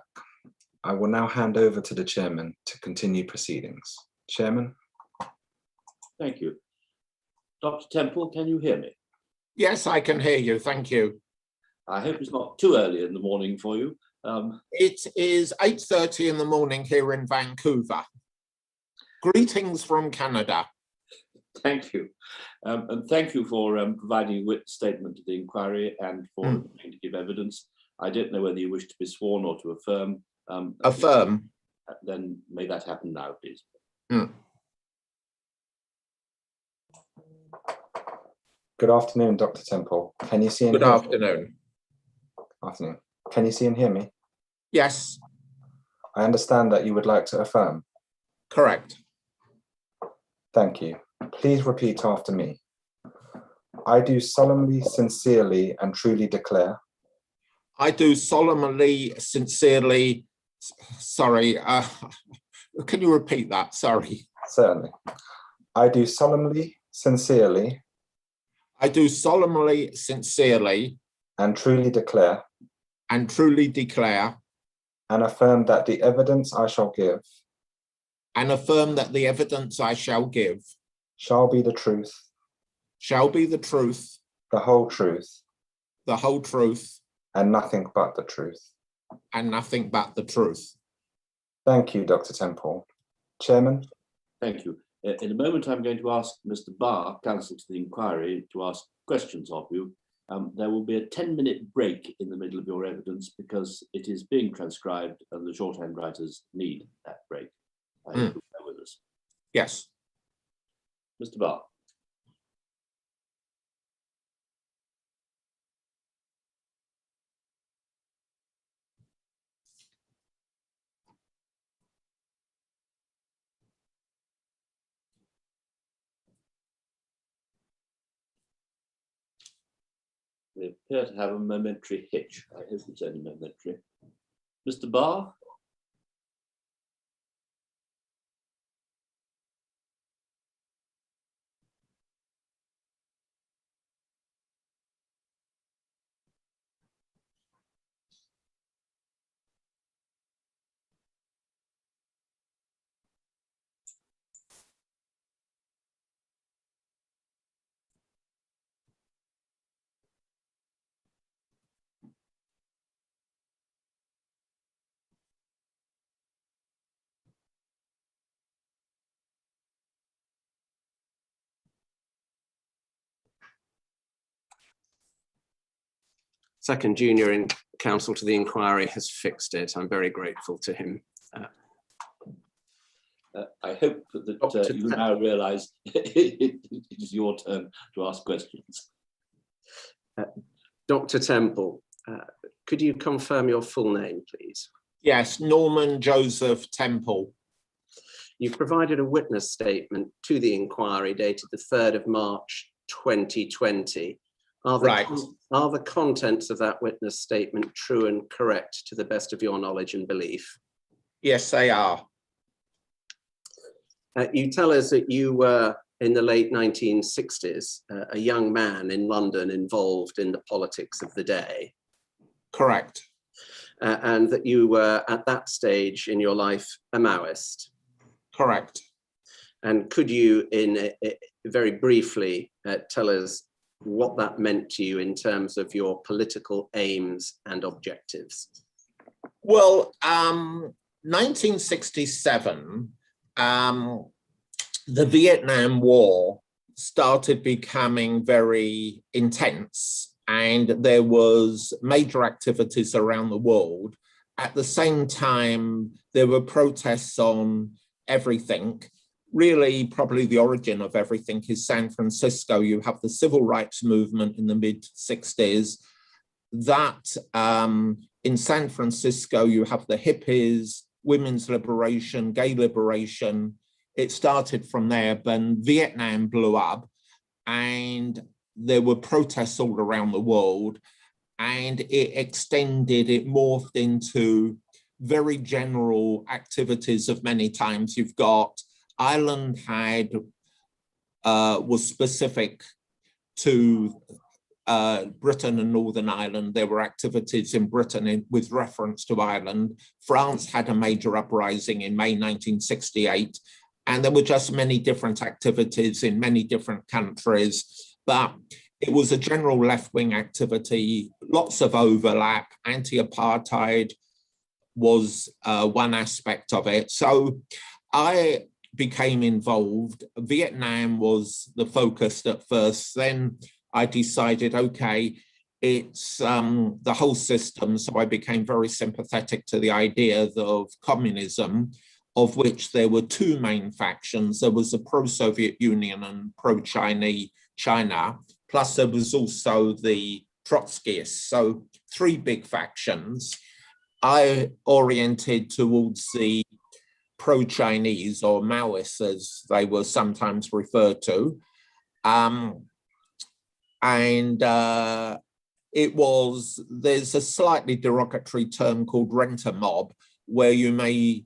A: I will now hand over to the chairman to continue proceedings. Chairman?
B: Thank you. Dr. Temple, can you hear me?
F: Yes, I can hear you. Thank you.
B: I hope it's not too early in the morning for you.
F: It is 8:30 in the morning here in Vancouver. Greetings from Canada.
B: Thank you. And thank you for providing a witness statement to the inquiry and for agreeing to give evidence. I don't know whether you wish to be sworn or to affirm.
F: Affirm.
B: Then may that happen now, please.
A: Good afternoon, Dr. Temple. Can you see and
F: Good
A: hear me?
F: afternoon.
A: Afternoon. Can you see and hear me?
F: Yes,
A: I understand that you would like to affirm.
F: correct.
A: Thank you. Please repeat after me. I do solemnly, sincerely, and truly declare.
F: I do solemnly, sincerely, sorry, can you repeat that? Sorry.
A: Certainly. I do solemnly, sincerely,
F: I do solemnly, sincerely,
A: and truly declare
F: and truly declare
A: and affirm that the evidence I shall give
F: and affirm that the evidence I shall give
A: shall be the truth,
F: shall be the truth,
A: the whole truth,
F: the whole truth,
A: and nothing but the truth.
F: and nothing but the truth.
A: Thank you, Dr. Temple. Chairman?
B: Thank you. In a moment, I'm going to ask Mr. Barr, counsel to the inquiry, to ask questions of you. There will be a 10-minute break in the middle of your evidence because it is being transcribed and the shorthand writers need that break. I hope you'll bear with us.
F: Yes.
B: Mr. Barr. We appear to have a momentary hitch. I hope it's only momentary. Mr. Barr?
G: Second junior in counsel to the inquiry has fixed it. I'm very grateful to him.
B: I hope that you now realise it is your turn to ask questions.
G: Dr. Temple, could you confirm your full name, please?
F: Yes, Norman Joseph Temple.
G: You provided a witness statement to the inquiry dated the 3rd of March 2020. Are the contents of that witness statement true and correct to the best of your knowledge and belief?
F: Yes, they are.
G: You tell us that you were, in the late 1960s, a young man in London involved in the politics of the day.
F: Correct.
G: And that you were, at that stage in your life, a Maoist.
F: Correct.
G: And could you, very briefly, tell us what that meant to you in terms of your political aims and objectives?
F: Well, 1967, the Vietnam War started becoming very intense and there was major activities around the world. At the same time, there were protests on everything. Really, probably the origin of everything is San Francisco. You have the civil rights movement in the mid-60s. That in San Francisco, you have the hippies, women's liberation, gay liberation. It started from there, but Vietnam blew up and there were protests all around the world, and it extended, it morphed into very general activities of many times. You've got Ireland was specific to Britain and Northern Ireland. There were activities in Britain with reference to Ireland. France had a major uprising in May 1968, and there were just many different activities in many different countries. But it was a general left-wing activity, lots of overlap. Anti-apartheid was one aspect of it. So I became involved. Vietnam was the focus at first. Then I decided, okay, it's the whole system. So I became very sympathetic to the idea of communism, of which there were two main factions. There was the pro-Soviet Union and pro-Chinese China, plus there was also the Trotskyists. So three big factions. I oriented towards the pro-Chinese, or Maoists as they were sometimes referred to. There's a slightly derogatory term called rent-a-mob, where you may,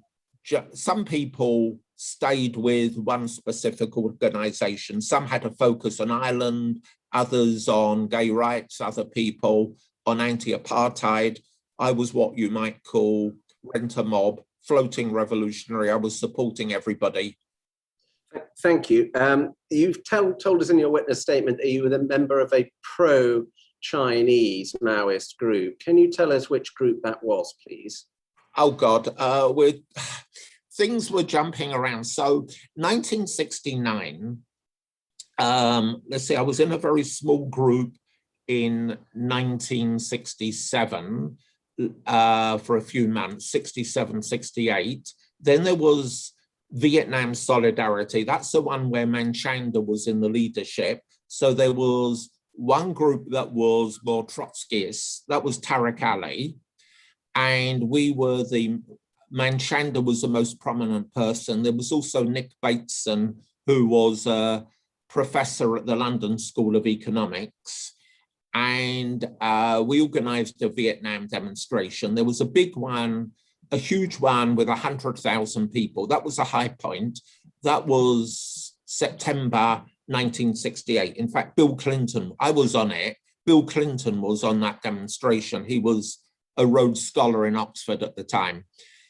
F: some people stayed with one specific organization. Some had a focus on Ireland, others on gay rights, other people on anti-apartheid. I was what you might call rent-a-mob, floating revolutionary. I was supporting everybody.
G: Thank you. You've told us in your witness statement that you were a member of a pro-Chinese Maoist group. Can you tell us which group that was, please?
F: Oh, God. Things were jumping around. So 1969, let's see, I was in a very small group in 1967 for a few months, 67, 68. Then there was Vietnam Solidarity. That's the one where Manchanda was in the leadership. So there was one group that was more Trotskyist, that was Tariq Ali. And we were Manchanda was the most prominent person. There was also Nick Bateson, who was a professor at the London School of Economics. And we organized a Vietnam demonstration. There was a big one, a huge one with 100,000 people. That was a high point. That was September 1968. In fact, Bill Clinton, I was on it. Bill Clinton was on that demonstration. He was a Rhodes Scholar in Oxford at the time.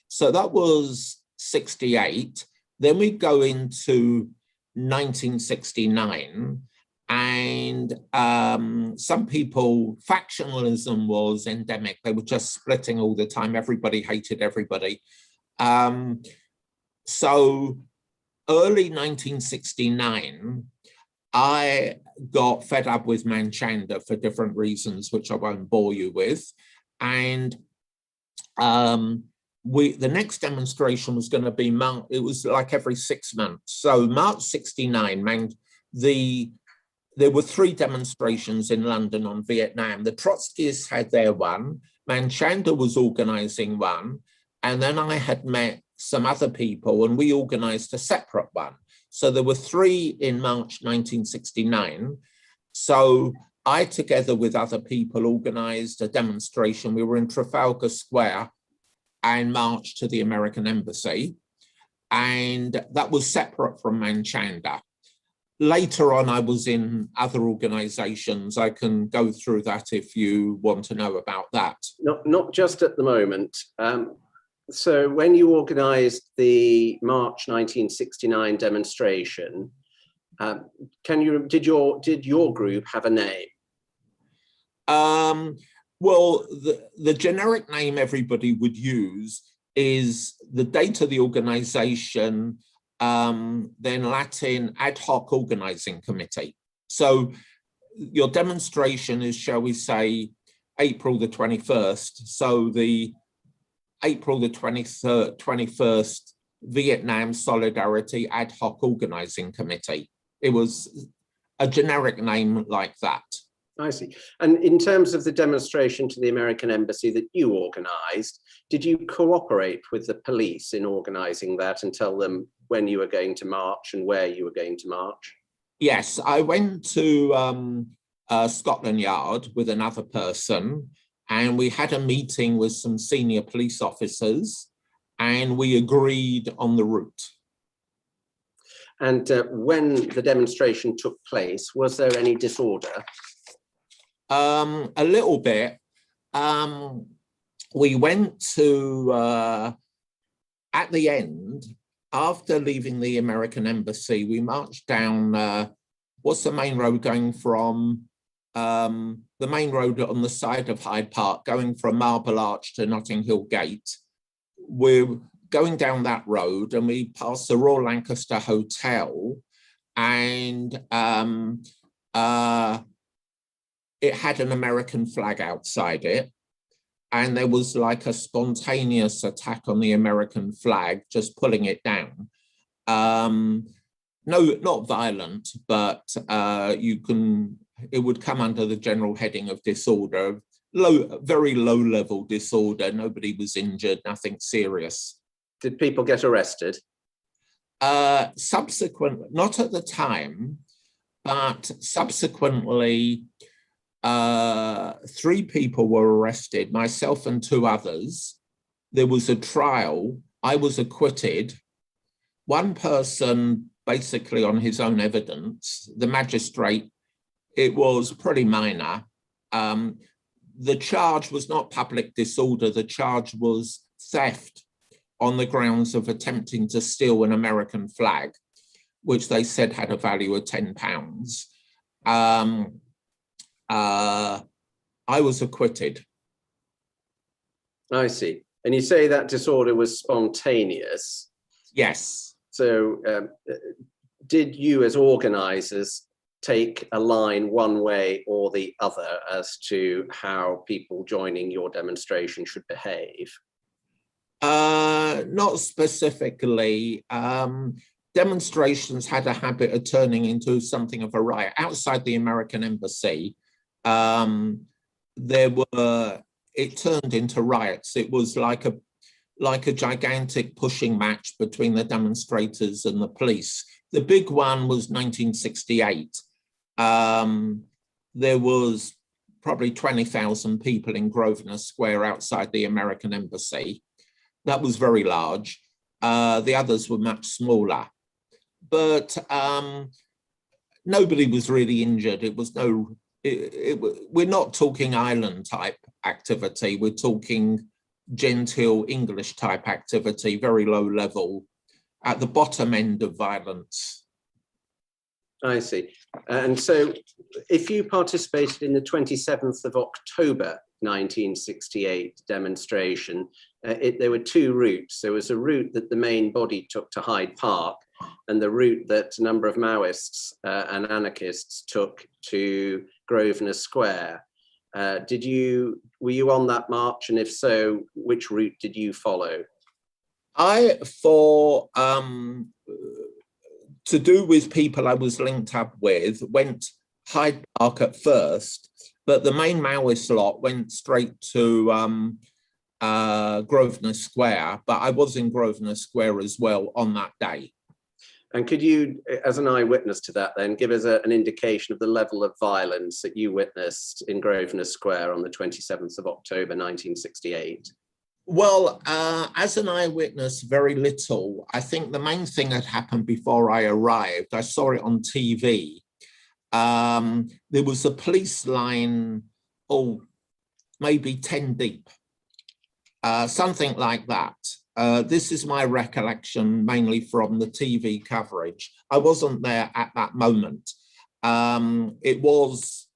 F: So that was 68. Then we go into 1969, and some people, factionalism was endemic. They were just splitting all the time. Everybody hated everybody. So early 1969, I got fed up with Manchanda for different reasons, which I won't bore you with. And the next demonstration was going to be, it was like every 6 months. So March 69, there were 3 demonstrations in London on Vietnam. The Trotskyists had their one, Manchanda was organizing one, and then I had met some other people and we organized a separate one. So there were 3 in March 1969. So I, together with other people, organized a demonstration. We were in Trafalgar Square and marched to the American Embassy. And that was separate from Manchanda. Later on, I was in other organizations. I can go through that if you want to know about that.
G: Not just at the moment. So when you organized the March 1969 demonstration, did your group have a name?
F: Well, the generic name everybody would use is the date of the organization, then Latin ad hoc organizing committee. So your demonstration is, shall we say, April the 21st. So the April the 21st Vietnam Solidarity Ad Hoc Organizing Committee. It was a generic name like that.
G: I see. And in terms of the demonstration to the American Embassy that you organized, did you cooperate with the police in organizing that and tell them when you were going to march and where you were going to march?
F: Yes, I went to Scotland Yard with another person, and we had a meeting with some senior police officers, and we agreed on the route.
G: And when the demonstration took place, was there any disorder?
F: A little bit. We went to, at the end, after leaving the American embassy, we marched down, what's the main road going from, the main road on the side of Hyde Park, going from Marble Arch to Notting Hill Gate. We're going down that road and we passed the Royal Lancaster Hotel, and it had an American flag outside it. And there was like a spontaneous attack on the American flag, just pulling it down. No, not violent, but it would come under the general heading of disorder, very low level disorder. Nobody was injured, nothing serious.
G: Did people get arrested?
F: Subsequently, not at the time, but subsequently, 3 people were arrested, myself and 2 others. There was a trial. I was acquitted. One person basically on his own evidence, the magistrate, it was pretty minor. The charge was not public disorder. The charge was theft on the grounds of attempting to steal an American flag, which they said had a value of £10. I was acquitted.
G: I see. And you say that disorder was spontaneous?
F: Yes.
G: So did you as organisers take a line one way or the other as to how people joining your demonstration should behave?
F: Not specifically. Demonstrations had a habit of turning into something of a riot. Outside the American embassy, it turned into riots. It was like a gigantic pushing match between the demonstrators and the police. The big one was 1968. There was probably 20,000 people in Grosvenor Square outside the American embassy. That was very large. The others were much smaller. But nobody was really injured. It was we're not talking island type activity. We're talking genteel English type activity, very low level, at the bottom end of violence.
G: I see. And so if you participated in the 27th of October 1968 demonstration, there were 2 routes. There was a route that the main body took to Hyde Park, and the route that a number of Maoists and anarchists took to Grosvenor Square. Were you on that march? And if so, which route did you follow?
F: To do with people I was linked up with, went Hyde Park at first, but the main Maoist lot went straight to Grosvenor Square, but I was in Grosvenor Square as well on that day.
G: And could you, as an eyewitness to that then, give us an indication of the level of violence that you witnessed in Grosvenor Square on the 27th of October 1968?
F: Well, as an eyewitness, very little. I think the main thing that happened before I arrived, I saw it on TV. There was a police line, maybe 10 deep, something like that. This is my recollection, mainly from the TV coverage. I wasn't there at that moment. It was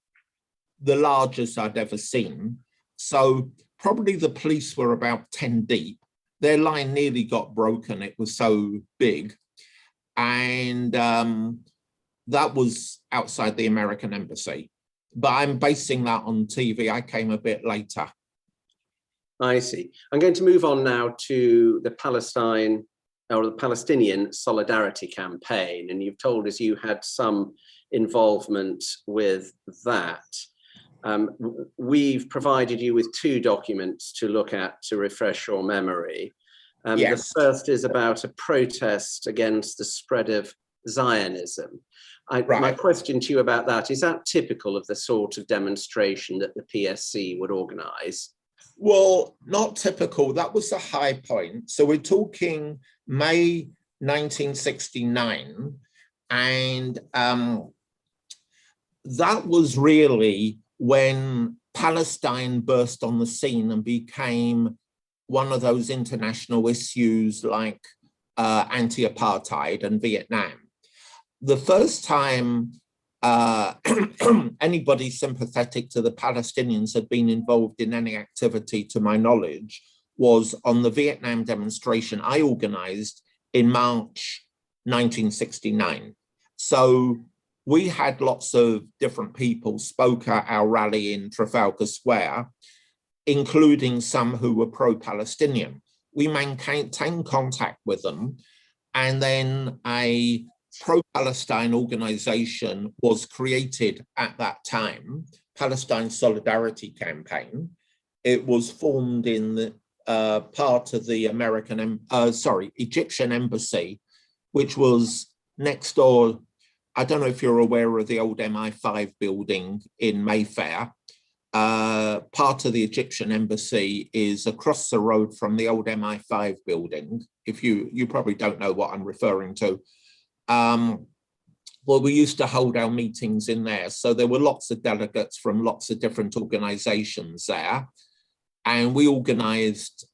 F: the largest I'd ever seen. So probably the police were about 10 deep. Their line nearly got broken. It was so big. And that was outside the American embassy. But I'm basing that on TV. I came a bit later.
G: I see. I'm going to move on now to the Palestinian Solidarity Campaign, and you've told us you had some involvement with that. We've provided you with 2 documents to look at to refresh your memory. Yes. The first is about a protest against the spread of Zionism. My question to you about that, is that typical of the sort of demonstration that the PSC would organise?
F: Well, not typical. That was the high point. So we're talking May 1969. And that was really when Palestine burst on the scene and became one of those international issues like anti-apartheid and Vietnam. The first time anybody sympathetic to the Palestinians had been involved in any activity, to my knowledge, was on the Vietnam demonstration I organized in March 1969. So we had lots of different people spoke at our rally in Trafalgar Square, including some who were pro-Palestinian. We maintained contact with them, and then a pro-Palestine organization was created at that time, Palestine Solidarity Campaign. It was formed in the part of the Egyptian embassy, which was next door. I don't know if you're aware of the old MI5 building in Mayfair. Part of the Egyptian embassy is across the road from the old MI5 building. If you probably don't know what I'm referring to. Well, we used to hold our meetings in there. So there were lots of delegates from lots of different organizations there. And we organized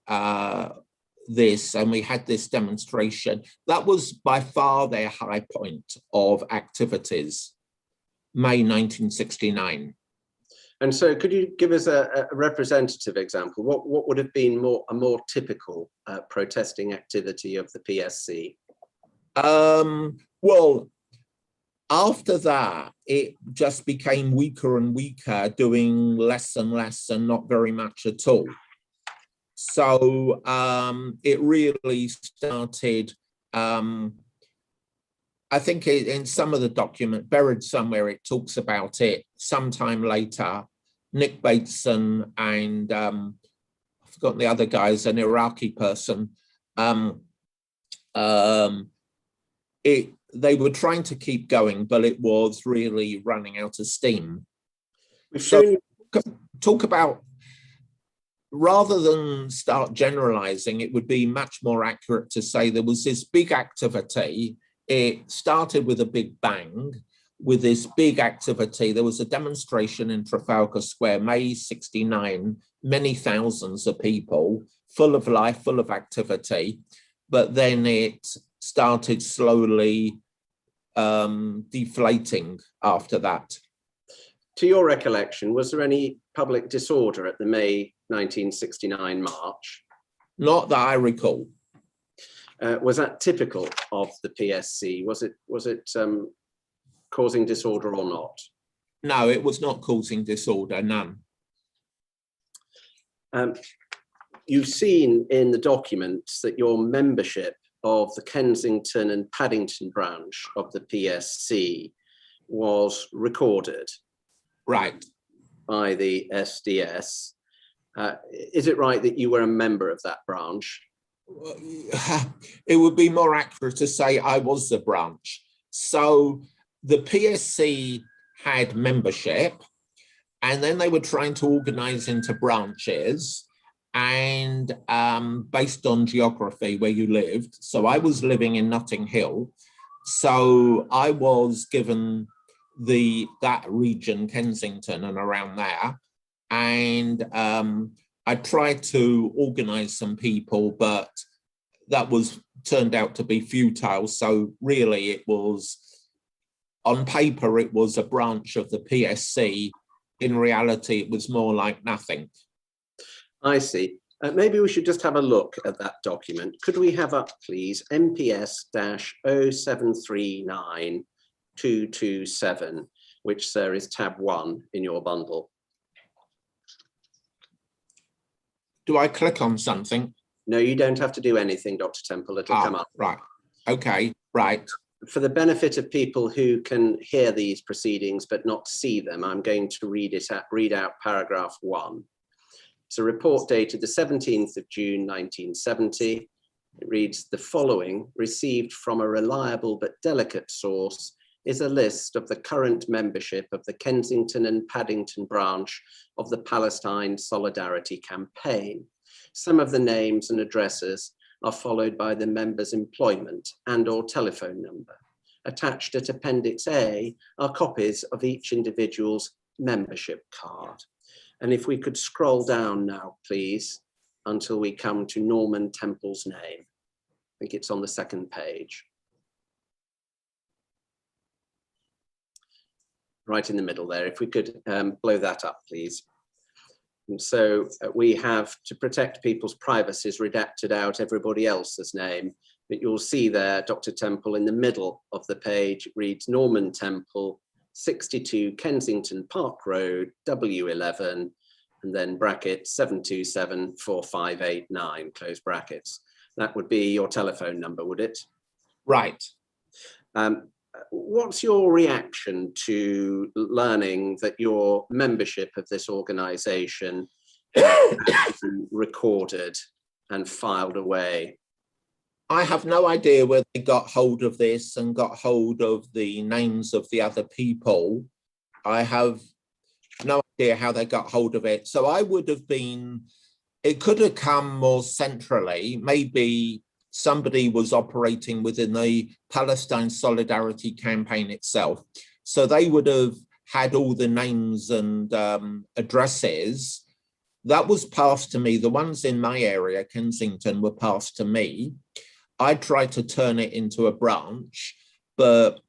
F: this, and we had this demonstration. That was by far their high point of activities, May 1969.
G: And so could you give us a representative example? What would have been a more typical protesting activity of the PSC?
F: Well, after that, it just became weaker and weaker, doing less and less and not very much at all. So it really started, I think in some of the document, buried somewhere, it talks about it sometime later. Nick Bateson and I've forgotten the other guy's an Iraqi person. They were trying to keep going, but it was really running out of steam. So talk about, rather than start generalizing, it would be much more accurate to say there was this big activity. It started with a big bang. With this big activity, there was a demonstration in Trafalgar Square, May 69, many thousands of people, full of life, full of activity, but then it started slowly deflating after that.
G: To your recollection, was there any public disorder at the May 1969 march?
F: Not that I recall.
G: Was that typical of the PSC? Was it causing disorder or not?
F: No, it was not causing disorder, none.
G: You've seen in the documents that your membership of the Kensington and Paddington branch of the PSC was recorded.
F: Right.
G: By the SDS. Is it right that you were a member of that branch?
F: It would be more accurate to say I was the branch. So the PSC had membership, and then they were trying to organize into branches, and based on geography where you lived. So I was living in Notting Hill, so I was given that region, Kensington and around there, and I tried to organize some people, but that turned out to be futile. So really it was, on paper, it was a branch of the PSC. In reality, it was more like nothing. I
G: see. Maybe we should just have a look at that document. Could we have up, please, MPS-0739-227, which, sir, is tab 1 in your bundle.
F: Do I click on something?
G: No, you don't have to do anything, Dr. Temple. It'll come up.
F: Right. Okay. Right.
G: For the benefit of people who can hear these proceedings but not see them, I'm going to read out paragraph 1. It's a report dated the 17th of June, 1970. It reads, the following, received from a reliable but delicate source, is a list of the current membership of the Kensington and Paddington branch of the Palestine Solidarity Campaign. Some of the names and addresses are followed by the member's employment and/or telephone number. Attached at Appendix A are copies of each individual's membership card. And if we could scroll down now, please, until we come to Norman Temple's name. I think it's on the second page. Right in the middle there. If we could blow that up, please. And so we have, to protect people's privacies, redacted out everybody else's name. But you'll see there, Dr. Temple, in the middle of the page, it reads Norman Temple, 62 Kensington Park Road, W11, and then bracket 7274589, close brackets. That would be your telephone number, would it?
F: Right.
G: What's your reaction to learning that your membership of this organisation has been recorded and filed away?
F: I have no idea where they got hold of this and got hold of the names of the other people. I have no idea how they got hold of it. So I would have been, it could have come more centrally. Maybe somebody was operating within the Palestine Solidarity Campaign itself. So they would have had all the names and addresses. That was passed to me. The ones in my area, Kensington, were passed to me. I tried to turn it into a branch, but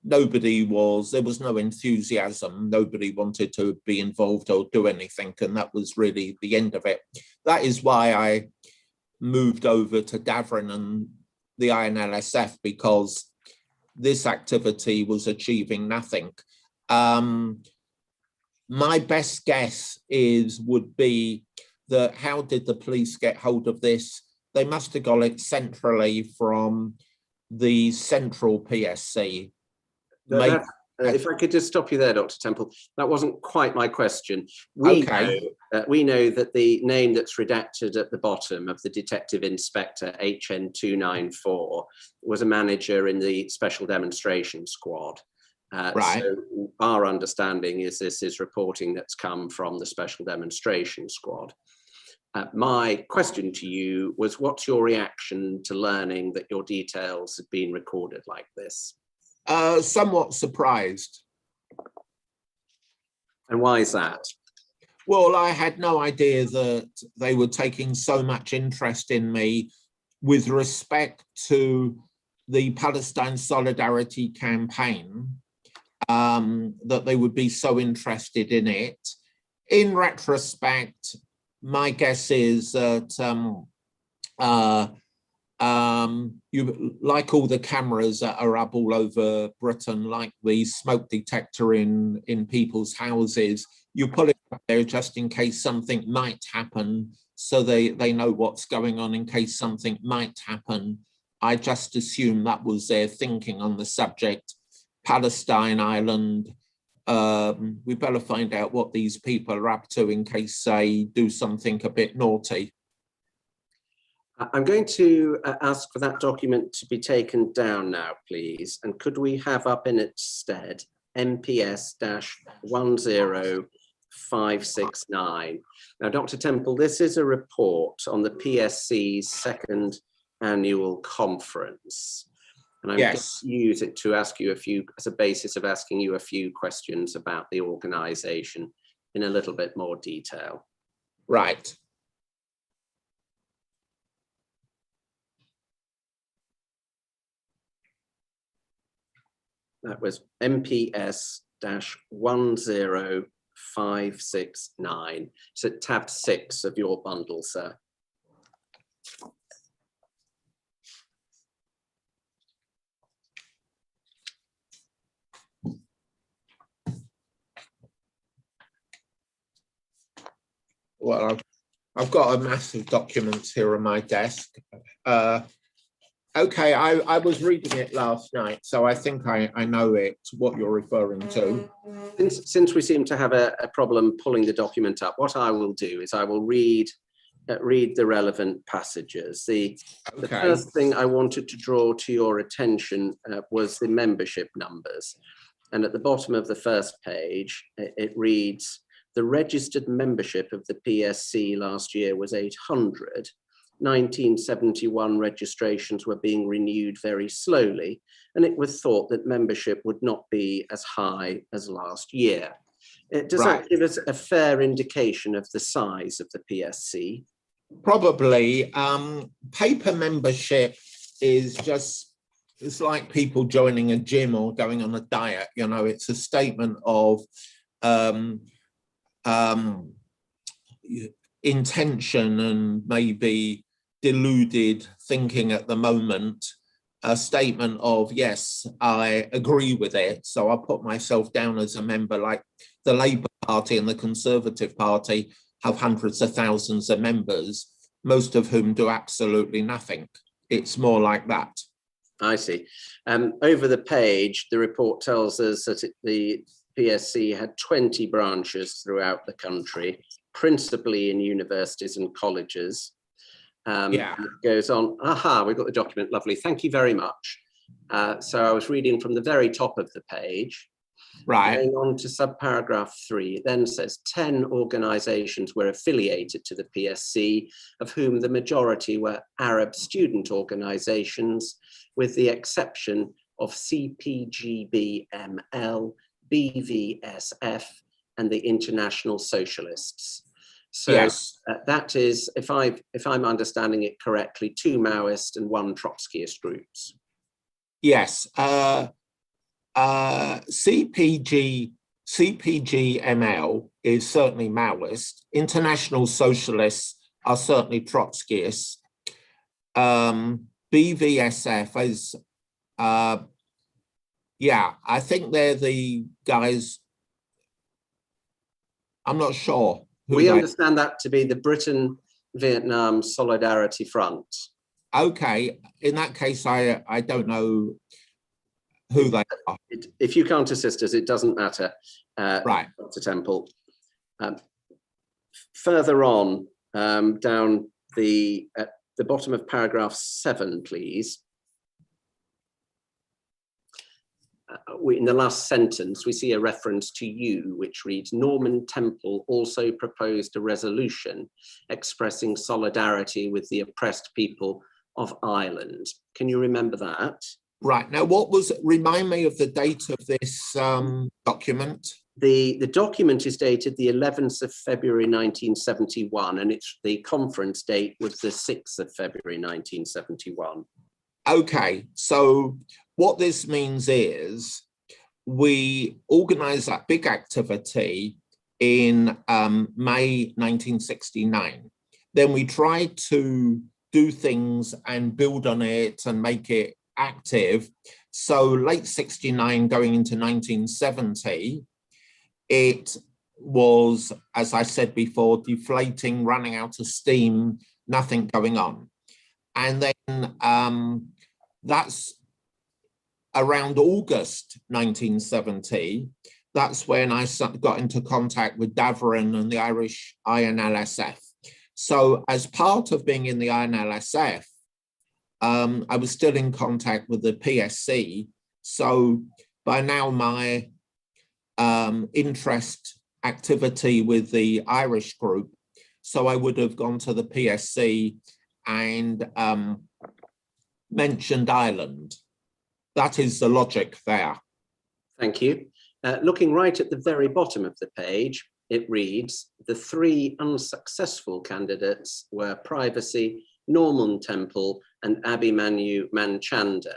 F: there was no enthusiasm. Nobody wanted to be involved or do anything. And that was really the end of it. That is why I moved over to Davern and the INLSF, because this activity was achieving nothing. My best guess would be that how did the police get hold of this? They must have got it centrally from the central PSC.
G: If I could just stop you there, Dr. Temple, that wasn't quite my question. We know that the name that's redacted at the bottom of the Detective Inspector HN294 was a manager in the Special Demonstration Squad.
F: Right.
G: So our understanding is this is reporting that's come from the Special Demonstration Squad. My question to you was, what's your reaction to learning that your details had been recorded like this?
F: Somewhat surprised.
G: And why is that?
F: Well, I had no idea that they were taking so much interest in me with respect to the Palestine Solidarity Campaign, that they would be so interested in it. In retrospect, my guess is that you, like all the cameras that are up all over Britain, like the smoke detector in people's houses, you put it up there just in case something might happen, so they know what's going on in case something might happen. I just assume that was their thinking on the subject. Palestine Island, we better find out what these people are up to in case they do something a bit naughty.
G: I'm going to ask for that document to be taken down now, please. And could we have up in its stead MPS-10569? Now, Dr. Temple, this is a report on the PSC's second annual conference. And I'm going to use it to ask you as a basis of asking you a few questions about the organisation in a little bit more detail.
F: Right.
G: That was MPS-10569. It's at tab 6 of your bundle, sir.
F: Well, I've got a massive document here on my desk. Okay, I was reading it last night, so I think I know what you're referring to.
G: Since we seem to have a problem pulling the document up, what I will do is I will read the relevant passages. The first thing I wanted to draw to your attention was the membership numbers. And at the bottom of the first page, it reads, the registered membership of the PSC last year was 800. 1971 registrations were being renewed very slowly, and it was thought that membership would not be as high as last year. Does that give us a fair indication of the size of the PSC?
F: Probably. Paper membership is just, it's like people joining a gym or going on a diet. You know, it's a statement of intention and maybe deluded thinking at the moment. A statement of, yes, I agree with it, so I put myself down as a member. Like the Labour Party and the Conservative Party have hundreds of thousands of members, most of whom do absolutely nothing. It's more like that.
G: I see. Over the page, the report tells us that the PSC had 20 branches throughout the country, principally in universities and colleges. It goes on. Aha, we've got the document. Lovely. Thank you very much. So I was reading from the very top of the page.
F: Right.
G: Going on to subparagraph 3, it then says 10 organisations were affiliated to the PSC, of whom the majority were Arab student organisations, with the exception of CPGB-ML, BVSF, and the International Socialists. So
F: yes.
G: That is, if I'm understanding it correctly, 2 Maoist and 1 Trotskyist groups.
F: Yes. CPGML is certainly Maoist. International Socialists are certainly Trotskyists. BVSF is, I think they're the guys. I'm not sure.
G: We understand that to be the Britain-Vietnam Solidarity Front.
F: Okay, in that case, I don't know who they are.
G: If you can't assist us, it doesn't matter,
F: right,
G: Dr. Temple. Further on, down at the bottom of paragraph 7, please. In the last sentence, we see a reference to you, which reads, Norman Temple also proposed a resolution expressing solidarity with the oppressed people of Ireland. Can you remember that?
F: Right. Now, remind me of the date of this document?
G: The document is dated the 11th of February 1971, and the conference date was the 6th of February 1971.
F: Okay, so what this means is we organised that big activity in May 1969. Then we tried to do things and build on it and make it active. So late 69 going into 1970, it was, as I said before, deflating, running out of steam, nothing going on. And then that's around August 1970, that's when I got into contact with Davern and the Irish INLSF. So as part of being in the INLSF, I was still in contact with the PSC. So by now my interest activity with the Irish group, so I would have gone to the PSC and mentioned Ireland. That is the logic there.
G: Thank you. Looking right at the very bottom of the page, it reads, the 3 unsuccessful candidates were Privacy, Norman Temple, and Abhimanyu Manchanda.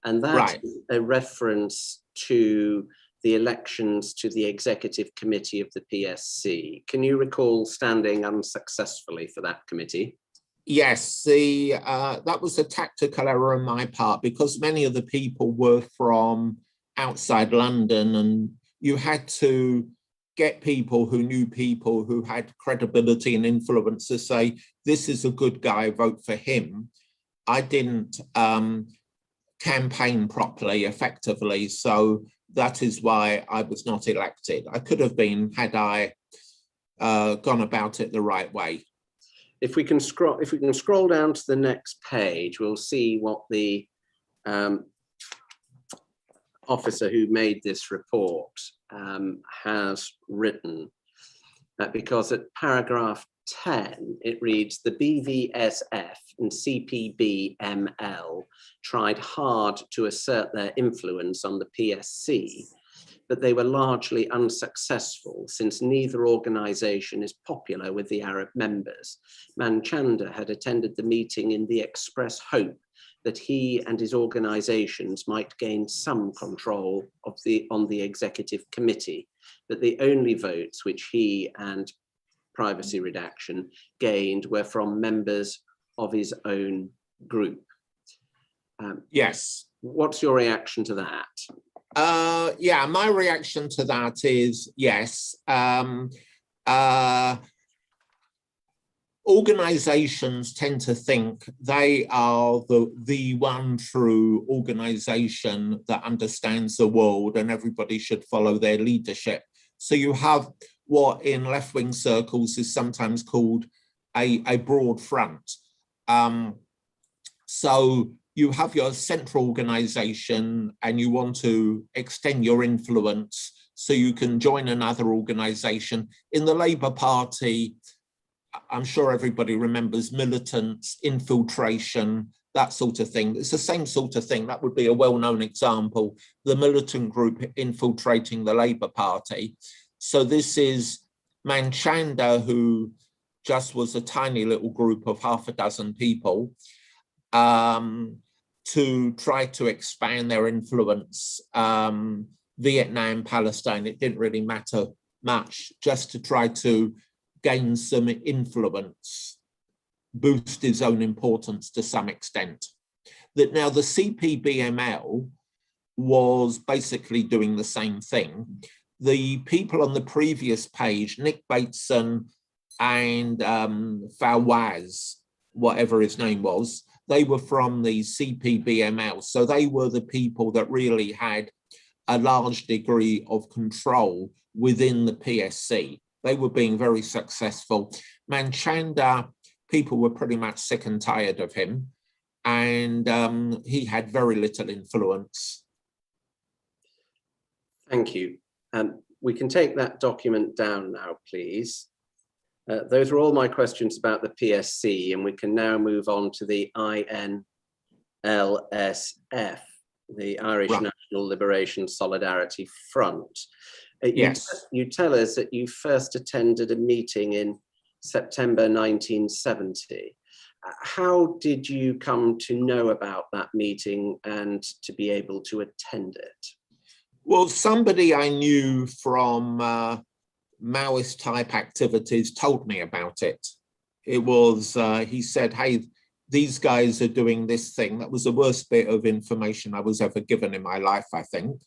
G: And that is a reference to the elections to the Executive Committee of the PSC. Can you recall standing unsuccessfully for that committee?
F: Yes, that was a tactical error on my part because many of the people were from outside London, and you had to get people who knew people who had credibility and influence to say, this is a good guy, vote for him. I didn't campaign properly, effectively, so that is why I was not elected. I could have been had I gone about it the right way.
G: If we can scroll down to the next page, we'll see what the officer who made this report has written. Because at paragraph 10, it reads, the BVSF and CPB-ML tried hard to assert their influence on the PSC, but they were largely unsuccessful since neither organisation is popular with the Arab members. Manchanda had attended the meeting in the express hope that he and his organisations might gain some control on the executive committee, but the only votes which he and Privacy Redaction gained were from members of his own group.
F: Yes.
G: What's your reaction to that?
F: Yeah, my reaction to that is yes. Organizations tend to think they are the one true organization that understands the world and everybody should follow their leadership. So you have what in left-wing circles is sometimes called a broad front. So you have your central organization and you want to extend your influence so you can join another organization. In the Labour Party, I'm sure everybody remembers militants, infiltration, that sort of thing. It's the same sort of thing. That would be a well-known example, the militant group infiltrating the Labour Party. So this is Manchanda, who just was a tiny little group of half a dozen people, to try to expand their influence. Vietnam, Palestine, it didn't really matter much, just to try to gain some influence, boost his own importance to some extent. That now the CPBML was basically doing the same thing. The people on the previous page, Nick Bateson and Fawaz, whatever his name was, they were from the CPBML. So they were the people that really had a large degree of control within the PSC. They were being very successful. Manchanda, people were pretty much sick and tired of him, and he had very little influence.
G: Thank you. We can take that document down now, please. Those are all my questions about the PSC, and we can now move on to the INLSF, the Irish National Liberation Solidarity Front.
F: Yes.
G: You tell us that you first attended a meeting in September 1970. How did you come to know about that meeting and to be able to attend it?
F: Well, somebody I knew from Maoist type activities told me about it. It was, he said, hey, these guys are doing this thing. That was the worst bit of information I was ever given in my life, I think.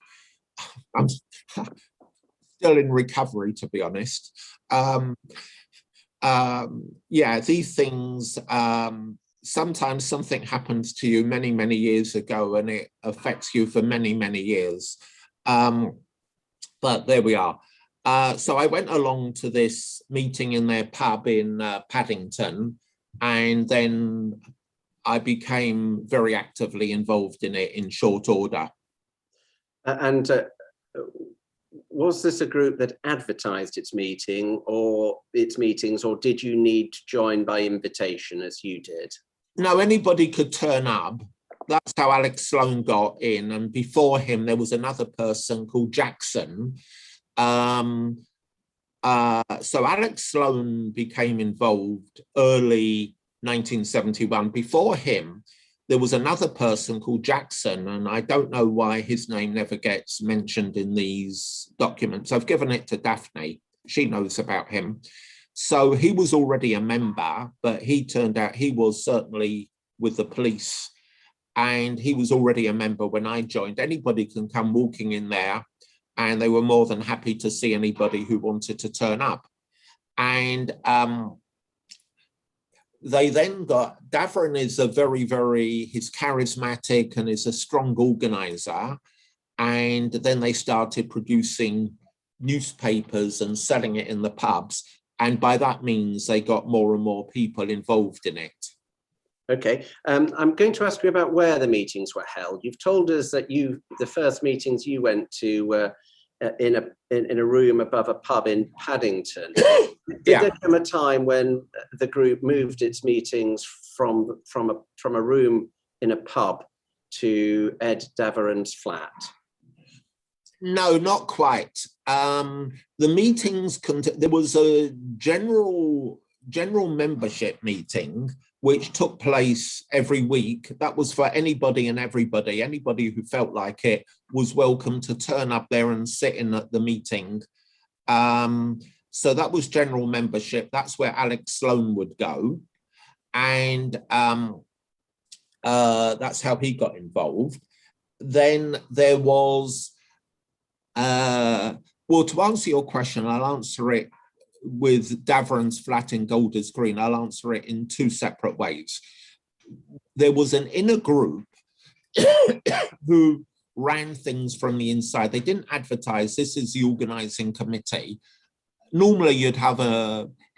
F: I'm still in recovery, to be honest. Yeah, these things, sometimes something happens to you many, many years ago and it affects you for many, many years. But there we are. So I went along to this meeting in their pub in Paddington, and then I became very actively involved in it in short order.
G: And was this a group that advertised its meeting or its meetings, or did you need to join by invitation as you did?
F: No, anybody could turn up. That's how Alex Sloan got in. And before him, there was another person called Jackson. So Alex Sloan became involved early 1971. Before him, there was another person called Jackson, and I don't know why his name never gets mentioned in these documents. I've given it to Daphne. She knows about him. So he was already a member, but he turned out he was certainly with the police, and he was already a member when I joined. Anybody can come walking in there, and they were more than happy to see anybody who wanted to turn up. And they then got, Davron is a very, he's charismatic and is a strong organizer. And then they started producing newspapers and selling it in the pubs. And by that means, they got more and more people involved in it.
G: Okay, I'm going to ask you about where the meetings were held. You've told us that the first meetings you went to were in a room above a pub in Paddington. Did there come a time when the group moved its meetings from a room in a pub to Ed Davern's flat?
F: No, not quite. The meetings, there was a general membership meeting which took place every week. That was for anybody and everybody. Anybody who felt like it was welcome to turn up there and sit in at the meeting. So that was general membership. That's where Alex Sloan would go. And that's how he got involved. Then there was, well, to answer your question, I'll answer it with Davern's flat in Golders Green. I'll answer it in two separate ways. There was an inner group who ran things from the inside. They didn't advertise, this is the organising committee. Normally you'd have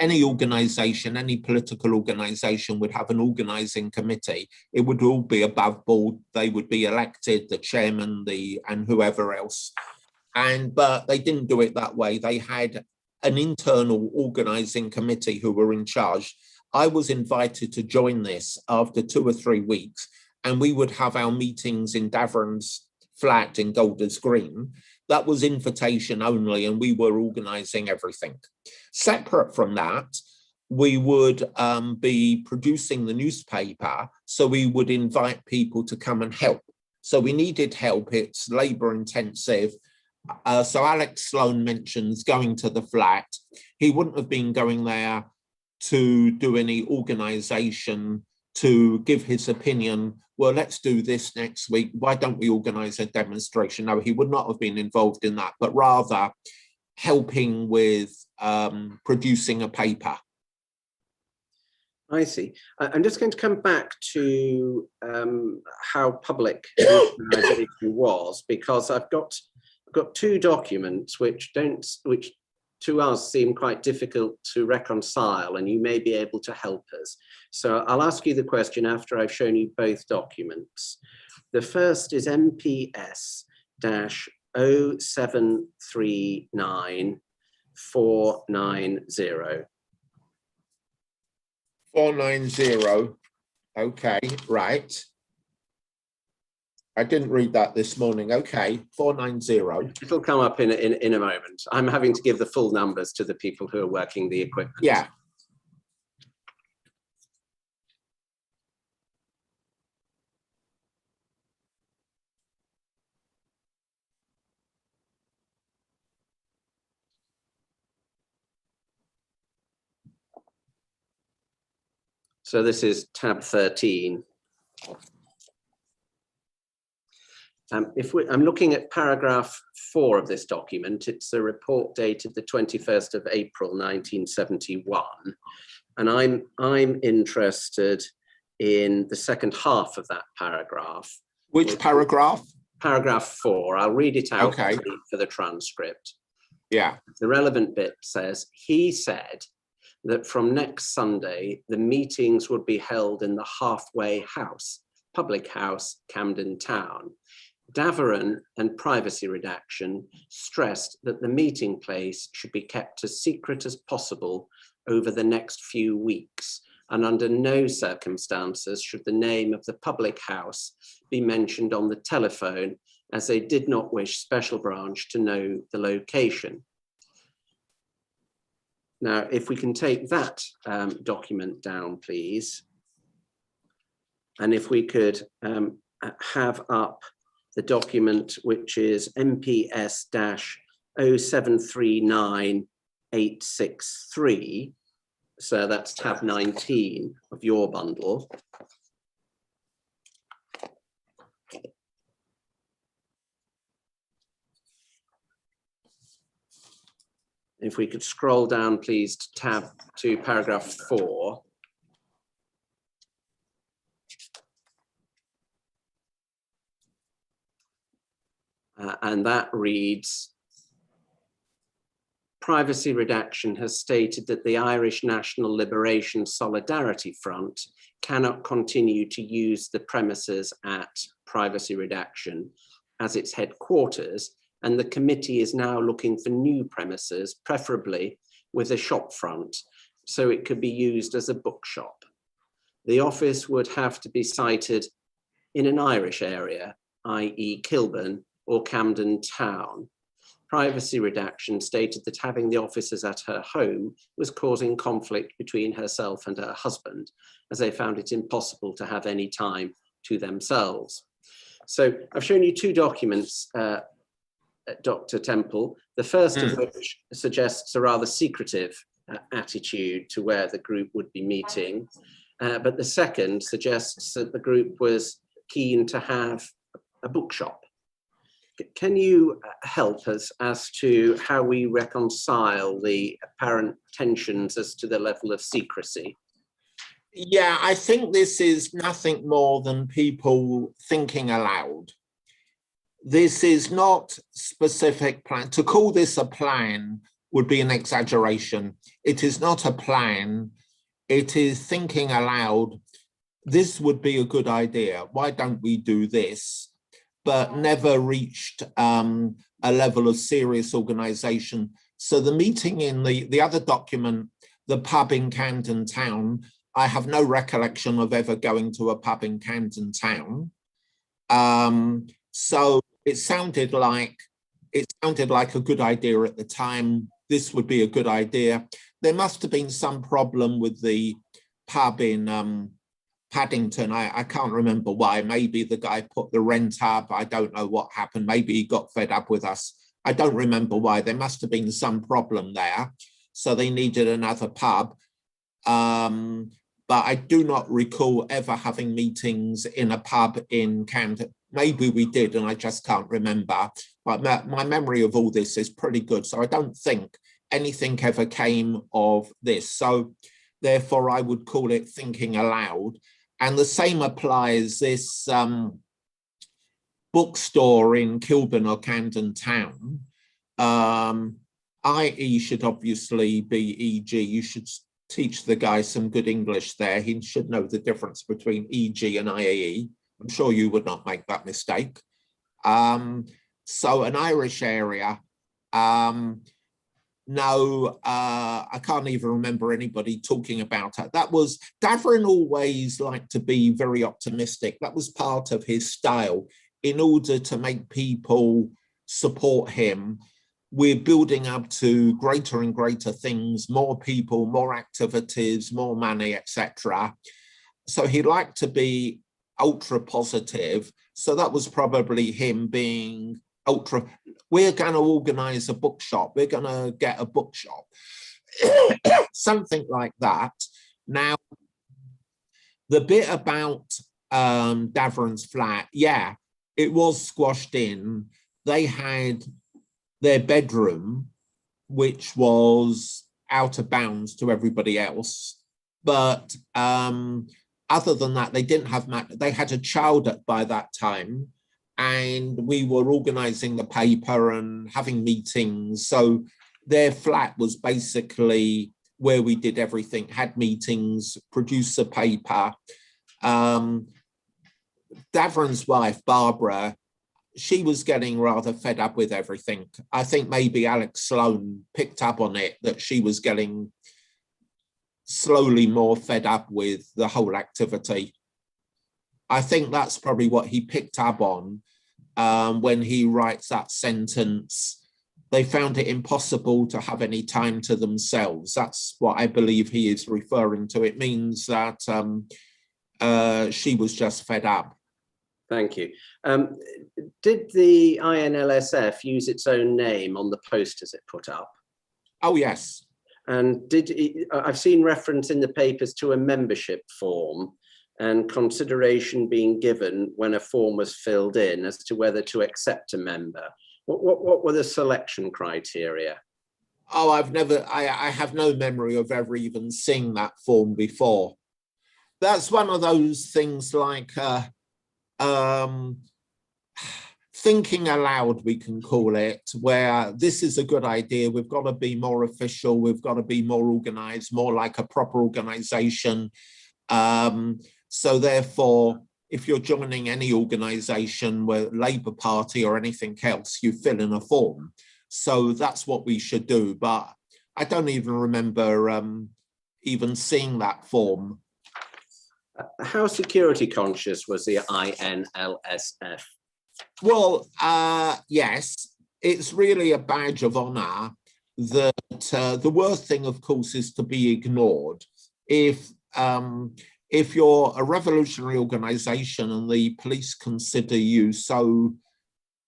F: any organisation, any political organisation would have an organising committee. It would all be above board. They would be elected, the chairman, and whoever else. But they didn't do it that way. They had an internal organising committee who were in charge. I was invited to join this after 2 or 3 weeks, and we would have our meetings in Davern's flat in Golders Green. That was invitation only, and we were organising everything. Separate from that, we would be producing the newspaper, so we would invite people to come and help. So we needed help, it's labour intensive. So Alex Sloan mentions going to the flat. He wouldn't have been going there to do any organisation, to give his opinion. Well, let's do this next week. Why don't we organise a demonstration? No, he would not have been involved in that, but rather helping with producing a paper.
G: I see. I'm just going to come back to how public the organisation was, because I've got two documents which to us seem quite difficult to reconcile, and you may be able to help us. So I'll ask you the question after I've shown you both documents. The first is MPS-0739 490.
F: 490. Okay, right. I didn't read that this morning. Okay, 490.
G: It'll come up in a moment. I'm having to give the full numbers to the people who are working the equipment.
F: Yeah.
G: So this is tab 13. I'm looking at paragraph 4 of this document. It's a report dated the 21st of April, 1971. And I'm interested in the second half of that paragraph.
F: Which paragraph?
G: Paragraph 4. I'll read it out
F: okay.
G: for the transcript.
F: Yeah.
G: The relevant bit says, he said that from next Sunday, the meetings would be held in the Halfway House, public house, Camden Town. Davern and Privacy Redaction stressed that the meeting place should be kept as secret as possible over the next few weeks, and under no circumstances should the name of the public house be mentioned on the telephone, as they did not wish Special Branch to know the location. Now, if we can take that document down, please, and if we could have up the document, which is MPS-0739-863. So that's tab 19 of your bundle. If we could scroll down, please, to paragraph 4. And that reads, Privacy Redaction has stated that the Irish National Liberation Solidarity Front cannot continue to use the premises at Privacy Redaction as its headquarters, and the committee is now looking for new premises, preferably with a shop front, so it could be used as a bookshop. The office would have to be sited in an Irish area, i.e. Kilburn or Camden Town, privacy redaction stated that having the officers at her home was causing conflict between herself and her husband, as they found it impossible to have any time to themselves. So I've shown you two documents, Dr. Temple, the first of which suggests a rather secretive attitude to where the group would be meeting, but the second suggests that the group was keen to have a bookshop. Can you help us as to how we reconcile the apparent tensions as to the level of secrecy?
F: Yeah, I think this is nothing more than people thinking aloud. This is not specific plan. To call this a plan would be an exaggeration. It is not a plan. It is thinking aloud. This would be a good idea. Why don't we do this? But never reached a level of serious organisation. So the meeting in the other document, the pub in Camden Town, I have no recollection of ever going to a pub in Camden Town. So it sounded like a good idea at the time. This would be a good idea. There must have been some problem with the pub in Paddington. I can't remember why. Maybe the guy put the rent up. I don't know what happened. Maybe he got fed up with us. I don't remember why. There must have been some problem there. So they needed another pub. But I do not recall ever having meetings in a pub in Camden. Maybe we did, and I just can't remember. But my memory of all this is pretty good. So I don't think anything ever came of this. So therefore, I would call it thinking aloud. And the same applies this bookstore in Kilburn or Camden Town. IE should obviously be EG. You should teach the guy some good English there. He should know the difference between EG and IAE. I'm sure you would not make that mistake. So an Irish area. No, I can't even remember anybody talking about it. That was, Davern always liked to be very optimistic. That was part of his style. In order to make people support him, we're building up to greater and greater things, more people, more activities, more money, etc. So he liked to be ultra positive. So that was probably him being ultra, we're going to organize a bookshop, we're going to get a bookshop, something like that. Now, the bit about Davern's flat, yeah, it was squashed in. They had their bedroom, which was out of bounds to everybody else. But other than that, they didn't have much. They had a child by that time, and we were organizing the paper and having meetings. So their flat was basically where we did everything, had meetings, produced the paper. Davern's wife, Barbara, she was getting rather fed up with everything. I think maybe Alex Sloan picked up on it, that she was getting slowly more fed up with the whole activity. I think that's probably what he picked up on when he writes that sentence. They found it impossible to have any time to themselves. That's what I believe he is referring to. It means that she was just fed up.
G: Thank you. Did the INLSF use its own name on the posters it put up?
F: Oh, yes.
G: And I've seen reference in the papers to a membership form and consideration being given when a form was filled in as to whether to accept a member. What were the selection criteria?
F: Oh, I have no memory of ever even seeing that form before. That's one of those things like thinking aloud, we can call it, where this is a good idea. We've got to be more official. We've got to be more organized, more like a proper organization. So therefore, if you're joining any organization, where Labour Party or anything else, you fill in a form. So that's what we should do. But I don't even remember even seeing that form.
G: How security conscious was the INLSF?
F: Well, yes, it's really a badge of honor that the worst thing, of course, is to be ignored. If you're a revolutionary organization and the police consider you so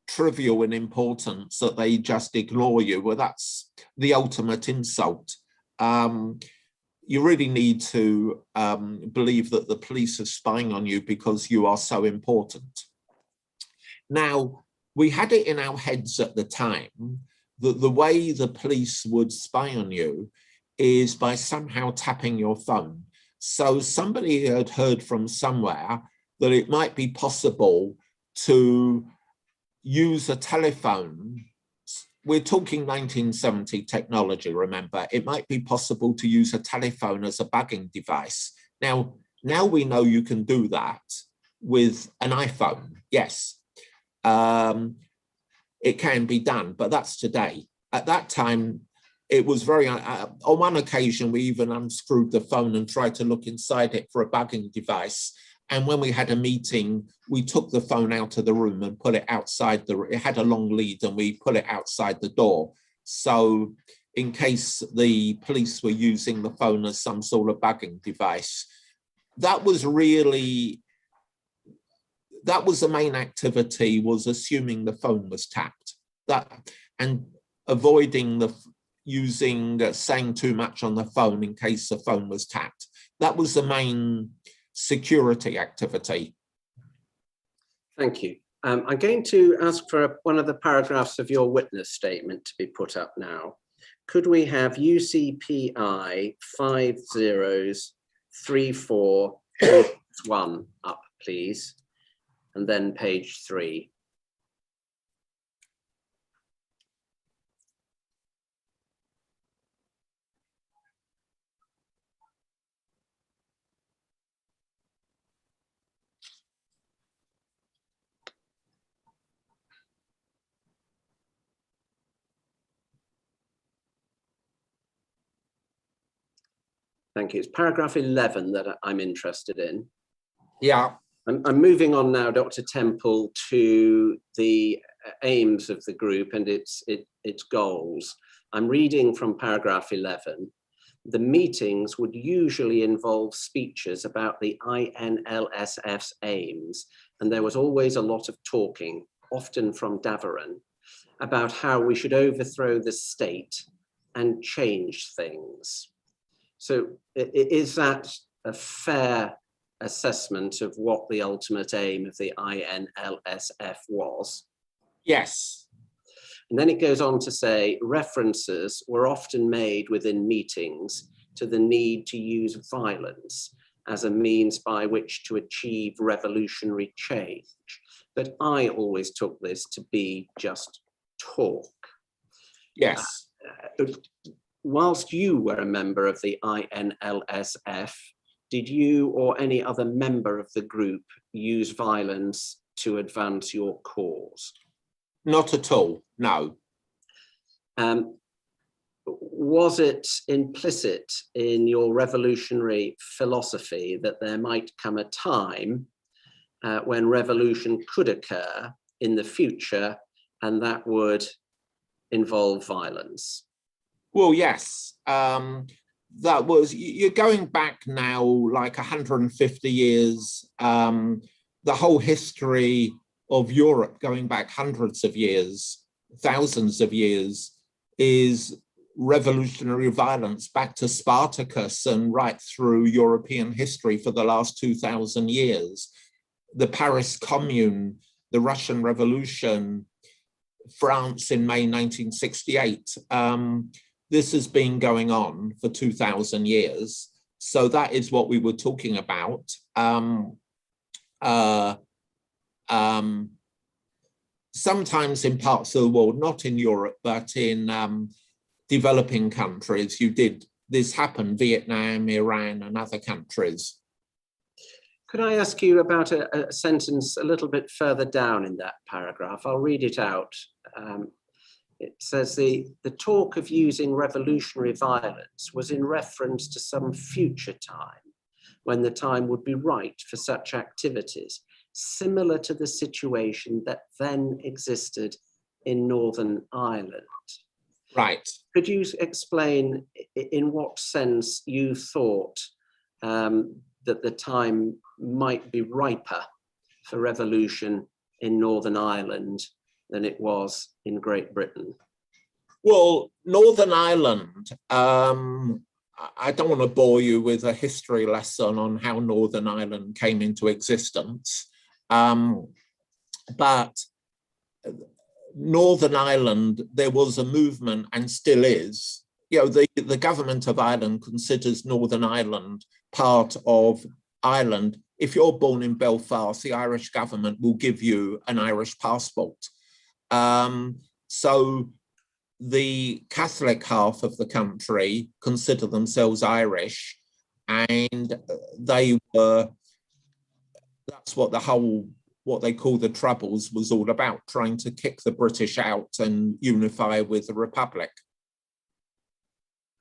F: trivial in importance that they just ignore you, well, that's the ultimate insult. You really need to believe that the police are spying on you because you are so important. Now, we had it in our heads at the time that the way the police would spy on you is by somehow tapping your phone. So somebody had heard from somewhere that it might be possible to use a telephone. We're talking 1970 technology, remember. It might be possible to use a telephone as a bugging device. Now we know you can do that with an iPhone, yes. It can be done, but that's today. At that time, it was very, on one occasion, we even unscrewed the phone and tried to look inside it for a bugging device. And when we had a meeting, we took the phone out of the room and put it outside it had a long lead and we put it outside the door. So in case the police were using the phone as some sort of bugging device, that was the main activity, was assuming the phone was tapped. And avoiding saying too much on the phone in case the phone was tapped. That was the main security activity.
G: Thank you. I'm going to ask for one of the paragraphs of your witness statement to be put up now. Could we have UCPI 503461 up, please? And then page 3. Thank you. It's paragraph 11 that I'm interested in.
F: Yeah.
G: I'm moving on now, Dr. Temple, to the aims of the group and its goals. I'm reading from paragraph 11. The meetings would usually involve speeches about the INLSF's aims, and there was always a lot of talking, often from Davaran, about how we should overthrow the state and change things. So is that a fair assessment of what the ultimate aim of the INLSF was?
F: Yes.
G: And then it goes on to say references were often made within meetings to the need to use violence as a means by which to achieve revolutionary change. But I always took this to be just talk.
F: Yes.
G: Whilst you were a member of the INLSF, did you or any other member of the group use violence to advance your cause?
F: Not at all, no.
G: Was it implicit in your revolutionary philosophy that there might come a time when revolution could occur in the future and that would involve violence?
F: Well, yes. That was, you're going back now like 150 years. The whole history of Europe going back hundreds of years, thousands of years, is revolutionary violence back to Spartacus and right through European history for the last 2000 years. The Paris Commune, the Russian Revolution, France in May 1968. This has been going on for 2000 years. So that is what we were talking about. Sometimes in parts of the world, not in Europe, but in developing countries, this happened, Vietnam, Iran, and other countries.
G: Could I ask you about a sentence a little bit further down in that paragraph? I'll read it out. It says the talk of using revolutionary violence was in reference to some future time when the time would be right for such activities, similar to the situation that then existed in Northern Ireland.
F: Right.
G: Could you explain in what sense you thought that the time might be riper for revolution in Northern Ireland than it was in Great Britain?
F: Well, Northern Ireland, I don't want to bore you with a history lesson on how Northern Ireland came into existence, but Northern Ireland, there was a movement and still is. You know, the government of Ireland considers Northern Ireland part of Ireland. If you're born in Belfast, the Irish government will give you an Irish passport. So the Catholic half of the country consider themselves Irish, and they were, that's what the whole, what they call the Troubles was all about, trying to kick the British out and unify with the Republic.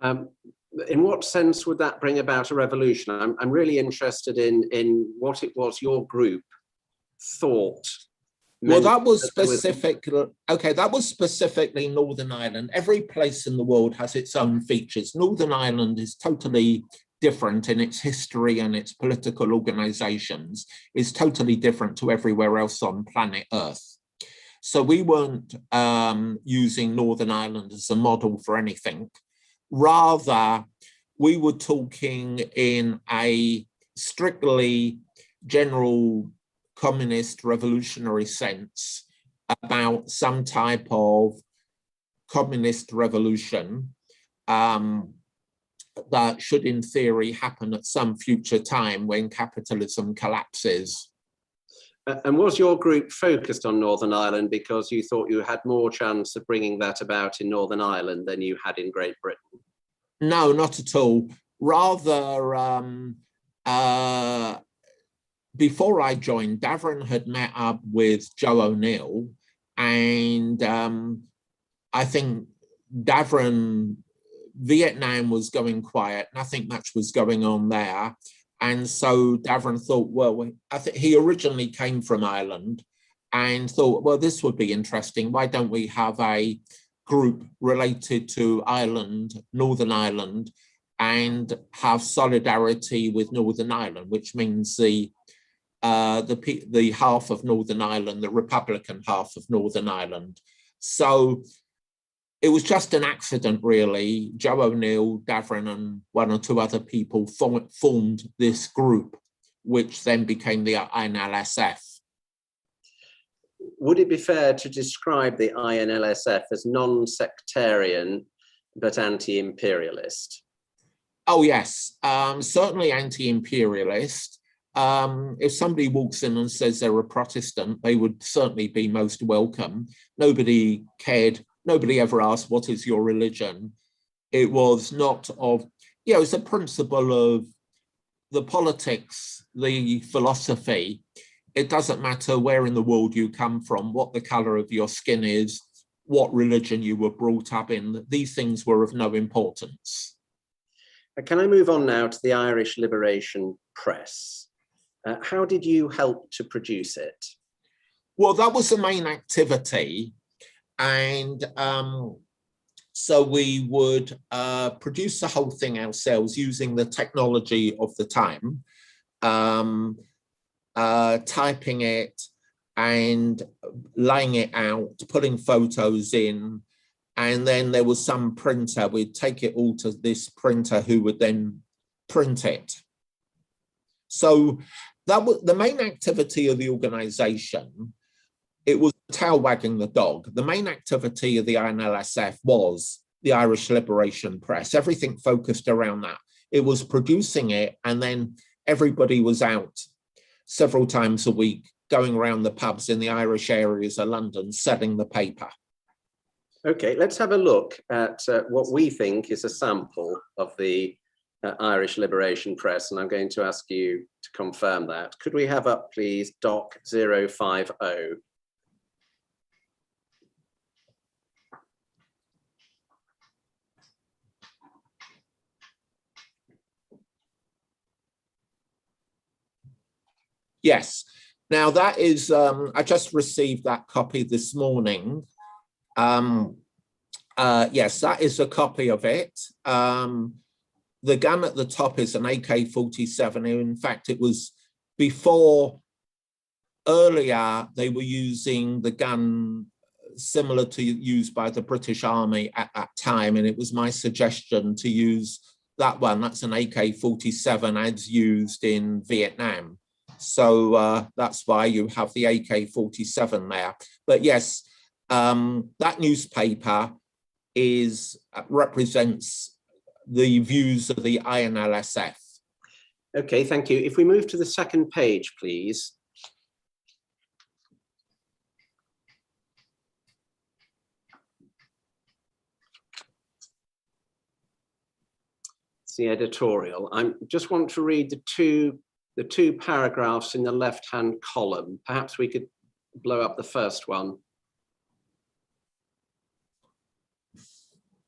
G: In what sense would that bring about a revolution? I'm really interested in what it was your group thought.
F: Well, that was specific. Okay, that was specifically Northern Ireland. Every place in the world has its own features. Northern Ireland is totally different in its history and its political organizations, is totally different to everywhere else on planet Earth. So we weren't using Northern Ireland as a model for anything. Rather, we were talking in a strictly general communist revolutionary sense about some type of communist revolution that should in theory happen at some future time when capitalism collapses.
G: And was your group focused on Northern Ireland because you thought you had more chance of bringing that about in Northern Ireland than you had in Great Britain?
F: No, not at all. Rather, before I joined, Davern had met up with Joe O'Neill, and I think Davern, Vietnam was going quiet, nothing much was going on there. And so Davern thought, well, I think he originally came from Ireland and thought, well, this would be interesting. Why don't we have a group related to Ireland, Northern Ireland, and have solidarity with Northern Ireland, which means the half of Northern Ireland, the Republican half of Northern Ireland. So it was just an accident, really. Joe O'Neill, Davern, and one or two other people formed this group, which then became the INLSF.
G: Would it be fair to describe the INLSF as non-sectarian but anti-imperialist?
F: Oh, yes, certainly anti-imperialist. If somebody walks in and says they're a Protestant, they would certainly be most welcome. Nobody cared. Nobody ever asked, what is your religion? It was not of, you know, it's a principle of the politics, the philosophy. It doesn't matter where in the world you come from, what the color of your skin is, what religion you were brought up in. These things were of no importance.
G: Can I move on now to the Irish Liberation Press? How did you help to produce it?
F: Well, that was the main activity. And so we would produce the whole thing ourselves using the technology of the time, typing it and laying it out, putting photos in. And then there was some printer, we'd take it all to this printer who would then print it. So that was the main activity of the organization. It was the tail wagging the dog. The main activity of the INLSF was the Irish Liberation Press. Everything focused around that. It was producing it, and then everybody was out several times a week, going around the pubs in the Irish areas of London, selling the paper.
G: Okay, let's have a look at what we think is a sample of the Irish Liberation Press, and I'm going to ask you to confirm that. Could we have up, please, Doc 050?
F: Yes. Now that is, I just received that copy this morning. Yes, that is a copy of it. The gun at the top is an AK-47. In fact, it was before, earlier, they were using the gun similar to used by the British Army at that time. And it was my suggestion to use that one. That's an AK-47 as used in Vietnam. So that's why you have the AK-47 there. But yes, that newspaper represents the views of the INLSF.
G: Okay, thank you. If we move to the second page, please. It's the editorial. I just want to read the two paragraphs in the left-hand column. Perhaps we could blow up the first one.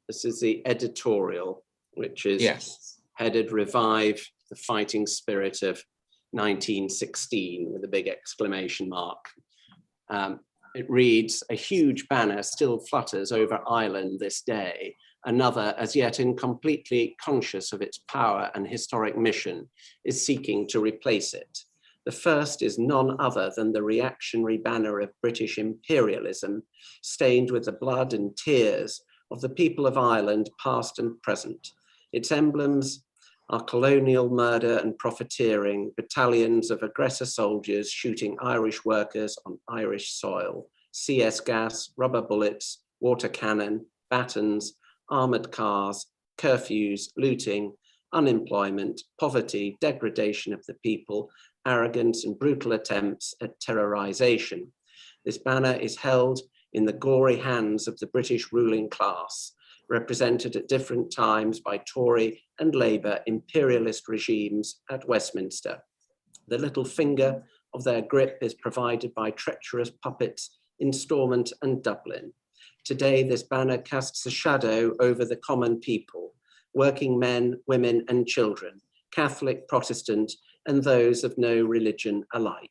G: This is the editorial, which is headed "Revive the Fighting Spirit of 1916" with a big exclamation mark. It reads, "A huge banner still flutters over Ireland this day. Another, as yet incompletely conscious of its power and historic mission, is seeking to replace it. The first is none other than the reactionary banner of British imperialism, stained with the blood and tears of the people of Ireland, past and present. Its emblems are colonial murder and profiteering, battalions of aggressor soldiers shooting Irish workers on Irish soil, CS gas, rubber bullets, water cannon, batons, armored cars, curfews, looting, unemployment, poverty, degradation of the people, arrogance and brutal attempts at terrorization. This banner is held in the gory hands of the British ruling class, represented at different times by Tory and Labour imperialist regimes at Westminster. The little finger of their grip is provided by treacherous puppets in Stormont and Dublin. Today, this banner casts a shadow over the common people, working men, women and children, Catholic, Protestant, and those of no religion alike.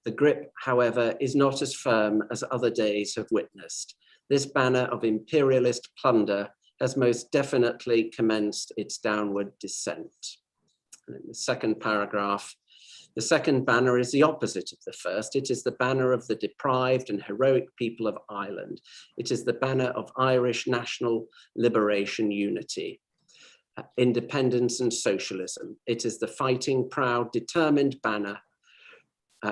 G: The grip, however, is not as firm as other days have witnessed. This banner of imperialist plunder has most definitely commenced its downward descent." And in the second paragraph, the second banner is the opposite of the first. It is the banner of the deprived and heroic people of Ireland. It is the banner of Irish national liberation unity, independence and socialism. It is the fighting, proud, determined banner,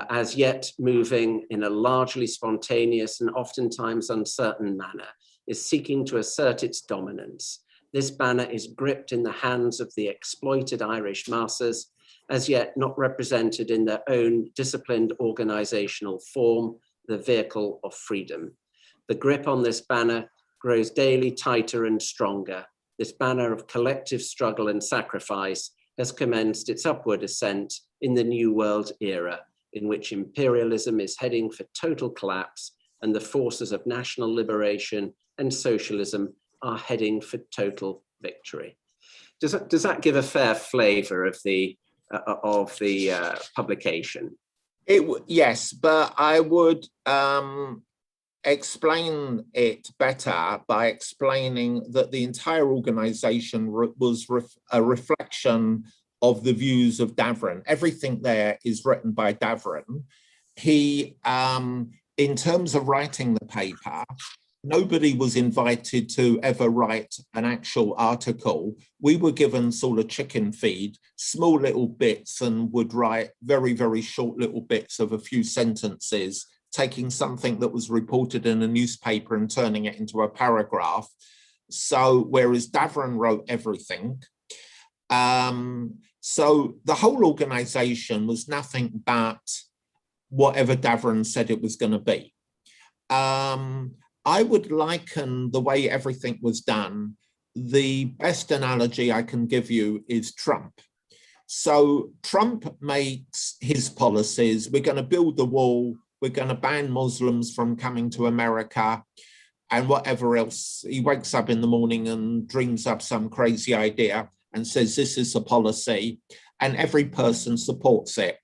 G: as yet moving in a largely spontaneous and oftentimes uncertain manner, is seeking to assert its dominance. This banner is gripped in the hands of the exploited Irish masses, as yet not represented in their own disciplined organizational form, the vehicle of freedom. The grip on this banner grows daily tighter and stronger. This banner of collective struggle and sacrifice has commenced its upward ascent in the New World era, in which imperialism is heading for total collapse and the forces of national liberation and socialism are heading for total victory. Does that give a fair flavor of the publication?
F: Yes, but I would explain it better by explaining that the entire organization was a reflection of the views of Davern. Everything there is written by Davern. He, in terms of writing the paper, nobody was invited to ever write an actual article. We were given sort of chicken feed, small little bits, and would write very, very short little bits of a few sentences, taking something that was reported in a newspaper and turning it into a paragraph. So, whereas Davern wrote everything, so the whole organization was nothing but whatever Davern said it was going to be. I would liken the way everything was done. The best analogy I can give you is Trump. So Trump makes his policies. We're going to build the wall. We're going to ban Muslims from coming to America and whatever else. He wakes up in the morning and dreams up some crazy idea and says, this is the policy, and every person supports it.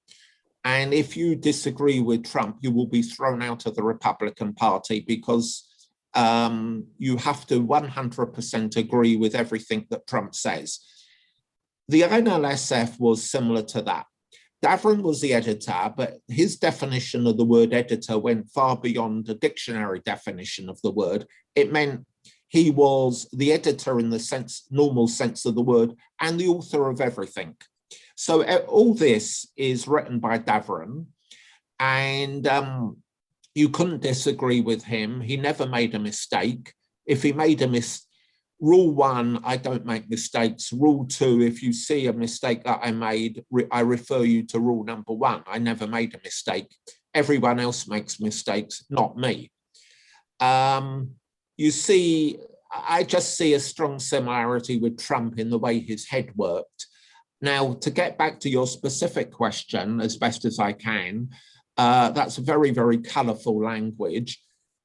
F: And if you disagree with Trump, you will be thrown out of the Republican Party because you have to 100% agree with everything that Trump says. The NLSF was similar to that. Davern was the editor, but his definition of the word editor went far beyond the dictionary definition of the word. It meant he was the editor in the normal sense of the word and the author of everything. So all this is written by Davern, and you couldn't disagree with him. He never made a mistake. If he made a mistake, Rule 1, I don't make mistakes. Rule 2, if you see a mistake that I made, I refer you to rule number 1. I never made a mistake. Everyone else makes mistakes, not me. You see, I just see a strong similarity with Trump in the way his head worked. Now, to get back to your specific question, as best as I can, that's very, very colourful language.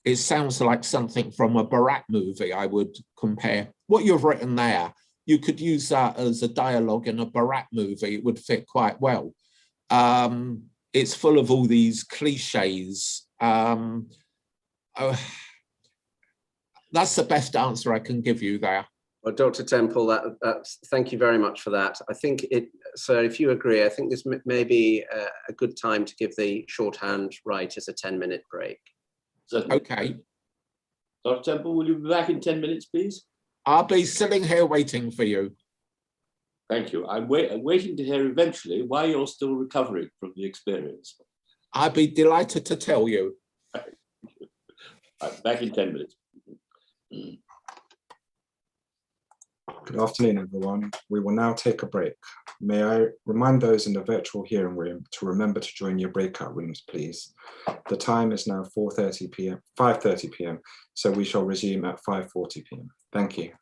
F: It sounds like something from a Borat movie, I would compare. What you've written there, you could use that as a dialogue in a Borat movie. It would fit quite well. It's full of all these cliches. That's the best answer I can give you there.
G: Well, Dr. Temple, thank you very much for that. I think so if you agree, I think this may be a good time to give the shorthand writers a 10-minute break.
B: Certainly.
F: Okay.
B: Dr. Temple, will you be back in 10 minutes, please?
F: I'll be sitting here waiting for you.
B: Thank you. I'm waiting to hear eventually why you're still recovering from the experience.
F: I'll be delighted to tell you.
B: I'm back in 10 minutes.
A: Good afternoon, everyone. We will now take a break. May I remind those in the virtual hearing room to remember to join your breakout rooms, please. The time is now 5:30 p.m, so we shall resume at 5:40 p.m. Thank you.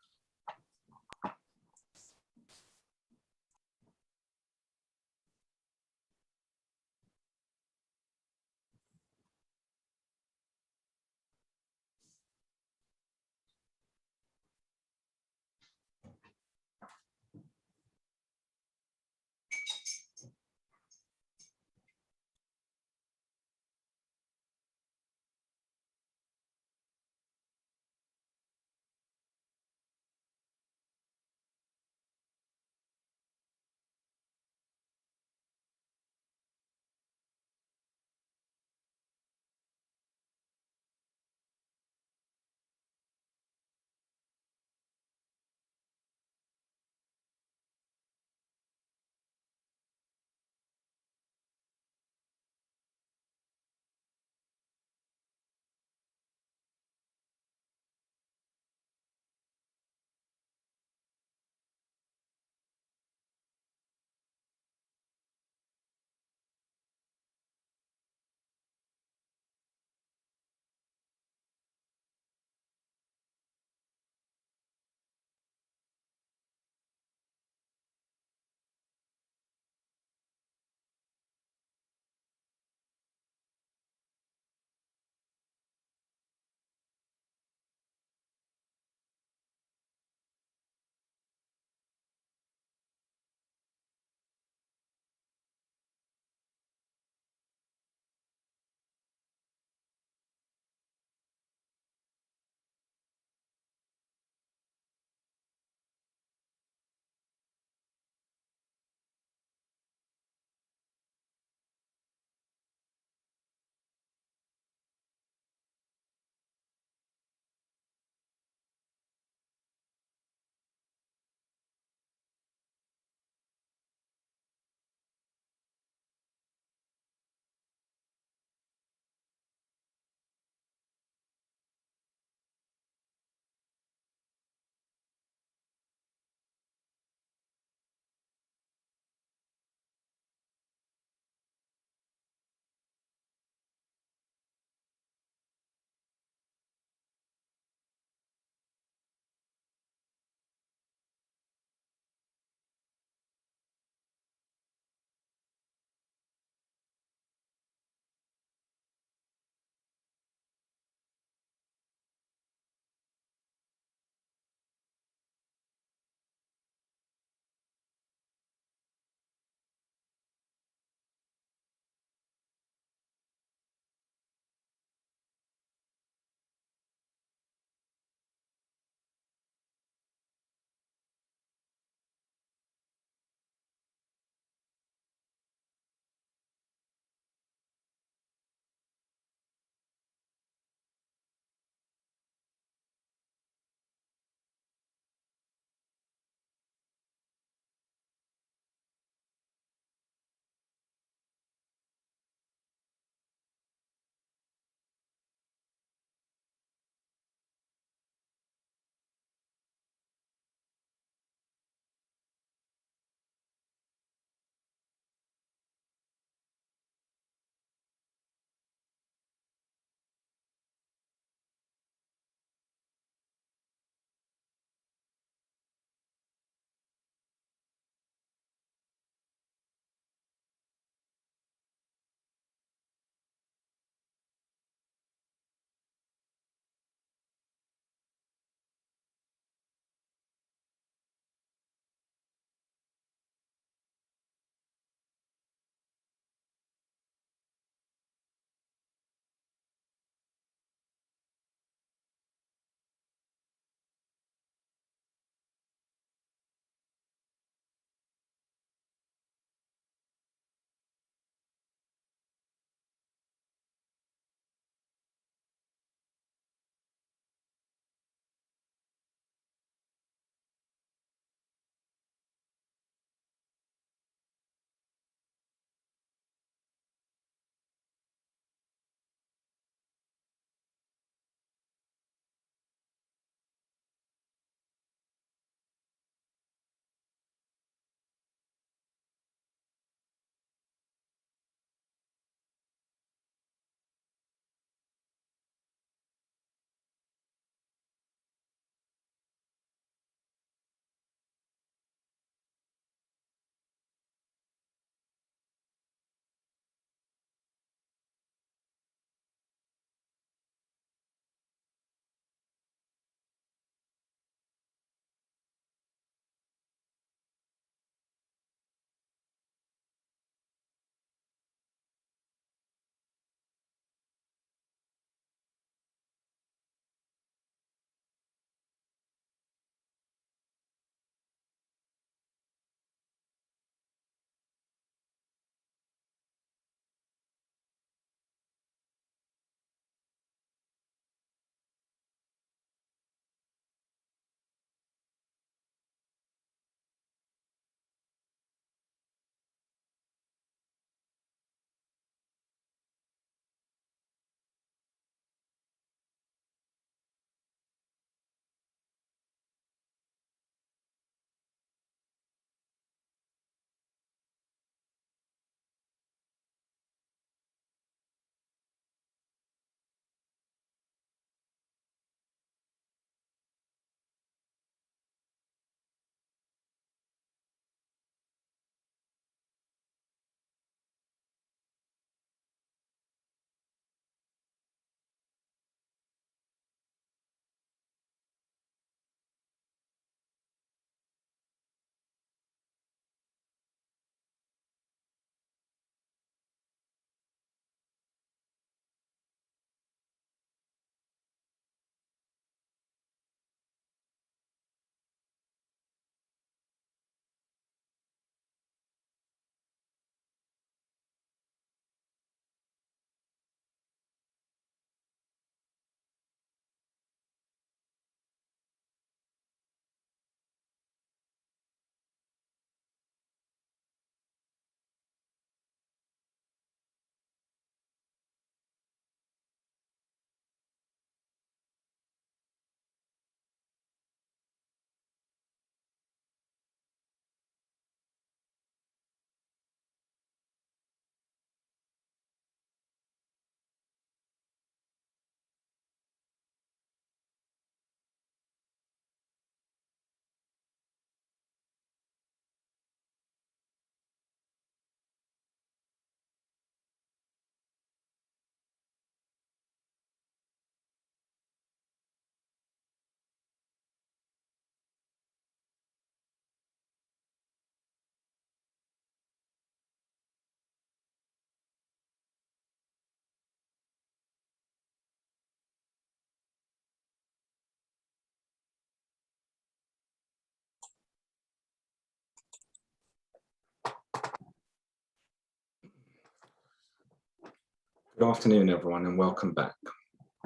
A: Good afternoon, everyone, and welcome back.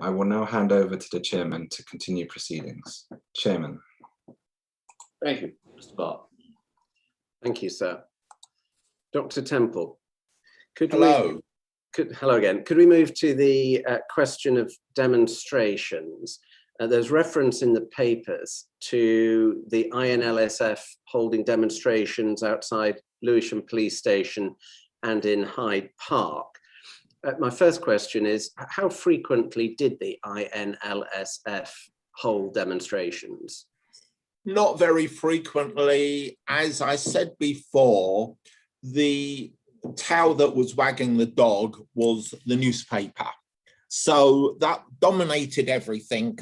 A: I will now hand over to the chairman to continue proceedings. Chairman.
G: Thank you, Mr. Bart. Thank you, sir. Dr. Temple,
F: Hello.
G: Hello again. Could we move to the question of demonstrations? There's reference in the papers to the INLSF holding demonstrations outside Lewisham Police Station and in Hyde Park. My first question is, how frequently did the INLSF hold demonstrations?
F: Not very frequently. As I said before, the tail that was wagging the dog was the newspaper. So that dominated everything.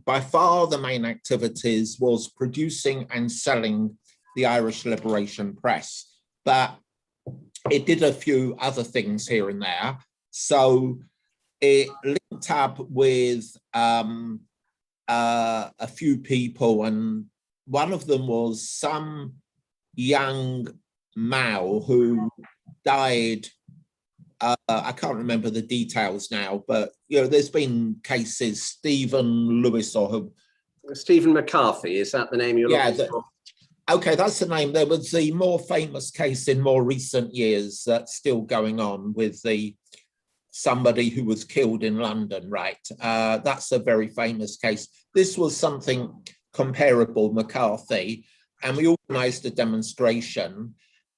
F: By far the main activities was producing and selling the Irish Liberation Press, but it did a few other things here and there. So it linked up with a few people, and one of them was some young Mao who died. I can't remember the details now, but there's been cases. Stephen Lewis or who?
G: Stephen McCarthy, is that the name you're looking for?
F: Okay, that's the name. There was the more famous case in more recent years that's still going on with somebody who was killed in London, right? That's a very famous case. This was something comparable, McCarthy, and we organised a demonstration,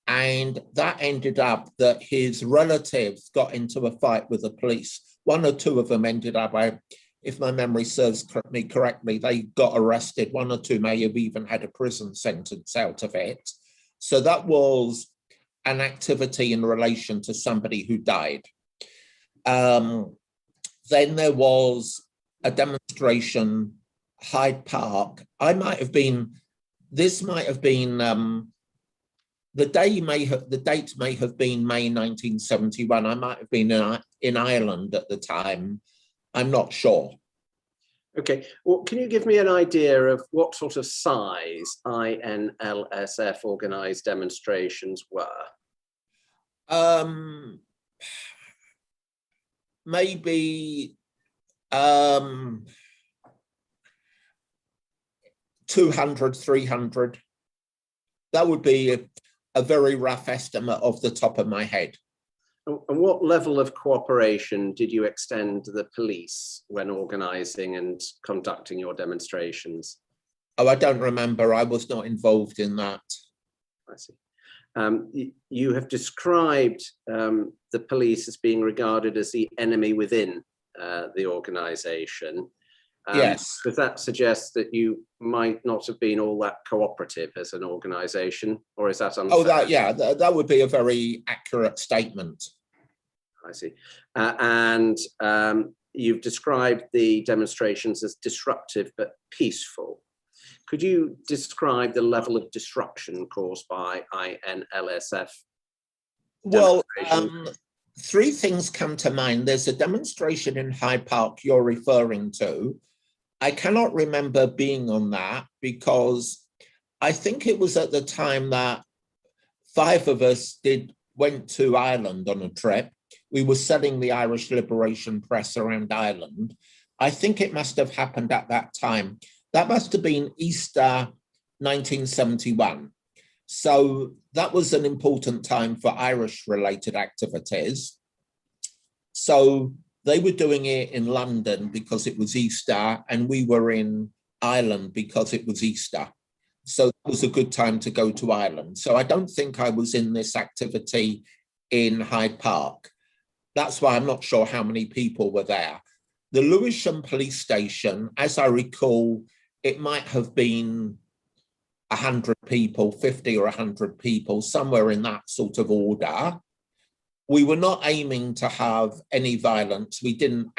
F: and that ended up that his relatives got into a fight with the police. One or two of them ended up, if my memory serves me correctly, they got arrested. One or two may have even had a prison sentence out of it. So that was an activity in relation to somebody who died. Then there was a demonstration, Hyde Park. This might have been, the date may have been May 1971. I might have been in Ireland at the time. I'm not sure.
G: Okay, well, can you give me an idea of what sort of size INLSF organised demonstrations were?
F: Maybe 200, 300. That would be a very rough estimate off the top of my head.
G: And what level of cooperation did you extend to the police when organising and conducting your demonstrations?
F: Oh, I don't remember. I was not involved in that.
G: I see. You have described the police as being regarded as the enemy within the organisation.
F: Yes.
G: Does that suggest that you might not have been all that cooperative as an organisation, or is that unfair?
F: Oh, that would be a very accurate statement.
G: I see. And you've described the demonstrations as disruptive but peaceful. Could you describe the level of disruption caused by INLSF?
F: Well, three things come to mind. There's a demonstration in Hyde Park you're referring to. I cannot remember being on that because I think it was at the time that 5 of us went to Ireland on a trip. We were selling the Irish Liberation Press around Ireland. I think it must have happened at that time. That must have been Easter 1971. So that was an important time for Irish-related activities. So they were doing it in London because it was Easter, and we were in Ireland because it was Easter. So it was a good time to go to Ireland. So I don't think I was in this activity in Hyde Park. That's why I'm not sure how many people were there. The Lewisham Police Station, as I recall, it might have been 100 people, 50 or 100 people, somewhere in that sort of order. We were not aiming to have any violence. We didn't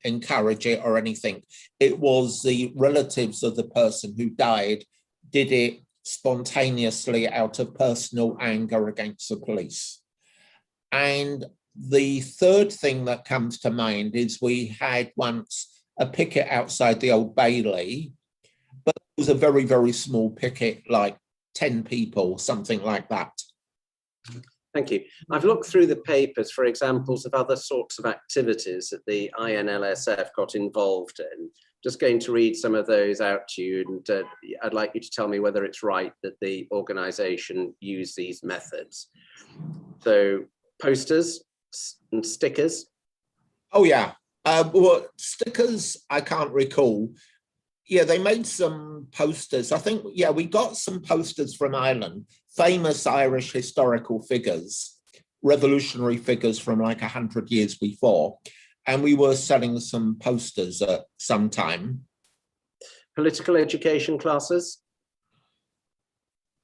F: encourage it or anything. It was the relatives of the person who died did it spontaneously out of personal anger against the police. And the third thing that comes to mind is we had once a picket outside the Old Bailey, but it was a very, very small picket, like 10 people, something like that.
G: Thank you. I've looked through the papers for examples of other sorts of activities that the INLSF got involved in. Just going to read some of those out to you, and I'd like you to tell me whether it's right that the organisation used these methods. So posters and stickers.
F: Oh yeah, well, stickers I can't recall. Yeah, they made some posters. I think, yeah, we got some posters from Ireland, famous Irish historical figures, revolutionary figures from like 100 years before. And we were selling some posters at some time.
G: Political education classes?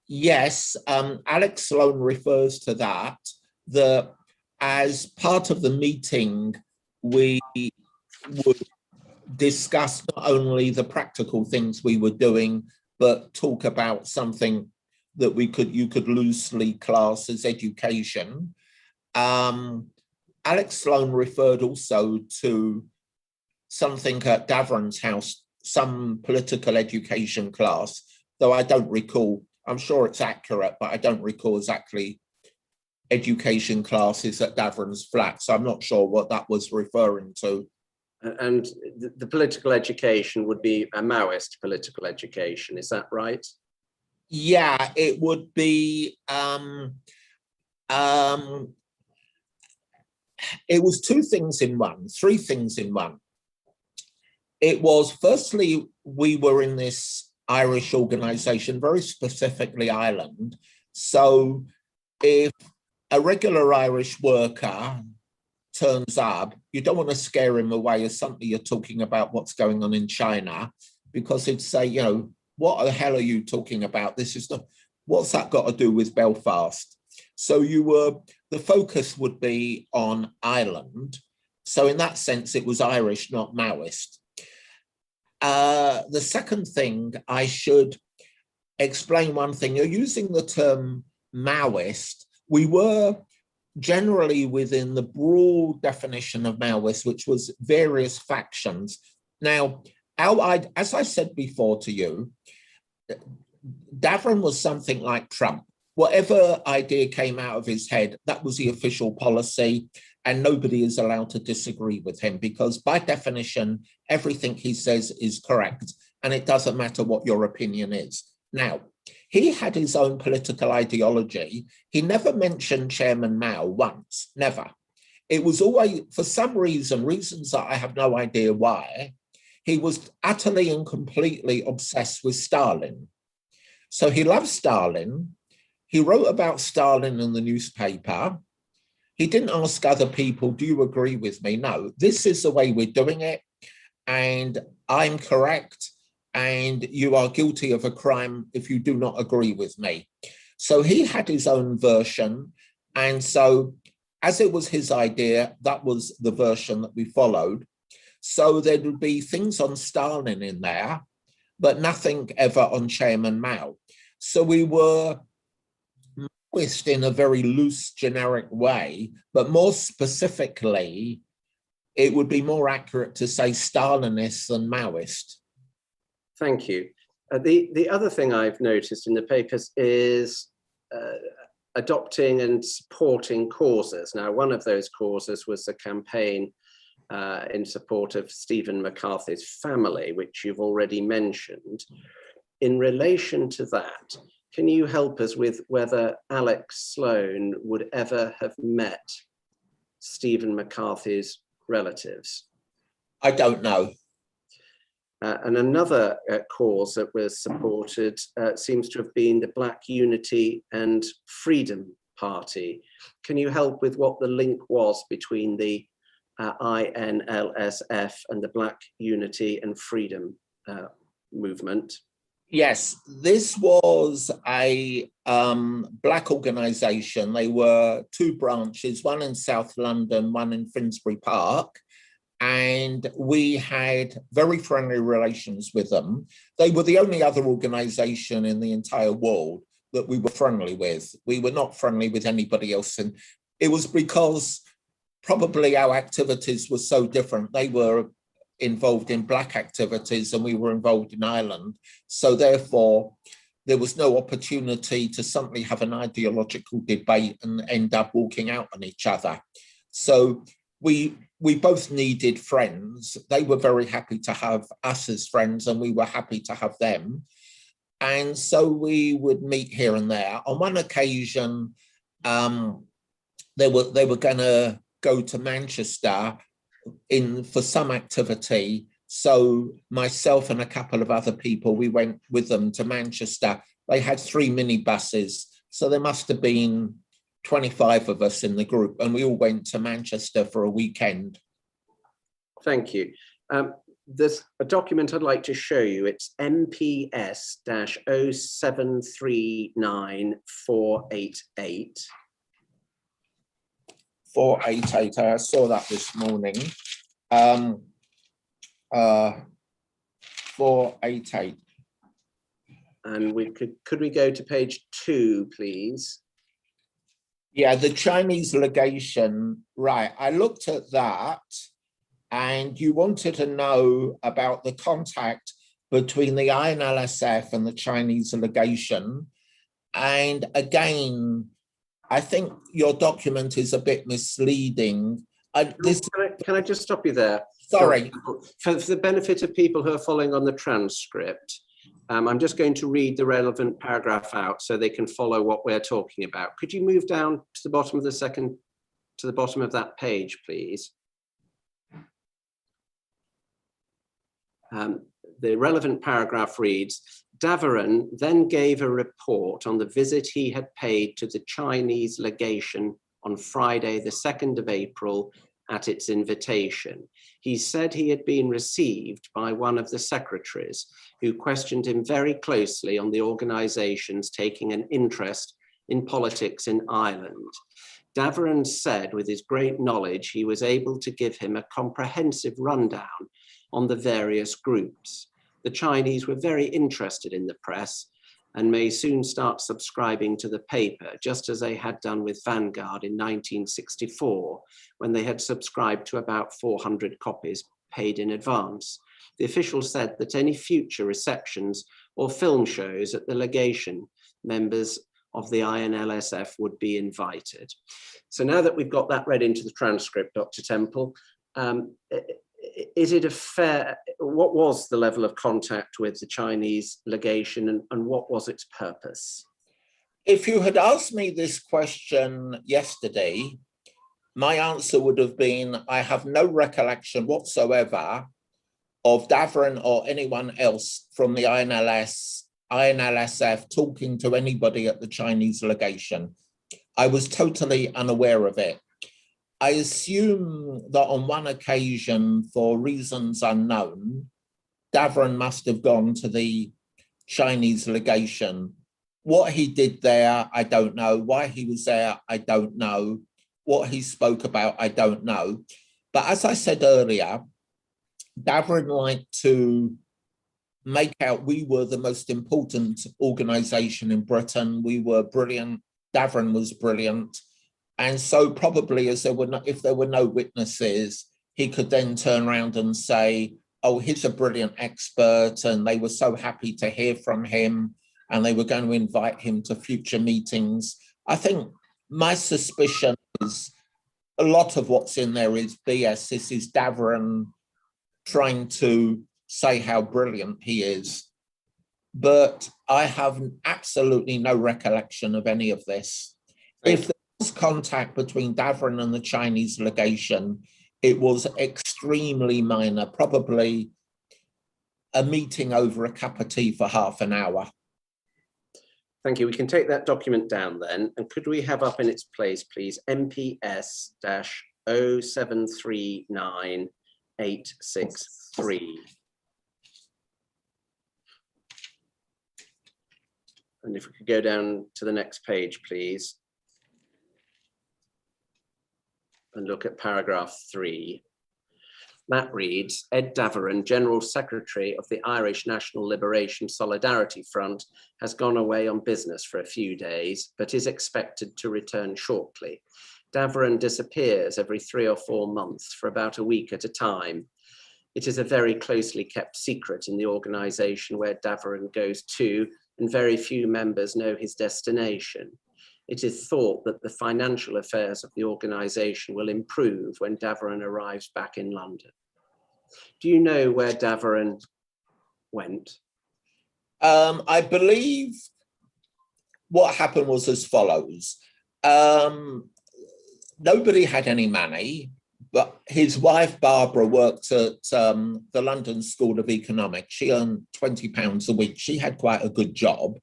F: Yes, Alex Sloan refers to that, as part of the meeting, we would discuss not only the practical things we were doing, but talk about something that you could loosely class as education. Alex Sloan referred also to something at Davron's house, some political education class, though I don't recall. I'm sure it's accurate, but I don't recall exactly education classes at Davron's flat, so I'm not sure what that was referring to.
G: And the political education would be a Maoist political education, is that right?
F: Yeah, it would be, it was three things in one. It was, firstly, we were in this Irish organisation, very specifically Ireland. So if a regular Irish worker turns up, you don't want to scare him away as suddenly you're talking about what's going on in China, because he'd say, you know, what the hell are you talking about? This is the, what's that got to do with Belfast? So the focus would be on Ireland. So in that sense, it was Irish, not Maoist. The second thing, I should explain one thing. You're using the term Maoist. We were generally within the broad definition of Maoist, which was various factions. Now, as I said before to you, Davron was something like Trump. Whatever idea came out of his head, that was the official policy, and nobody is allowed to disagree with him, because by definition, everything he says is correct, and it doesn't matter what your opinion is. Now, he had his own political ideology. He never mentioned Chairman Mao once, never. It was always, for some reasons that I have no idea why, he was utterly and completely obsessed with Stalin. So he loved Stalin. He wrote about Stalin in the newspaper. He didn't ask other people, do you agree with me? No, this is the way we're doing it, and I'm correct, and you are guilty of a crime if you do not agree with me. So he had his own version, and so as it was his idea, that was the version that we followed. So there would be things on Stalin in there, but nothing ever on Chairman Mao. So we were Maoist in a very loose, generic way, but more specifically, it would be more accurate to say Stalinist than Maoist.
G: Thank you. The other thing I've noticed in the papers is adopting and supporting causes. Now, one of those causes was a campaign in support of Stephen McCarthy's family, which you've already mentioned. In relation to that, can you help us with whether Alex Sloan would ever have met Stephen McCarthy's relatives?
F: I don't know.
G: And another cause that was supported seems to have been the Black Unity and Freedom Party. Can you help with what the link was between the INLSF and the Black Unity and Freedom movement?
F: Yes, this was a Black organisation. They were two branches, one in South London, one in Finsbury Park. And we had very friendly relations with them. They were the only other organisation in the entire world that we were friendly with. We were not friendly with anybody else. And it was because probably our activities were so different. They were involved in Black activities and we were involved in Ireland. So therefore, there was no opportunity to suddenly have an ideological debate and end up walking out on each other. So we both needed friends. They were very happy to have us as friends, and we were happy to have them. And so we would meet here and there. On one occasion, they were going to go to Manchester for some activity. So myself and a couple of other people, we went with them to Manchester. They had 3 minibuses, so there must have been 25 of us in the group, and we all went to Manchester for a weekend.
G: Thank you. There's a document I'd like to show you. It's MPS-0739488.
F: 488, I saw that this morning. 488.
G: And we could we go to page 2, please?
F: Yeah, the Chinese legation, right. I looked at that, and you wanted to know about the contact between the INLSF and the Chinese legation. And again, I think your document is a bit misleading.
G: Can I just stop you there?
F: Sorry.
G: For the benefit of people who are following on the transcript, I'm just going to read the relevant paragraph out so they can follow what we're talking about. Could you move down to the bottom of the bottom of that page, please? The relevant paragraph reads, Davarin then gave a report on the visit he had paid to the Chinese legation on Friday, the 2nd of April, at its invitation. He said he had been received by one of the secretaries who questioned him very closely on the organizations taking an interest in politics in Ireland. Davarin said with his great knowledge, he was able to give him a comprehensive rundown on the various groups. The Chinese were very interested in the press and may soon start subscribing to the paper, just as they had done with Vanguard in 1964, when they had subscribed to about 400 copies paid in advance. The official said that any future receptions or film shows at the legation, members of the INLSF would be invited. So now that we've got that read into the transcript, Dr. Temple, is it a fair, what was the level of contact with the Chinese legation, and what was its purpose?
F: If you had asked me this question yesterday, my answer would have been, I have no recollection whatsoever of Davarin or anyone else from the INLSF talking to anybody at the Chinese legation. I was totally unaware of it. I assume that on one occasion, for reasons unknown, Davarin must have gone to the Chinese legation. What he did there, I don't know. Why he was there, I don't know. What he spoke about, I don't know. But as I said earlier, Davarin liked to make out we were the most important organization in Britain. We were brilliant. Davarin was brilliant. And so probably if there were no witnesses, he could then turn around and say, oh, he's a brilliant expert, and they were so happy to hear from him, and they were going to invite him to future meetings. I think my suspicion is a lot of what's in there is BS. This is Davarin trying to say how brilliant he is. But I have absolutely no recollection of any of this. If there was contact between Davarin and the Chinese legation, it was extremely minor, probably a meeting over a cup of tea for half an hour.
G: Thank you. We can take that document down then. And could we have up in its place, please, MPS-0739863. And if we could go down to the next page, please, and look at paragraph 3. That reads, Ed Davarin, General Secretary of the Irish National Liberation Solidarity Front, has gone away on business for a few days, but is expected to return shortly. Davarin disappears every 3 or 4 months for about a week at a time. It is a very closely kept secret in the organization where Davarin goes to and very few members know his destination. It is thought that the financial affairs of the organisation will improve when Davarin arrives back in London. Do you know where Davarin went?
F: I believe what happened was as follows. Nobody had any money, but his wife, Barbara, worked at the London School of Economics. She earned £20 a week. She had quite a good job,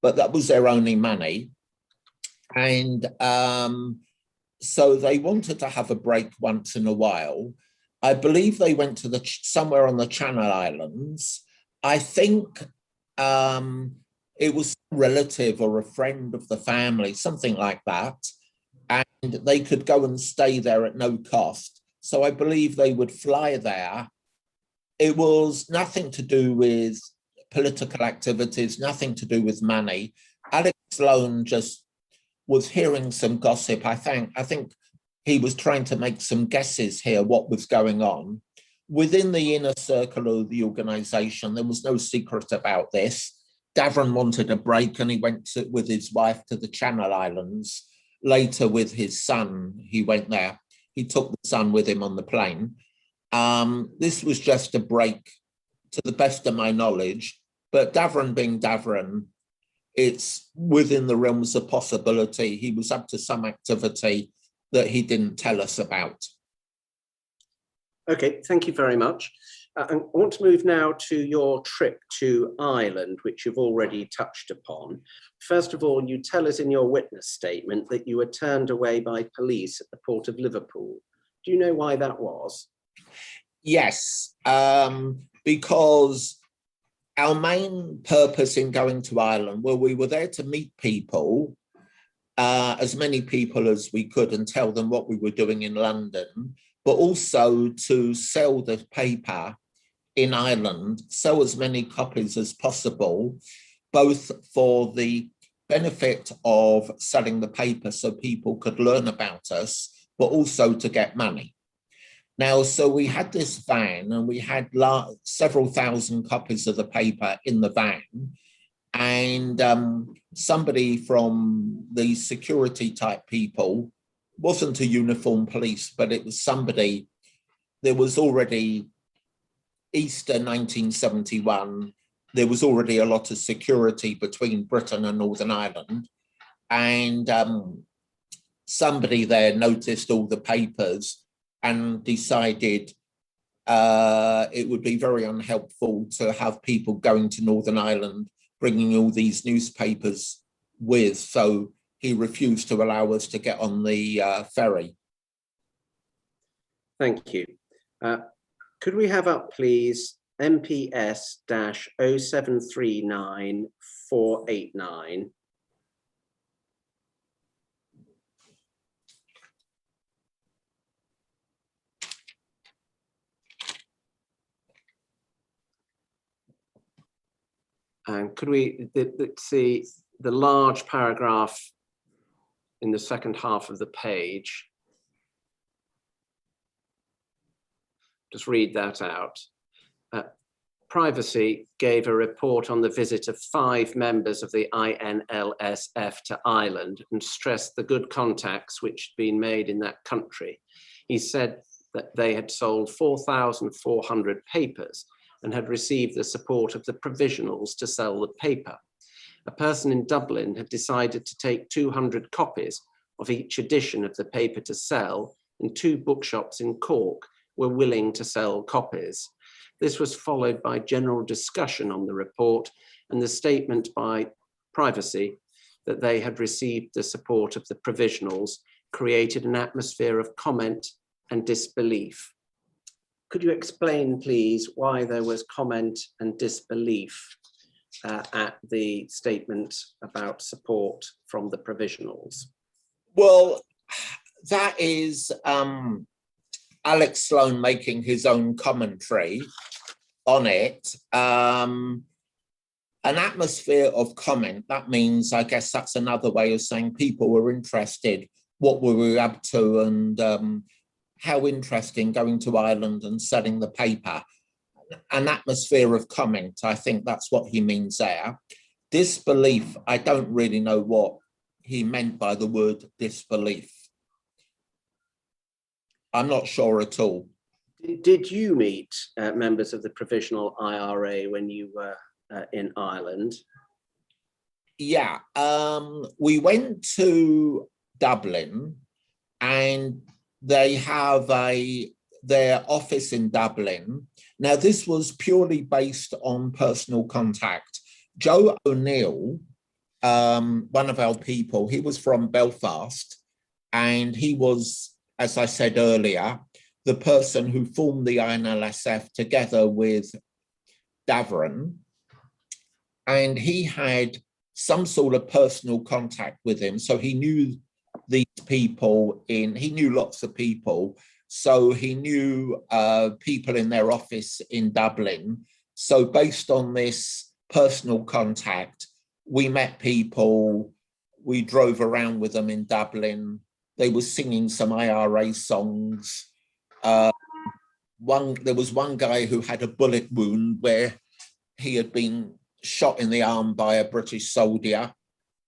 F: but that was their only money. And so they wanted to have a break once in a while. I believe they went to somewhere on the Channel Islands. I think it was a relative or a friend of the family, something like that. And they could go and stay there at no cost. So I believe they would fly there. It was nothing to do with political activities, nothing to do with money. Alex Sloan just was hearing some gossip. I think he was trying to make some guesses here what was going on. Within the inner circle of the organisation, there was no secret about this. Davarin wanted a break and he went with his wife to the Channel Islands. Later with his son, he went there. He took the son with him on the plane. This was just a break, to the best of my knowledge. But Davarin being Davarin, it's within the realms of possibility. He was up to some activity that he didn't tell us about.
G: Okay, thank you very much. I want to move now to your trip to Ireland, which you've already touched upon. First of all, you tell us in your witness statement that you were turned away by police at the port of Liverpool. Do you know why that was?
F: Yes, because our main purpose in going to Ireland, well, we were there to meet people, as many people as we could, and tell them what we were doing in London, but also to sell the paper in Ireland, sell as many copies as possible, both for the benefit of selling the paper so people could learn about us, but also to get money. Now, so we had this van and we had several thousand copies of the paper in the van, and somebody from the security type people, wasn't a uniformed police, but it was somebody, there was already Easter 1971, there was already a lot of security between Britain and Northern Ireland. And somebody there noticed all the papers and decided it would be very unhelpful to have people going to Northern Ireland, bringing all these newspapers with. So he refused to allow us to get on the ferry.
G: Thank you. Could we have up, please, MPS-0739-489? And could we see the large paragraph in the second half of the page? Just read that out. Privacy gave a report on the visit of 5 members of the INLSF to Ireland and stressed the good contacts which had been made in that country. He said that they had sold 4,400 papers and had received the support of the provisionals to sell the paper. A person in Dublin had decided to take 200 copies of each edition of the paper to sell, and 2 bookshops in Cork were willing to sell copies. This was followed by general discussion on the report and the statement by Privacy that they had received the support of the provisionals created an atmosphere of comment and disbelief. Could you explain, please, why there was comment and disbelief at the statement about support from the provisionals?
F: Well, that is Alex Sloan making his own commentary on it. An atmosphere of comment, that means, I guess that's another way of saying people were interested, what were we up to, and how interesting going to Ireland and selling the paper. An atmosphere of comment, I think that's what he means there. Disbelief, I don't really know what he meant by the word disbelief. I'm not sure at all.
G: Did you meet members of the Provisional IRA when you were in Ireland?
F: Yeah, we went to Dublin, and they have their office in Dublin. Now, this was purely based on personal contact. Joe O'Neill, one of our people, he was from Belfast, and he was, as I said earlier, the person who formed the INLSF together with Davern, and he had some sort of personal contact with him. So he knew these people he knew lots of people. So he knew people in their office in Dublin. So based on this personal contact, we met people, we drove around with them in Dublin. They were singing some IRA songs. There was one guy who had a bullet wound where he had been shot in the arm by a British soldier.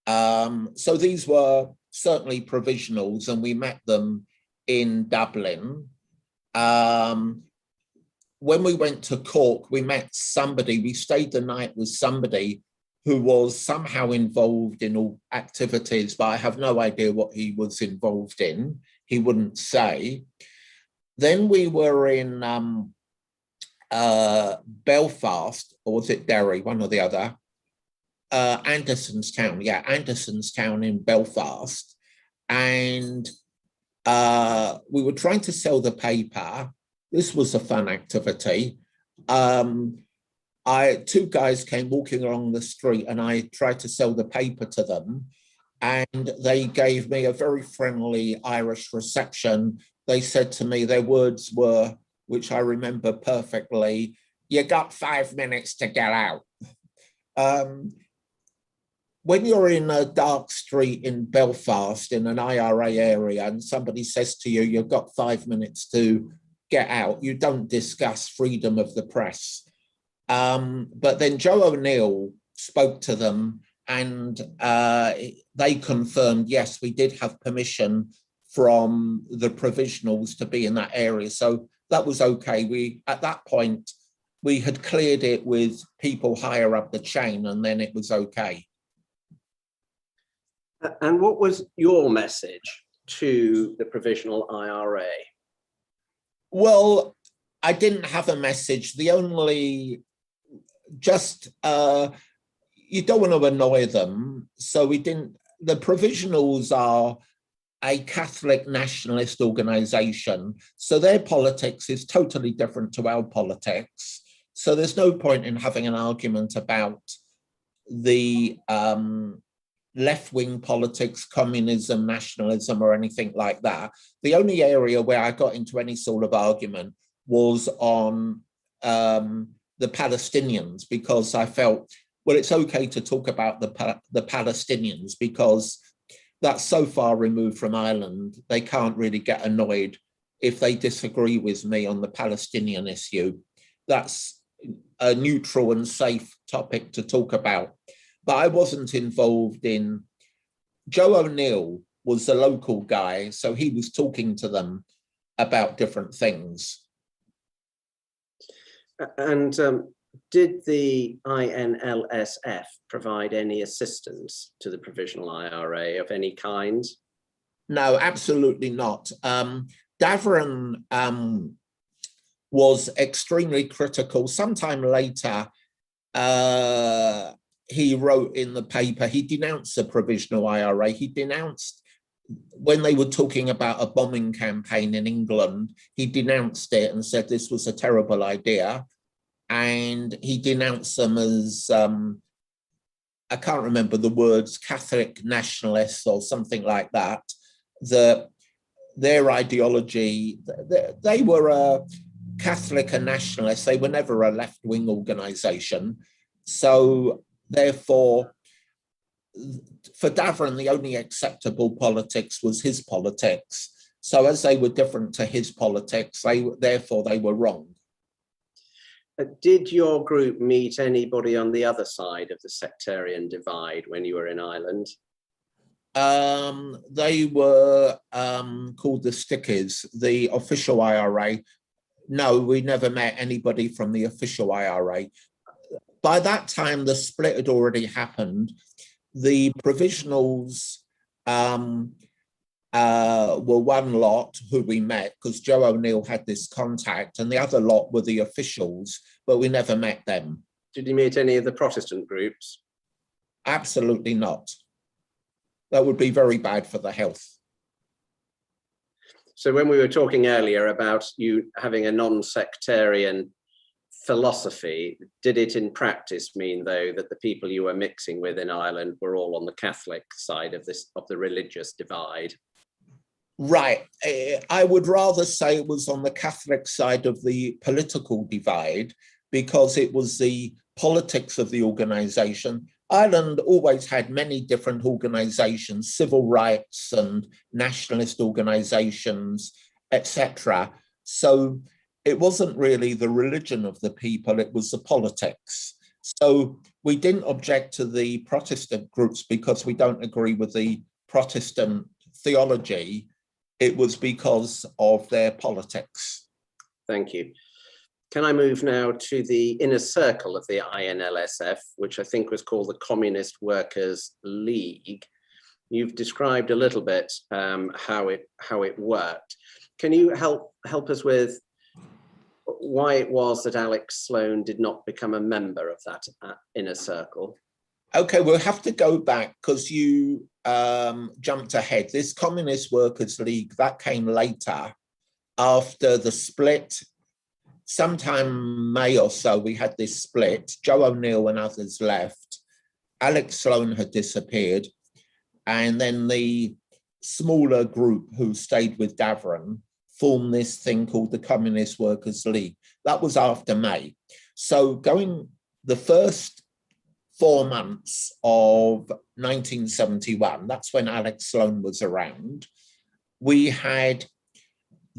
F: So these were certainly provisionals, and we met them in Dublin. When we went to Cork, we met somebody, we stayed the night with somebody who was somehow involved in all activities, but I have no idea what he was involved in. He wouldn't say. Then we were in Belfast, or was it Derry, one or the other? Andersonstown, yeah, Andersonstown in Belfast. And we were trying to sell the paper. This was a fun activity. Two guys came walking along the street, and I tried to sell the paper to them. And they gave me a very friendly Irish reception. They said to me, their words were, which I remember perfectly, "You got 5 minutes to get out." When you're in a dark street in Belfast in an IRA area and somebody says to you, "You've got 5 minutes to get out," you don't discuss freedom of the press. But then Joe O'Neill spoke to them, and they confirmed, yes, we did have permission from the provisionals to be in that area. So that was okay. At that point, we had cleared it with people higher up the chain, and then it was okay.
G: And what was your message to the Provisional IRA?
F: Well, I didn't have a message. You don't want to annoy them. So we didn't. The Provisionals are a Catholic nationalist organization. So their politics is totally different to our politics. So there's no point in having an argument about the left-wing politics, communism, nationalism, or anything like that. The only area where I got into any sort of argument was on the Palestinians, because I felt, well, it's okay to talk about the Palestinians because that's so far removed from Ireland, they can't really get annoyed if they disagree with me on the Palestinian issue. That's a neutral and safe topic to talk about. But I wasn't involved in. Joe O'Neill was a local guy, so he was talking to them about different things.
G: And did the INLSF provide any assistance to the Provisional IRA of any kind?
F: No, absolutely not. Davern was extremely critical. Sometime later, he wrote in the paper, he denounced the Provisional IRA. He denounced, when they were talking about a bombing campaign in England, he denounced it and said this was a terrible idea. And he denounced them as, I can't remember the words, Catholic nationalists or something like that. Their ideology, they were a Catholic and nationalist. They were never a left-wing organization. So therefore, for Davern, the only acceptable politics was his politics. So as they were different to his politics, therefore they were wrong.
G: Did your group meet anybody on the other side of the sectarian divide when you were in Ireland?
F: They were called the Stickies, the official IRA. No, we never met anybody from the official IRA. By that time, the split had already happened. The provisionals were one lot who we met because Joe O'Neill had this contact, and the other lot were the officials, but we never met them.
G: Did you meet any of the Protestant groups?
F: Absolutely not. That would be very bad for the health.
G: So when we were talking earlier about you having a non-sectarian philosophy, did it in practice mean, though, that the people you were mixing with in Ireland were all on the Catholic side of the religious divide?
F: Right. I would rather say it was on the Catholic side of the political divide, because it was the politics of the organisation. Ireland always had many different organisations, civil rights and nationalist organisations, etc. So it wasn't really the religion of the people, it was the politics. So we didn't object to the Protestant groups because we don't agree with the Protestant theology. It was because of their politics.
G: Thank you. Can I move now to the inner circle of the INLSF, which I think was called the Communist Workers' League? You've described a little bit how it worked. Can you help us with why it was that Alex Sloan did not become a member of that inner circle?
F: Okay, we'll have to go back because you jumped ahead. This Communist Workers' League, that came later after the split. Sometime May or so, we had this split. Joe O'Neill and others left. Alex Sloan had disappeared. And then the smaller group who stayed with Davron formed this thing called the Communist Workers' League. That was after May. So going the first 4 months of 1971, that's when Alex Sloan was around, we had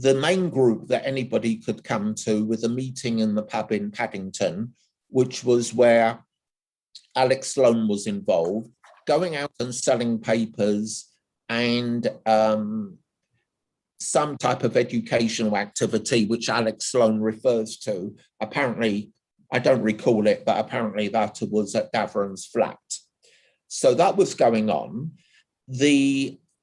F: the main group that anybody could come to with a meeting in the pub in Paddington, which was where Alex Sloan was involved, going out and selling papers and some type of educational activity, which Alex Sloan refers to. Apparently, I don't recall it, but apparently that was at Davron's flat. So that was going on.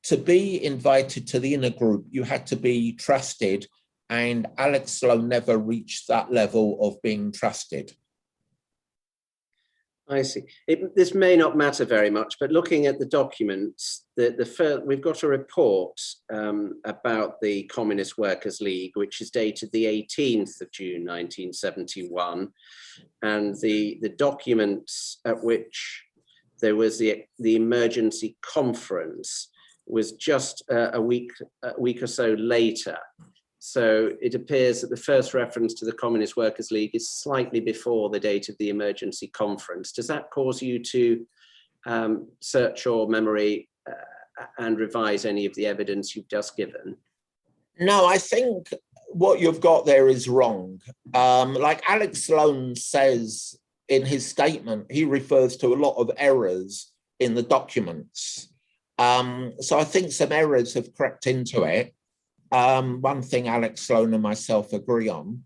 F: To be invited to the inner group, you had to be trusted, and Alex Sloan never reached that level of being trusted.
G: I see. This may not matter very much, but looking at the documents, we've got a report about the Communist Workers' League, which is dated the 18th of June, 1971. And the documents at which there was the emergency conference was just a week or so later. So it appears that the first reference to the Communist Workers' League is slightly before the date of the emergency conference. Does that cause you to search your memory and revise any of the evidence you've just given?
F: No, I think what you've got there is wrong. Like Alex Sloan says in his statement, he refers to a lot of errors in the documents. So I think some errors have crept into it. One thing Alex Sloan and myself agree on.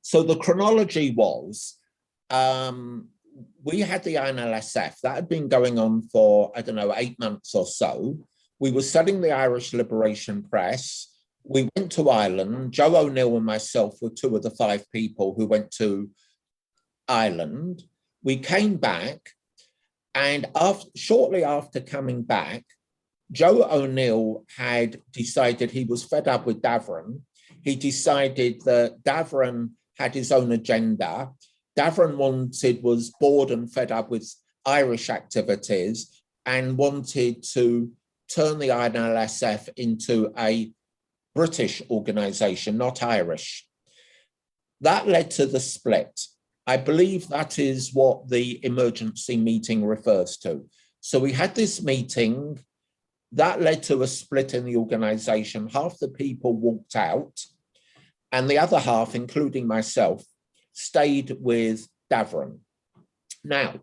F: So the chronology was, we had the INLSF, that had been going on for, 8 months or so. We were selling the Irish Liberation Press. We went to Ireland. Joe O'Neill and myself were 2 of the 5 people who went to Ireland. We came back, and shortly after coming back, Joe O'Neill had decided he was fed up with Davron. He decided that Davron had his own agenda. Davron was bored and fed up with Irish activities and wanted to turn the INLSF into a British organisation, not Irish. That led to the split. I believe that is what the emergency meeting refers to. So we had this meeting. That led to a split in the organisation. Half the people walked out, and the other half, including myself, stayed with Davern. Now,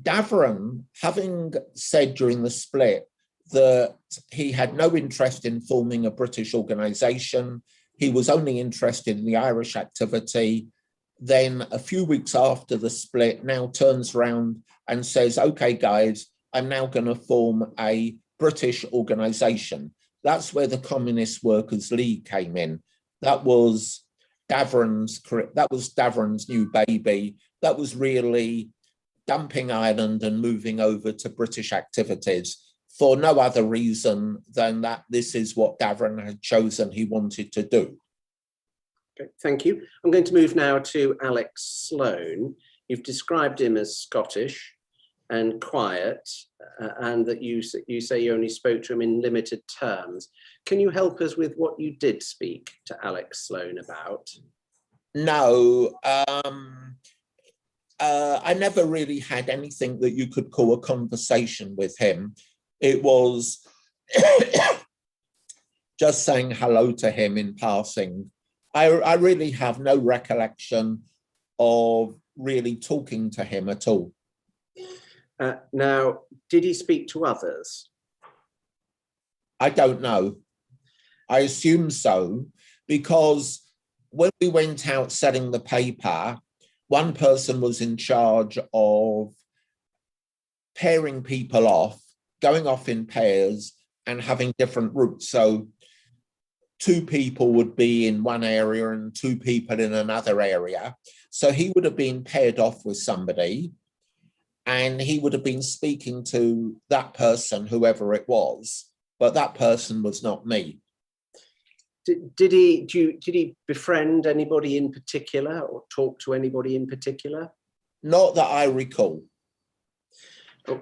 F: Davern, having said during the split that he had no interest in forming a British organisation, he was only interested in the Irish activity, then a few weeks after the split now turns around and says, okay, guys, I'm now going to form a British organisation. That's where the Communist Workers' League came in. That was Davern's new baby. That was really dumping Ireland and moving over to British activities for no other reason than that this is what Davern had chosen he wanted to do.
G: Okay, thank you. I'm going to move now to Alex Sloane. You've described him as Scottish and quiet, and that you say you only spoke to him in limited terms. Can you help us with what you did speak to Alex Sloane about?
F: No, I never really had anything that you could call a conversation with him. It was just saying hello to him in passing. I really have no recollection of really talking to him at all.
G: Now, did he speak to others?
F: I don't know. I assume so, because when we went out selling the paper, one person was in charge of pairing people off, going off in pairs and having different routes. So 2 people would be in one area and 2 people in another area. So he would have been paired off with somebody and he would have been speaking to that person, whoever it was, but that person was not me.
G: Did he befriend anybody in particular or talk to anybody in particular?
F: Not that I recall.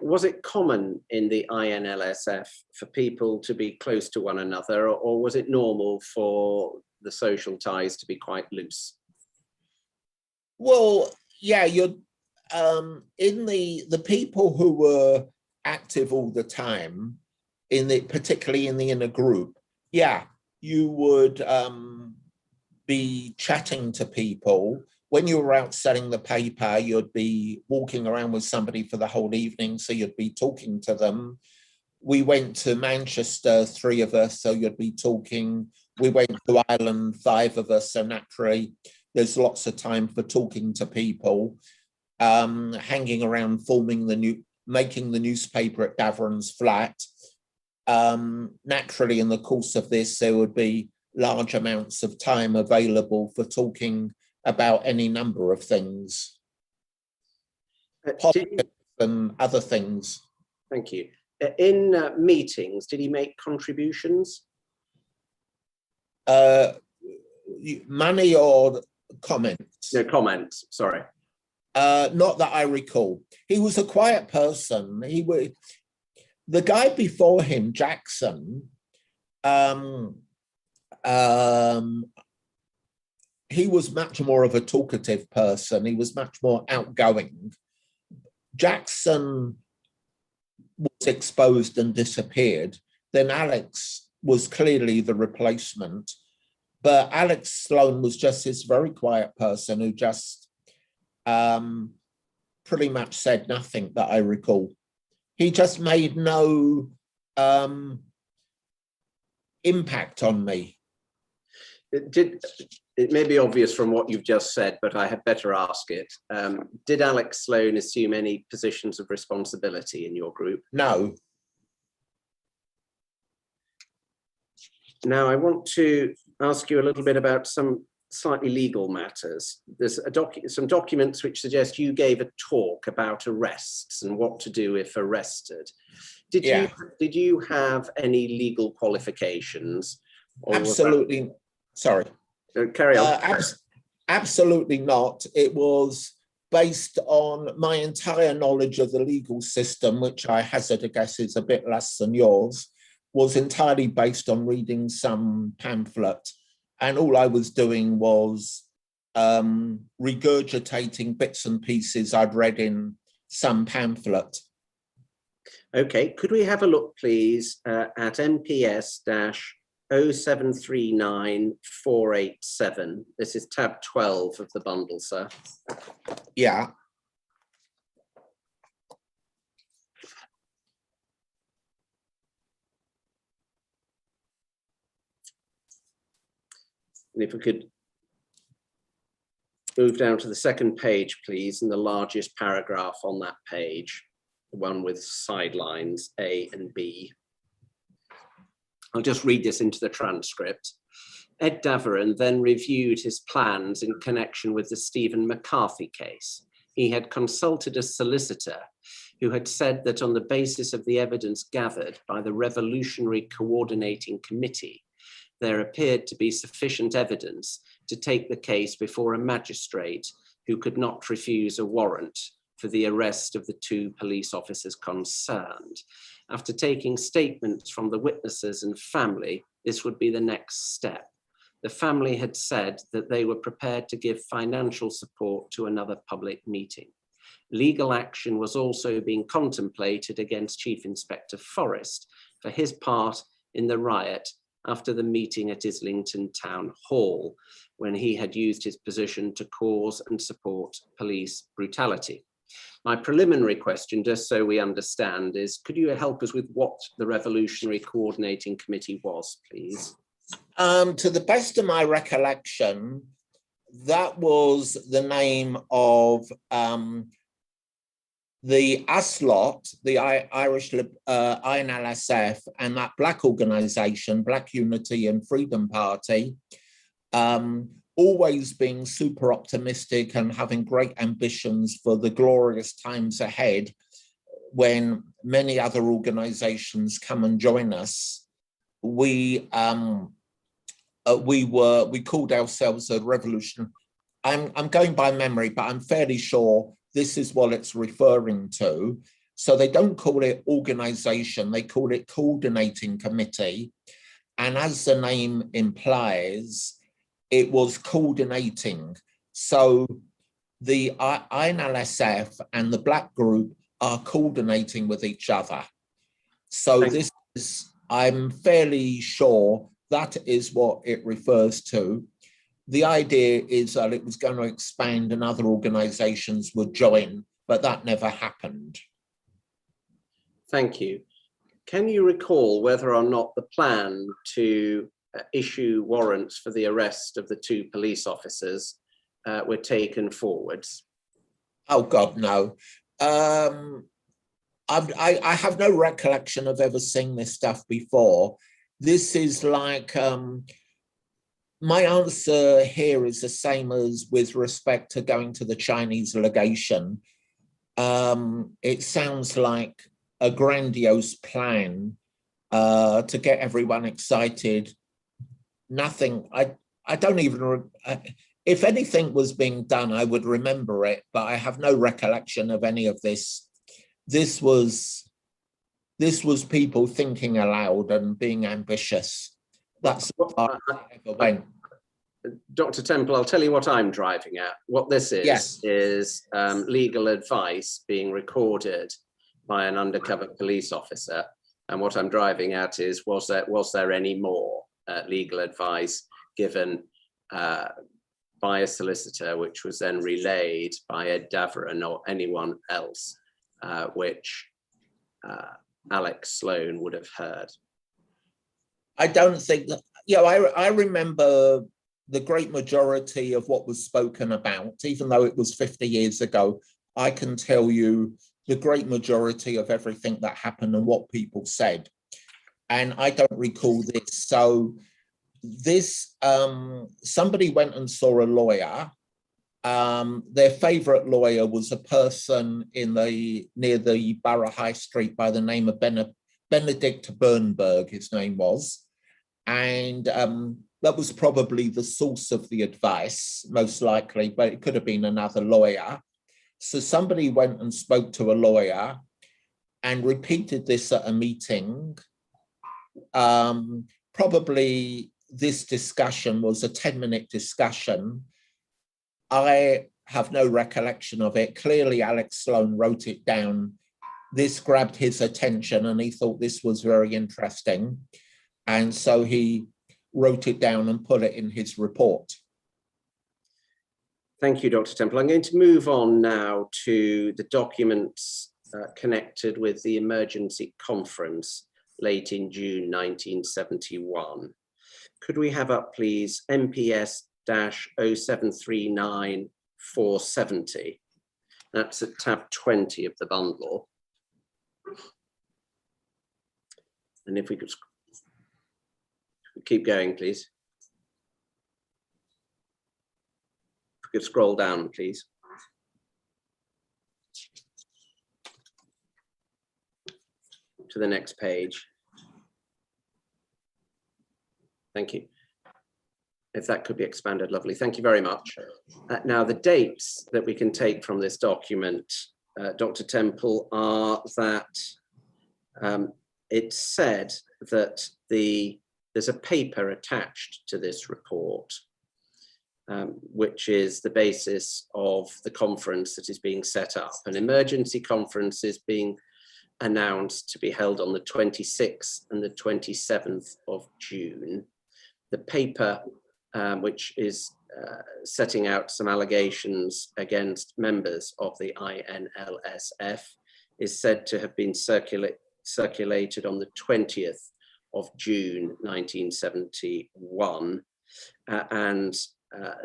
G: Was it common in the INLSF for people to be close to one another, or was it normal for the social ties to be quite loose?
F: Well, yeah, you're in the people who were active all the time, particularly in the inner group, yeah, you would be chatting to people. When you were out selling the paper, you'd be walking around with somebody for the whole evening, so you'd be talking to them. We went to Manchester, 3 of us, so you'd be talking. We went to Ireland, 5 of us, so naturally there's lots of time for talking to people, hanging around, making the newspaper at Davern's flat. Naturally, in the course of this, there would be large amounts of time available for talking about any number of things, politics and other things.
G: Thank you. In meetings, did he make contributions?
F: Money or comments?
G: No, comments, sorry.
F: Not that I recall. He was a quiet person. The guy before him, Jackson, he was much more of a talkative person. He was much more outgoing. Jackson was exposed and disappeared. Then Alex was clearly the replacement. But Alex Sloane was just this very quiet person who just pretty much said nothing that I recall. He just made no impact on me. It
G: may be obvious from what you've just said, but I had better ask it. Did Alex Sloane assume any positions of responsibility in your group?
F: No.
G: Now, I want to ask you a little bit about some slightly legal matters. There's some documents which suggest you gave a talk about arrests and what to do if arrested. Did you have any legal qualifications?
F: Absolutely. Sorry.
G: Carry on.
F: Absolutely not. It was based on my entire knowledge of the legal system, which I hazard a guess is a bit less than yours, was entirely based on reading some pamphlet. And all I was doing was regurgitating bits and pieces I'd read in some pamphlet.
G: Okay, could we have a look, please, at NPS-0 0739487. This is tab 12 of the bundle, sir.
F: Yeah.
G: And if we could move down to the second page, please, and the largest paragraph on that page, the one with sidelines A and B. I'll just read this into the transcript. Ed Daveron then reviewed his plans in connection with the Stephen McCarthy case. He had consulted a solicitor who had said that on the basis of the evidence gathered by the Revolutionary Coordinating Committee, there appeared to be sufficient evidence to take the case before a magistrate who could not refuse a warrant for the arrest of the 2 police officers concerned. After taking statements from the witnesses and family, this would be the next step. The family had said that they were prepared to give financial support to another public meeting. Legal action was also being contemplated against Chief Inspector Forrest for his part in the riot after the meeting at Islington Town Hall, when he had used his position to cause and support police brutality. My preliminary question, just so we understand, is could you help us with what the Revolutionary Coordinating Committee was, please?
F: To the best of my recollection, that was the name of the ASLOT, the Irish INLSF, and that Black organisation, Black Unity and Freedom Party, always being super optimistic and having great ambitions for the glorious times ahead when many other organisations come and join us. We called ourselves a revolution. I'm going by memory, but I'm fairly sure this is what it's referring to. So they don't call it organisation, they call it coordinating committee. And as the name implies, it was coordinating. So the INLSF and the Black group are coordinating with each other. So this is, I'm fairly sure that is what it refers to. The idea is that it was going to expand and other organisations would join, but that never happened.
G: Thank you. Can you recall whether or not the plan to issue warrants for the arrest of the 2 police officers were taken forwards?
F: Oh God, no. I have no recollection of ever seeing this stuff before. This is like, my answer here is the same as with respect to going to the Chinese legation. It sounds like a grandiose plan to get everyone excited. Nothing, I don't even, if anything was being done, I would remember it, but I have no recollection of any of this. This was people thinking aloud and being ambitious. That's what I ever went.
G: Dr. Temple, I'll tell you what I'm driving at. What this is,
F: yes,
G: is legal advice being recorded by an undercover police officer. And what I'm driving at is, was there any more legal advice given by a solicitor, which was then relayed by Ed Daveron or anyone else, which Alex Sloan would have heard?
F: I don't think that, I remember the great majority of what was spoken about, even though it was 50 years ago. I can tell you the great majority of everything that happened and what people said. And I don't recall this. So this, somebody went and saw a lawyer. Their favorite lawyer was a person near the Borough High Street by the name of Benedict Bernberg, his name was. And that was probably the source of the advice, most likely, but it could have been another lawyer. So somebody went and spoke to a lawyer and repeated this at a meeting. Probably this discussion was a 10-minute discussion. I have no recollection of it. Clearly, Alex Sloan wrote it down. This grabbed his attention and he thought this was very interesting. And so he wrote it down and put it in his report.
G: Thank you, Dr. Temple. I'm going to move on now to the documents connected with the emergency conference late in June 1971. Could we have up, please, MPS-0739-470? That's at tab 20 of the bundle. And if we could keep going, please. If we could scroll down, please. To the next page. Thank you. If that could be expanded, lovely. Thank you very much. Now, the dates that we can take from this document, Dr. Temple, are that it said that there's a paper attached to this report, which is the basis of the conference that is being set up. An emergency conference is being announced to be held on the 26th and the 27th of June. The paper, which is setting out some allegations against members of the INLSF, is said to have been circulated on the 20th of June 1971, and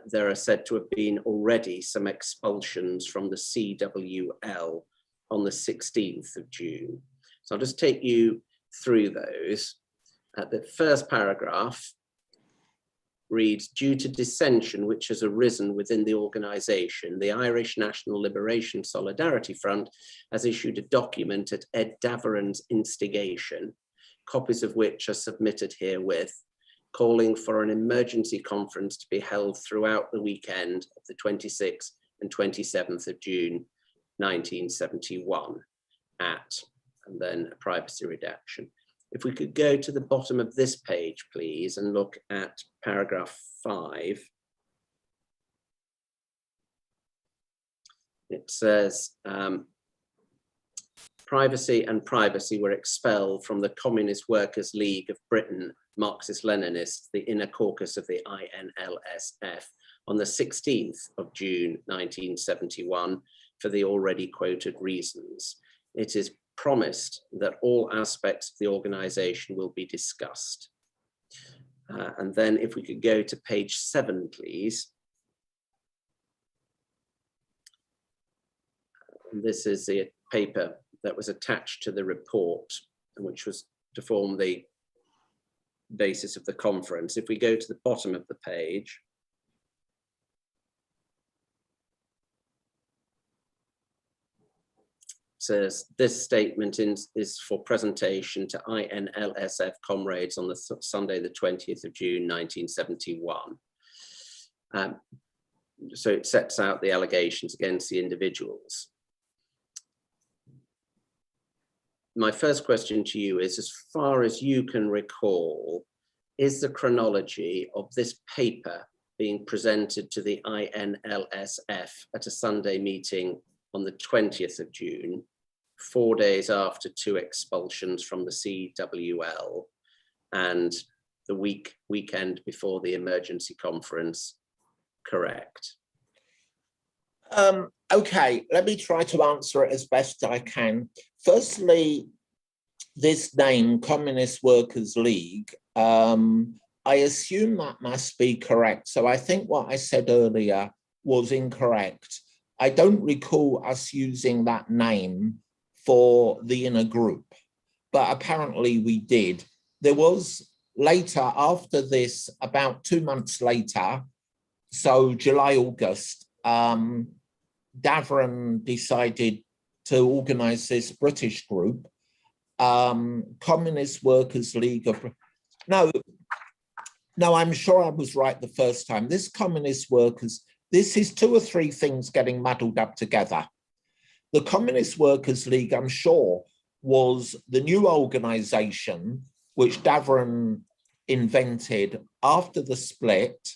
G: there are said to have been already some expulsions from the CWL on the 16th of June. So I'll just take you through those. The first paragraph reads, due to dissension which has arisen within the organisation, the Irish National Liberation Solidarity Front has issued a document at Ed Daveron's instigation, copies of which are submitted herewith, calling for an emergency conference to be held throughout the weekend of the 26th and 27th of June 1971 at, and then a privacy redaction. If we could go to the bottom of this page, please, and look at paragraph 5. It says, privacy and privacy were expelled from the Communist Workers' League of Britain, Marxist-Leninists, the inner caucus of the INLSF, on the 16th of June 1971 for the already quoted reasons. It is promised that all aspects of the organisation will be discussed. And then if we could go to page 7, please. This is the paper that was attached to the report, which was to form the basis of the conference. If we go to the bottom of the page, says this statement is for presentation to INLSF comrades on the Sunday, the 20th of June, 1971. So it sets out the allegations against the individuals. My first question to you is, as far as you can recall, is the chronology of this paper being presented to the INLSF at a Sunday meeting on the 20th of June, 4 days after 2 expulsions from the CWL and the weekend before the emergency conference, correct?
F: Okay, let me try to answer it as best I can. Firstly, this name, Communist Workers' League, I assume that must be correct. So I think what I said earlier was incorrect. I don't recall us using that name for the inner group, but apparently we did. There was later, after this, about 2 months later, so July, August, Daveron decided to organise this British group, Communist Workers' League of... No, I'm sure I was right the first time. This Communist Workers, this is 2 or 3 things getting muddled up together. The Communist Workers' League, I'm sure, was the new organisation which Daveron invented after the split.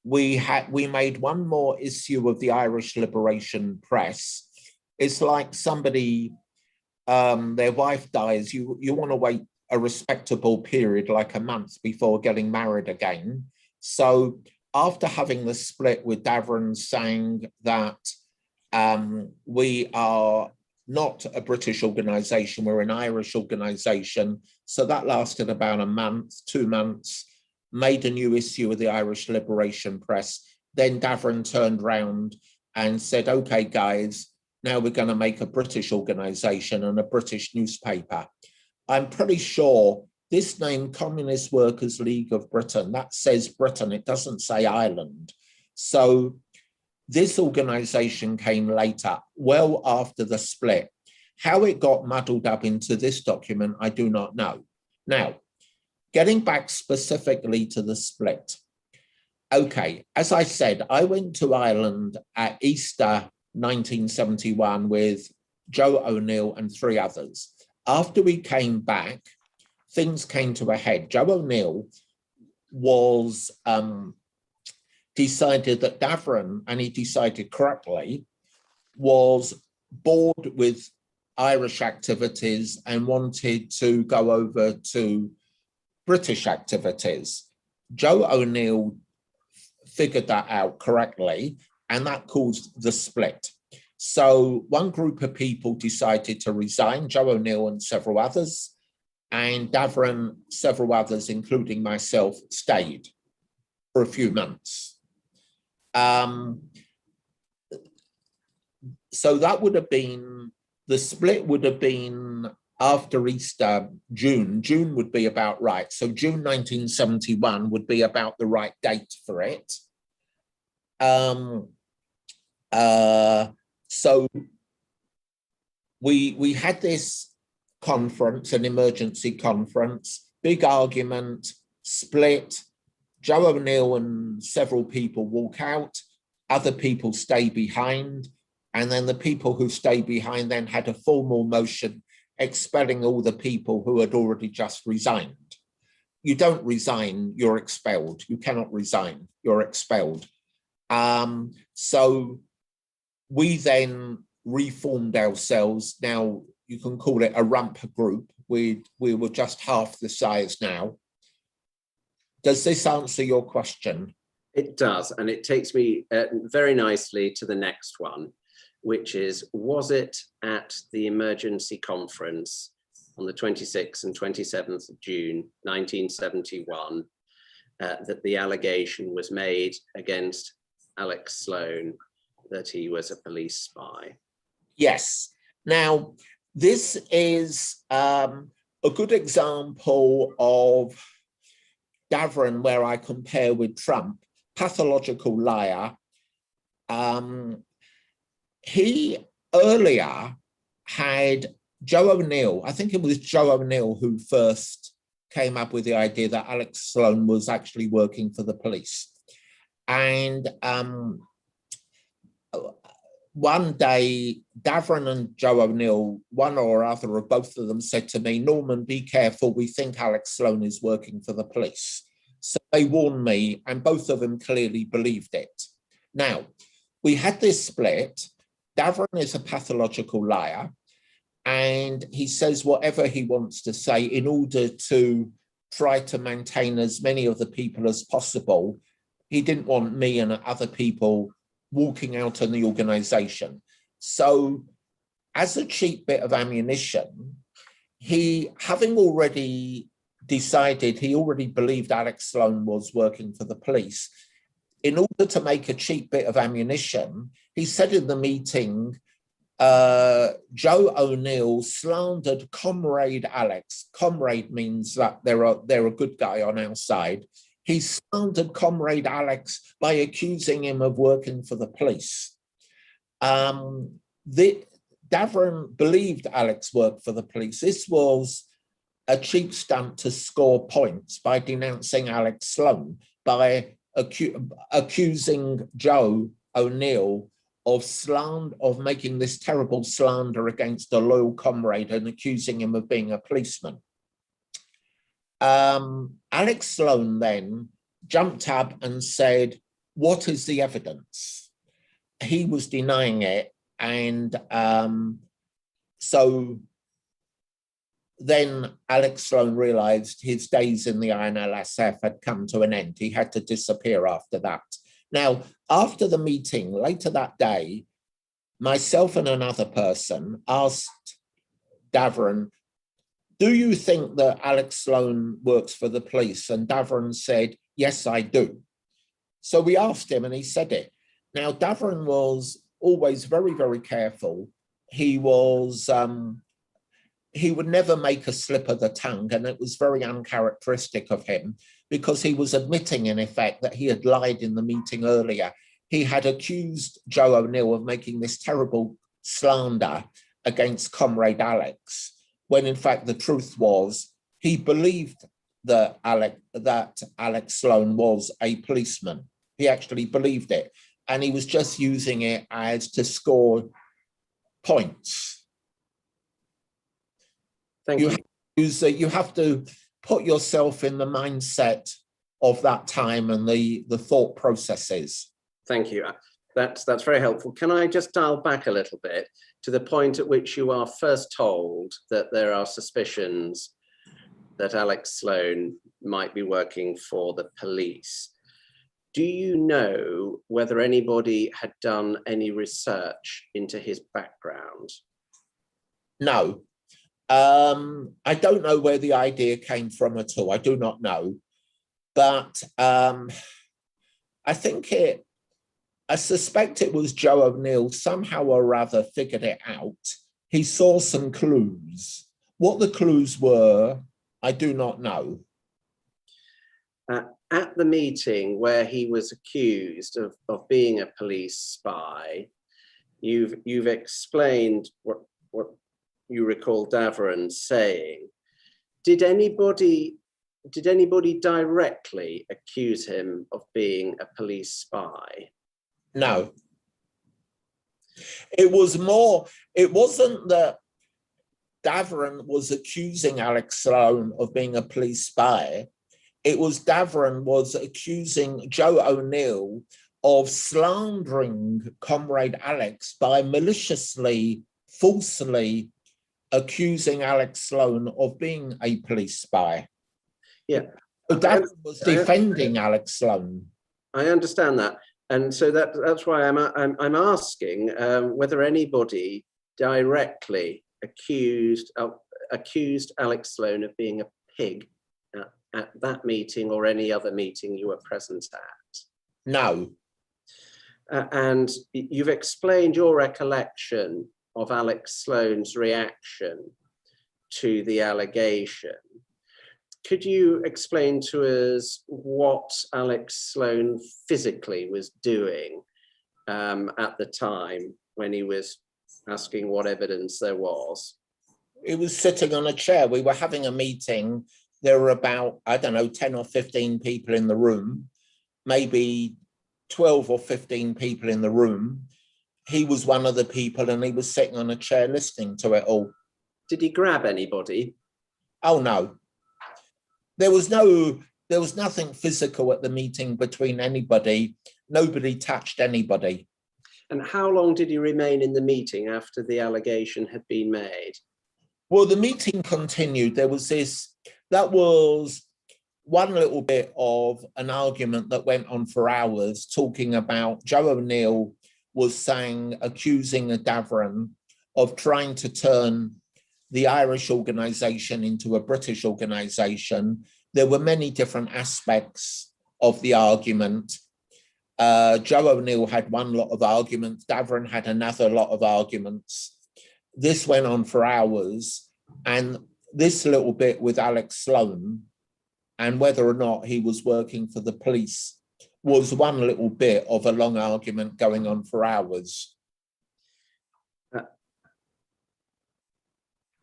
F: We made one more issue of the Irish Liberation Press. It's like somebody, their wife dies, you want to wait a respectable period, like a month before getting married again. So after having the split with Davern saying that we are not a British organisation, we're an Irish organisation. So that lasted about a month, 2 months, made a new issue with the Irish Liberation Press. Then Davern turned round and said, okay, guys, now we're going to make a British organisation and a British newspaper. I'm pretty sure this name, Communist Workers' League of Britain, that says Britain, it doesn't say Ireland. So this organisation came later, well after the split. How it got muddled up into this document, I do not know. Now, getting back specifically to the split. Okay, as I said, I went to Ireland at Easter 1971 with Joe O'Neill and 3 others. After we came back, things came to a head. Joe O'Neill was decided that Davern, and he decided correctly, was bored with Irish activities and wanted to go over to British activities. Joe O'Neill figured that out correctly, and that caused the split. So one group of people decided to resign, Joe O'Neill and several others, and Davern, several others, including myself, stayed for a few months. So that would have been, the split would have been after Easter, June. June would be about right. So June 1971 would be about the right date for it. So we had this conference, an emergency conference, big argument, split. Joe O'Neill and several people walk out, other people stay behind, and then the people who stay behind then had a formal motion expelling all the people who had already just resigned. You don't resign, you're expelled. You cannot resign, you're expelled. So we then reformed ourselves. Now you can call it a rump group. We were just half the size now. Does this answer your question?
G: It does, and it takes me very nicely to the next one, which is, was it at the emergency conference on the 26th and 27th of June 1971 that the allegation was made against Alex Sloan that he was a police spy?
F: Yes. Now, this is a good example of Davern, where I compare with Trump, pathological liar. He earlier had Joe O'Neill, I think it was Joe O'Neill who first came up with the idea that Alex Sloan was actually working for the police. And one day, Davern and Joe O'Neill, one or other of both of them, said to me, Norman, be careful, we think Alex Sloan is working for the police. So they warned me, and both of them clearly believed it. Now, we had this split. Davern is a pathological liar, and he says whatever he wants to say in order to try to maintain as many of the people as possible. He didn't want me and other people walking out on the organization. So as a cheap bit of ammunition, he, having already decided, he already believed Alex Sloan was working for the police. In order to make a cheap bit of ammunition, he said in the meeting, Joe O'Neill slandered Comrade Alex. Comrade means that they're a good guy on our side. He slandered Comrade Alex by accusing him of working for the police. Davern believed Alex worked for the police. This was a cheap stunt to score points by denouncing Alex Sloan, by accusing Joe O'Neill of making this terrible slander against a loyal comrade and accusing him of being a policeman. Alex Sloan then jumped up and said, what is the evidence? He was denying it. And so then Alex Sloan realised his days in the INLSF had come to an end. He had to disappear after that. Now, after the meeting, later that day, myself and another person asked Davern, do you think that Alex Sloan works for the police? And Davern said, yes, I do. So we asked him and he said it. Now, Davern was always very, very careful. He was, he would never make a slip of the tongue, and it was very uncharacteristic of him because he was admitting, in effect, that he had lied in the meeting earlier. He had accused Joe O'Neill of making this terrible slander against Comrade Alex, when in fact the truth was he believed that Alex Sloan was a policeman. He actually believed it, and he was just using it as to score points.
G: Thank you.
F: You have to put yourself in the mindset of that time and the thought processes.
G: Thank you. That's very helpful. Can I just dial back a little bit to the point at which you are first told that there are suspicions that Alex Sloan might be working for the police? Do you know whether anybody had done any research into his background?
F: No. I don't know where the idea came from at all. I do not know. But I suspect it was Joe O'Neill somehow or other figured it out. He saw some clues. What the clues were, I do not know.
G: At the meeting where he was accused of being a police spy, you've explained what you recall Davern saying. Did anybody directly accuse him of being a police spy?
F: No. It wasn't that Davern was accusing Alex Sloan of being a police spy. It was Davern was accusing Joe O'Neill of slandering Comrade Alex by maliciously, falsely accusing Alex Sloan of being a police spy.
G: Yeah.
F: So Davern was defending Alex Sloan. I
G: understand that. And so that's why I'm asking whether anybody directly accused Alex Sloan of being a pig at that meeting or any other meeting you were present at.
F: No.
G: And you've explained your recollection of Alex Sloan's reaction to the allegation. Could you explain to us what Alex Sloan physically was doing at the time when he was asking what evidence there was?
F: He was sitting on a chair. We were having a meeting. There were about, 10 or 15 people in the room, maybe 12 or 15 people in the room. He was one of the people and he was sitting on a chair listening to it all.
G: Did he grab anybody?
F: Oh, no. There was nothing physical at the meeting between anybody. Nobody touched anybody.
G: And how long did he remain in the meeting after the allegation had been made?
F: Well, the meeting continued. That was one little bit of an argument that went on for hours, talking about Joe O'Neill was accusing Davern of trying to turn the Irish organisation into a British organisation. There were many different aspects of the argument. Joe O'Neill had one lot of arguments. Davern had another lot of arguments. This went on for hours. And this little bit with Alex Sloan and whether or not he was working for the police was one little bit of a long argument going on for hours.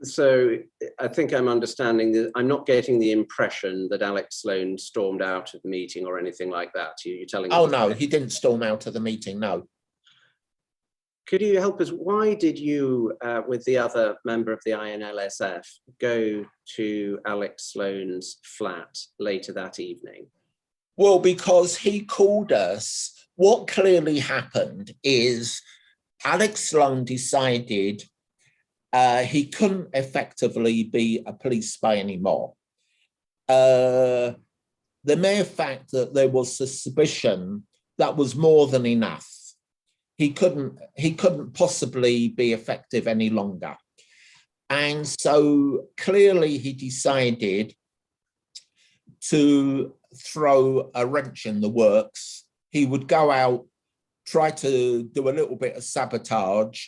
G: So I think I'm understanding that I'm not getting the impression that Alex Sloan stormed out of the meeting or anything like that. You're telling me?
F: Oh, no, he didn't storm out of the meeting, no.
G: Could you help us? Why did you, with the other member of the INLSF, go to Alex Sloan's flat later that evening?
F: Well, because he called us. What clearly happened is Alex Sloan decided he couldn't effectively be a police spy anymore. The mere fact that there was suspicion, that was more than enough. He couldn't possibly be effective any longer. And so clearly he decided to throw a wrench in the works. He would go out, try to do a little bit of sabotage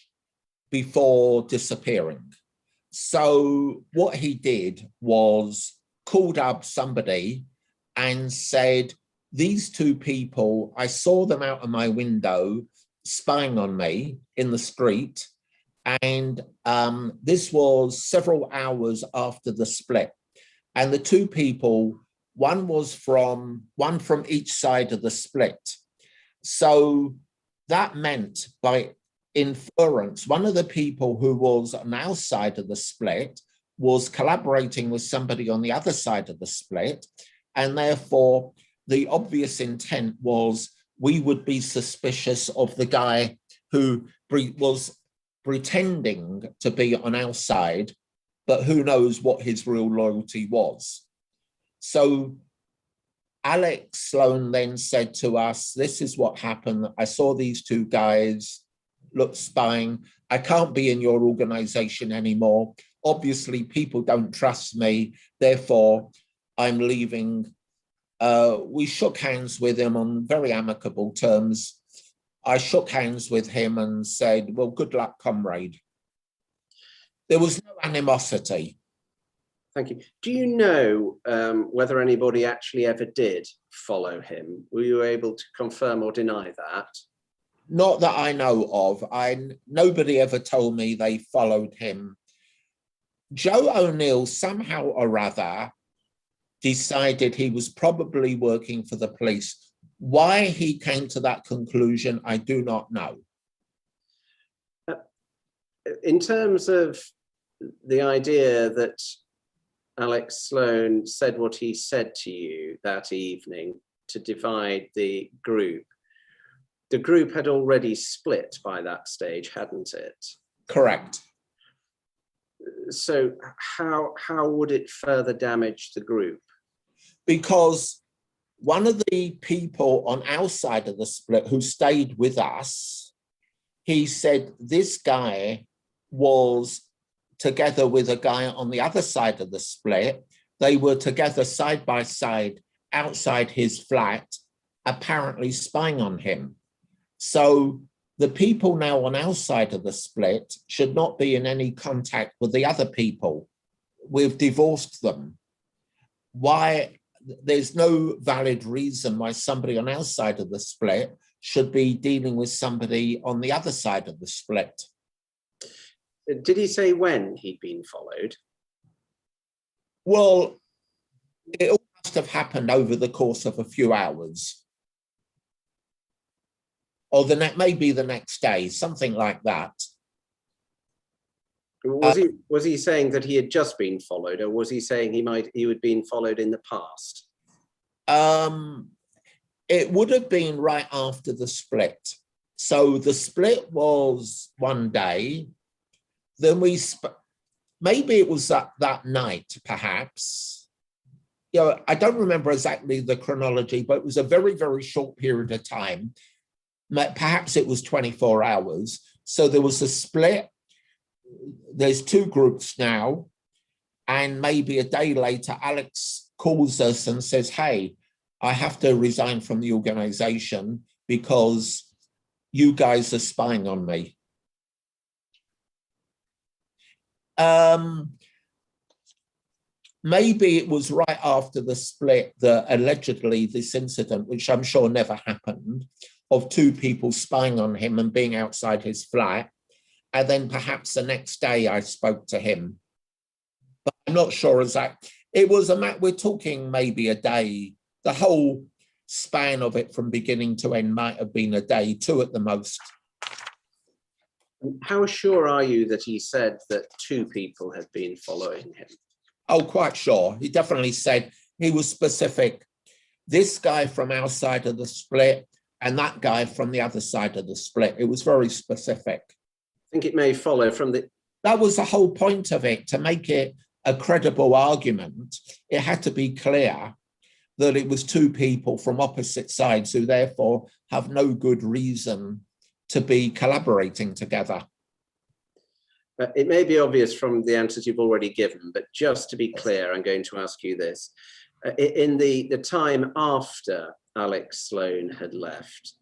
F: before disappearing. So what he did was called up somebody and said, these two people, I saw them out of my window spying on me in the street. And this was several hours after the split. And the two people, one from each side of the split. So that meant by inference, one of the people who was on our side of the split was collaborating with somebody on the other side of the split. And therefore, the obvious intent was we would be suspicious of the guy who was pretending to be on our side, but who knows what his real loyalty was. So Alex Sloan then said to us, this is what happened. I saw these two guys look spying. I can't be in your organization anymore. Obviously, people don't trust me. Therefore, I'm leaving. We shook hands with him on very amicable terms. I shook hands with him and said, well, good luck, comrade. There was no animosity.
G: Thank you. Do you know whether anybody actually ever did follow him? Were you able to confirm or deny that?
F: Not that I know of. Nobody ever told me they followed him. Joe O'Neill somehow or other decided he was probably working for the police. Why he came to that conclusion, I do not know.
G: In terms of the idea that Alex Sloan said what he said to you that evening to divide the group had already split by that stage, hadn't it?
F: Correct.
G: So how would it further damage the group?
F: Because one of the people on our side of the split who stayed with us, he said this guy was together with a guy on the other side of the split. They were together side by side outside his flat, apparently spying on him. So the people now on our side of the split should not be in any contact with the other people. We've divorced them. Why? There's no valid reason why somebody on our side of the split should be dealing with somebody on the other side of the split.
G: Did he say when he'd been followed?
F: Well, it all must have happened over the course of a few hours. Or maybe the next day, something like that.
G: Was he saying that he had just been followed, or was he saying he had been followed in the past?
F: It would have been right after the split. So the split was one day. Then maybe it was that night, perhaps. You know, I don't remember exactly the chronology, but it was a very, very short period of time. Perhaps it was 24 hours. So there was a split. There's two groups now. And maybe a day later, Alex calls us and says, hey, I have to resign from the organization because you guys are spying on me. Maybe it was right after the split that allegedly this incident, which I'm sure never happened, of two people spying on him and being outside his flat. And then perhaps the next day I spoke to him. But I'm not sure exactly. It was we're talking maybe a day. The whole span of it from beginning to end might have been a day, two at the most.
G: How sure are you that he said that two people had been following him?
F: Oh, quite sure. He definitely said, he was specific. This guy from our side of the split and that guy from the other side of the split. It was very specific.
G: I think it may follow from
F: That was the whole point of it, to make it a credible argument. It had to be clear that it was two people from opposite sides who therefore have no good reason to be collaborating together.
G: It may be obvious from the answers you've already given, but just to be clear, I'm going to ask you this. In the time after Alex Sloane had left,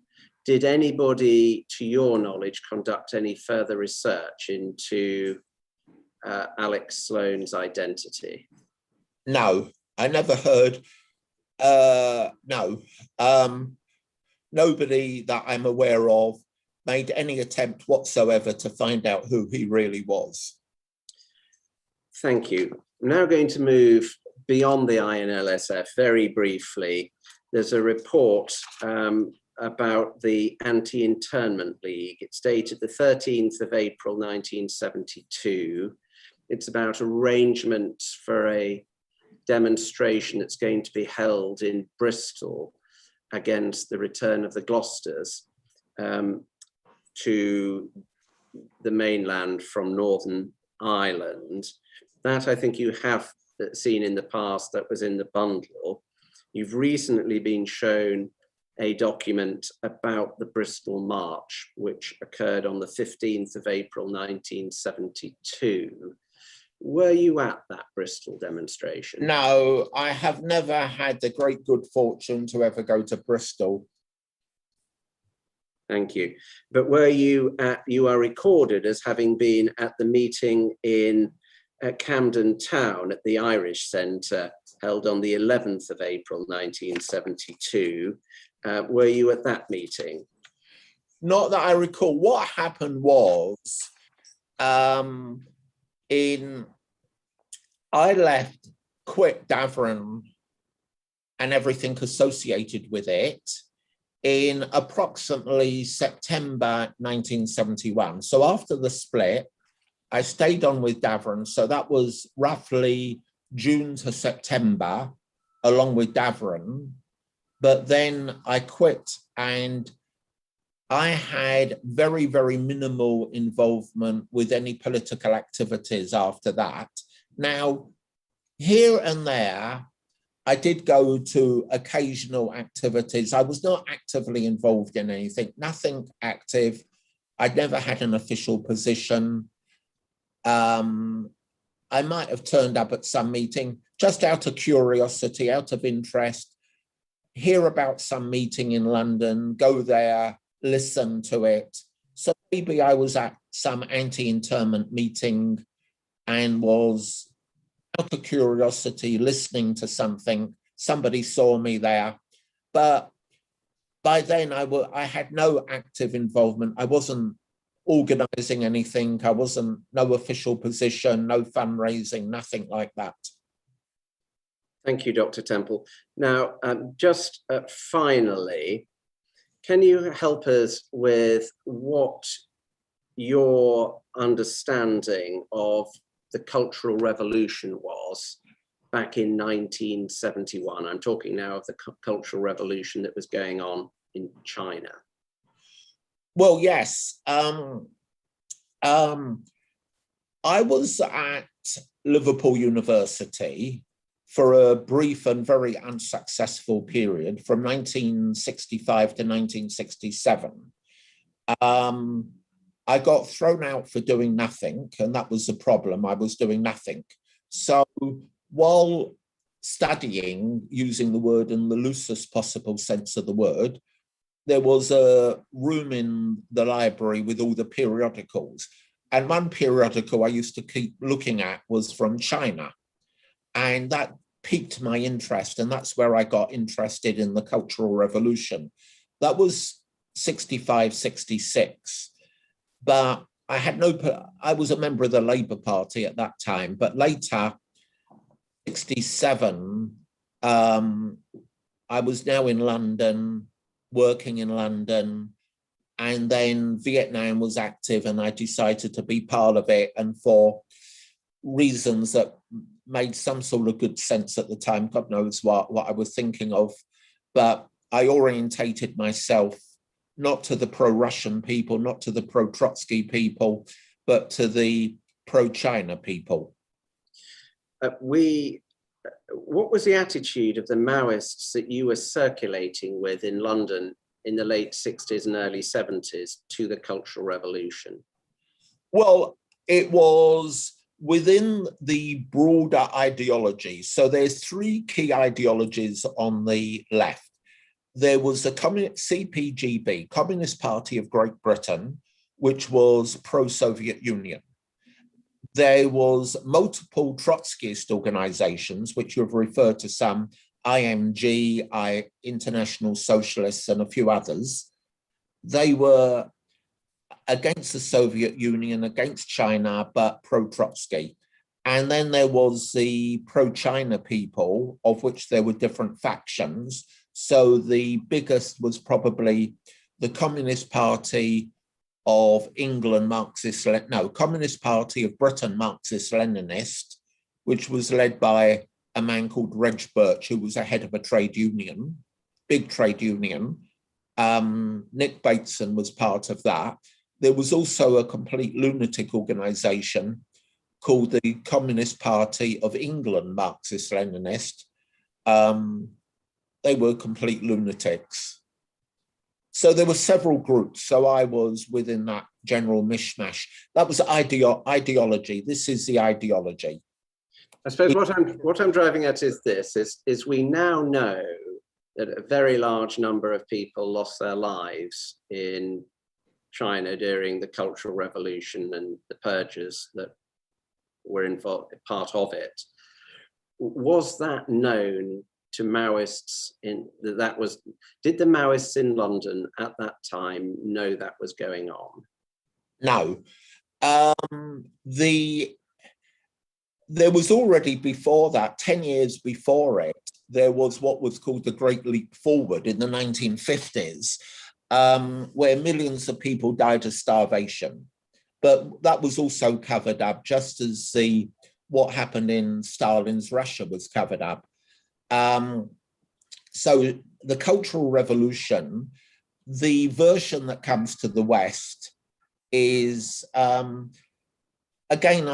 G: did anybody, to your knowledge, conduct any further research into Alex Sloane's identity?
F: No, I never heard. No. Nobody that I'm aware of made any attempt whatsoever to find out who he really was.
G: Thank you. I'm now going to move beyond the INLSF very briefly. There's a report about the Anti-Internment League. It's dated the 13th of April, 1972. It's about arrangements for a demonstration that's going to be held in Bristol against the return of the Gloucesters to the mainland from Northern Ireland. That I think you have seen in the past, that was in the bundle. You've recently been shown a document about the Bristol March, which occurred on the 15th of April, 1972. Were you at that Bristol demonstration?
F: No, I have never had the great good fortune to ever go to Bristol.
G: Thank you. But were you at, you are recorded as having been at the meeting in Camden Town at the Irish Centre, held on the 11th of April, 1972. Were you at that meeting?
F: Not that I recall. What happened was, I left, quit Davern and everything associated with it in approximately September 1971. So after the split, I stayed on with Davern. So that was roughly June to September, along with Davern. But then I quit, and I had very, very minimal involvement with any political activities after that. Now, here and there, I did go to occasional activities. I was not actively involved in anything, nothing active. I'd never had an official position. I might have turned up at some meeting just out of curiosity, out of interest, hear about some meeting in London, go there, listen to it. So maybe I was at some anti-internment meeting and was out of curiosity listening to something. Somebody saw me there. But by then I had no active involvement. I wasn't organizing anything. I wasn't, no official position, no fundraising, nothing like that.
G: Thank you, Dr. Temple. Now, just finally, can you help us with what your understanding of the Cultural Revolution was back in 1971? I'm talking now of the Cultural Revolution that was going on in China.
F: Well, yes. I was at Liverpool University for a brief and very unsuccessful period from 1965 to 1967. I got thrown out for doing nothing, and that was the problem. I was doing nothing. So while studying, using the word in the loosest possible sense of the word, there was a room in the library with all the periodicals. And one periodical I used to keep looking at was from China. And that piqued my interest. And that's where I got interested in the Cultural Revolution. That was 65, 66. But I was a member of the Labour Party at that time. But later, 67, I was now in London, working in London, and then Vietnam was active and I decided to be part of it, and for reasons that made some sort of good sense at the time, God knows what I was thinking of, but I orientated myself not to the pro-Russian people, not to the pro-Trotsky people, but to the pro-China people.
G: What was the attitude of the Maoists that you were circulating with in London in the late 60s and early 70s to the Cultural Revolution?
F: Well, it was within the broader ideology. So there's three key ideologies on the left. There was the CPGB, Communist Party of Great Britain, which was pro-Soviet Union. There was multiple Trotskyist organizations, which you've referred to some, IMG, International Socialists, and a few others. They were against the Soviet Union, against China, but pro-Trotsky. And then there was the pro-China people, of which there were different factions. So the biggest was probably the Communist Party of England, Communist Party of Britain, Marxist-Leninist, which was led by a man called Reg Birch, who was a head of a trade union, big trade union. Nick Bateson was part of that. There was also a complete lunatic organization called the Communist Party of England, Marxist-Leninist. They were complete lunatics. So there were several groups. So I was within that general mishmash. That was ideology. This is the ideology.
G: I suppose what I'm driving at is this, is we now know that a very large number of people lost their lives in China during the Cultural Revolution and the purges that were involved, part of it. Was that known to Maoists did the Maoists in London at that time know that was going on?
F: No. There was already before that, 10 years before it, there was what was called the Great Leap Forward in the 1950s, where millions of people died of starvation. But that was also covered up, just as what happened in Stalin's Russia was covered up. So the Cultural Revolution, the version that comes to the West is, again,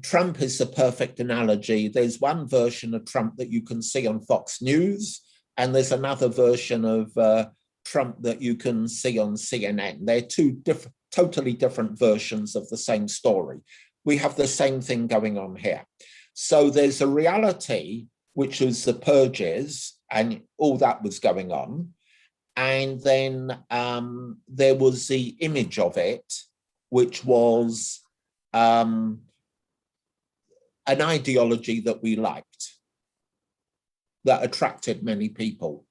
F: Trump is the perfect analogy. There's one version of Trump that you can see on Fox News, and there's another version of Trump that you can see on CNN. They're two totally different versions of the same story. We have the same thing going on here. So there's a reality, which was the purges, and all that was going on. And then there was the image of it, which was an ideology that we liked, that attracted many people.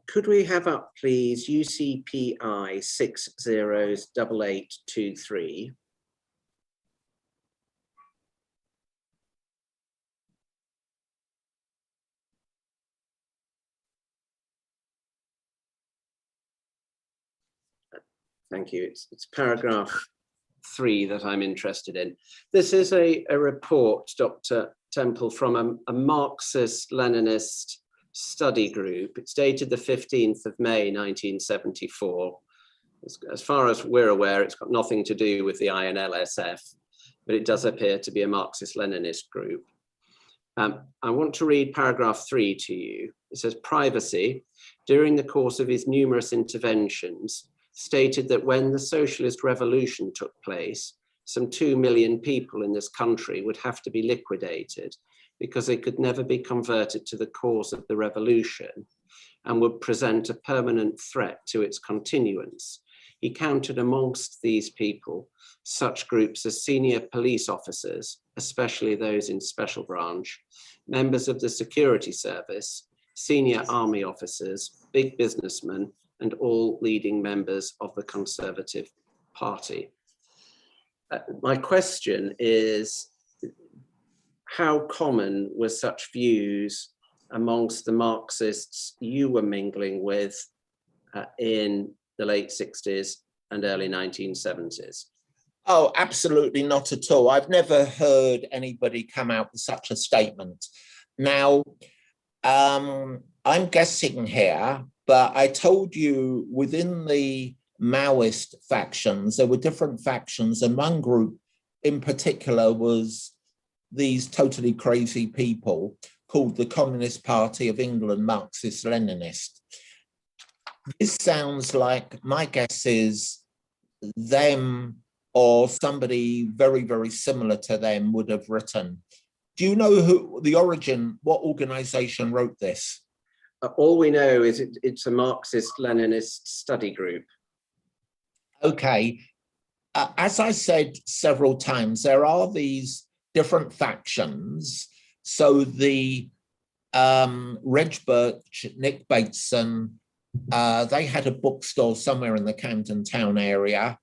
G: Could we have up, please, UCPI 608823? Thank you. It's paragraph 3 that I'm interested in. This is a report, Dr. Temple, from a Marxist-Leninist study group. It's dated the 15th of May, 1974. As far as we're aware, it's got nothing to do with the INLSF, but it does appear to be a Marxist-Leninist group. I want to read paragraph 3 to you. It says, privacy, during the course of his numerous interventions, stated that when the socialist revolution took place, some 2 million people in this country would have to be liquidated because they could never be converted to the cause of the revolution and would present a permanent threat to its continuance. He counted amongst these people such groups as senior police officers, especially those in special branch, members of the security service, senior army officers, big businessmen, and all leading members of the Conservative Party. My question is, how common were such views amongst the Marxists you were mingling with in the late 60s and early 1970s?
F: Oh, absolutely not at all. I've never heard anybody come out with such a statement. Now, I'm guessing here, but I told you within the Maoist factions. There were different factions, and one group in particular was these totally crazy people called the Communist Party of England, Marxist-Leninist. This sounds like, my guess is, them or somebody very, very similar to them would have written. Do you know who the origin, what organization wrote this?
G: All we know is it's a Marxist-Leninist study group.
F: Okay. As I said several times, there are these different factions. So the Reg Birch, Nick Bateson, they had a bookstore somewhere in the Camden Town area,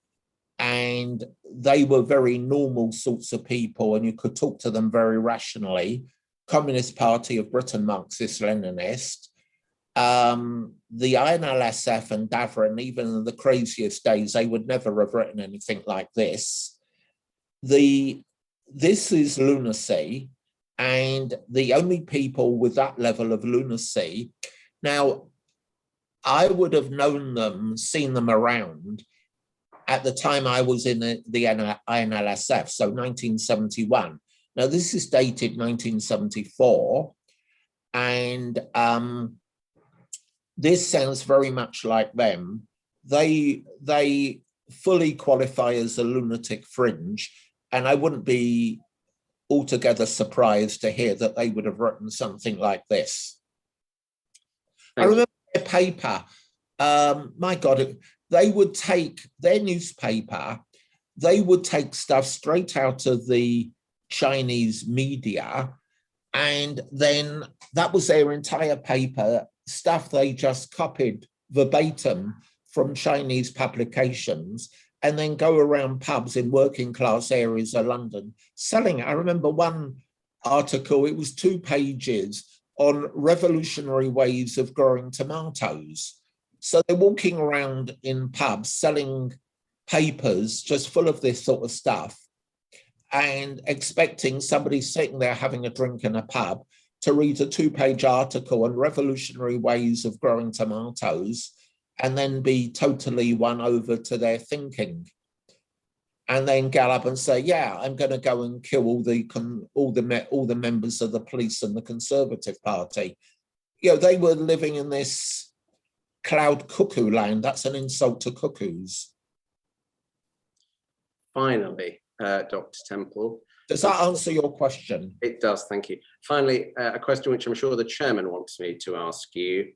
F: and they were very normal sorts of people, and you could talk to them very rationally. Communist Party of Britain, Marxist-Leninist. The INLSF and Davern, even in the craziest days, they would never have written anything like this. This is lunacy, and the only people with that level of lunacy. Now, I would have known them, seen them around at the time I was in the INLSF, so 1971. Now, this is dated 1974, and this sounds very much like them. They fully qualify as a lunatic fringe, and I wouldn't be altogether surprised to hear that they would have written something like this. I remember their paper, my God, they would take their newspaper, they would take stuff straight out of the Chinese media, and then that was their entire paper, stuff they just copied verbatim from Chinese publications, and then go around pubs in working class areas of London selling it. I remember one article, it was 2 pages on revolutionary ways of growing tomatoes. So they're walking around in pubs selling papers just full of this sort of stuff and expecting somebody sitting there having a drink in a pub to read a 2-page article on revolutionary ways of growing tomatoes and then be totally won over to their thinking. And then get up and say, yeah, I'm going to go and kill all the members of the police and the Conservative Party. You know, they were living in this cloud cuckoo land. That's an insult to cuckoos.
G: Finally, Dr. Temple.
F: Does that answer your question?
G: It does, thank you. Finally, a question which I'm sure the chairman wants me to ask you.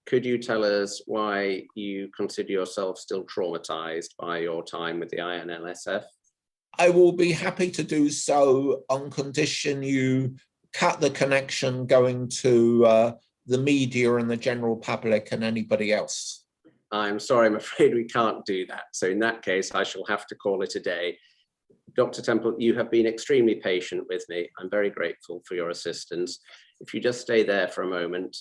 G: Could you tell us why you consider yourself still traumatized by your time with the INLSF?
F: I will be happy to do so on condition you cut the connection going to the media and the general public and anybody else.
G: I'm sorry, I'm afraid we can't do that. So in that case, I shall have to call it a day. Dr. Temple, you have been extremely patient with me. I'm very grateful for your assistance. If you just stay there for a moment,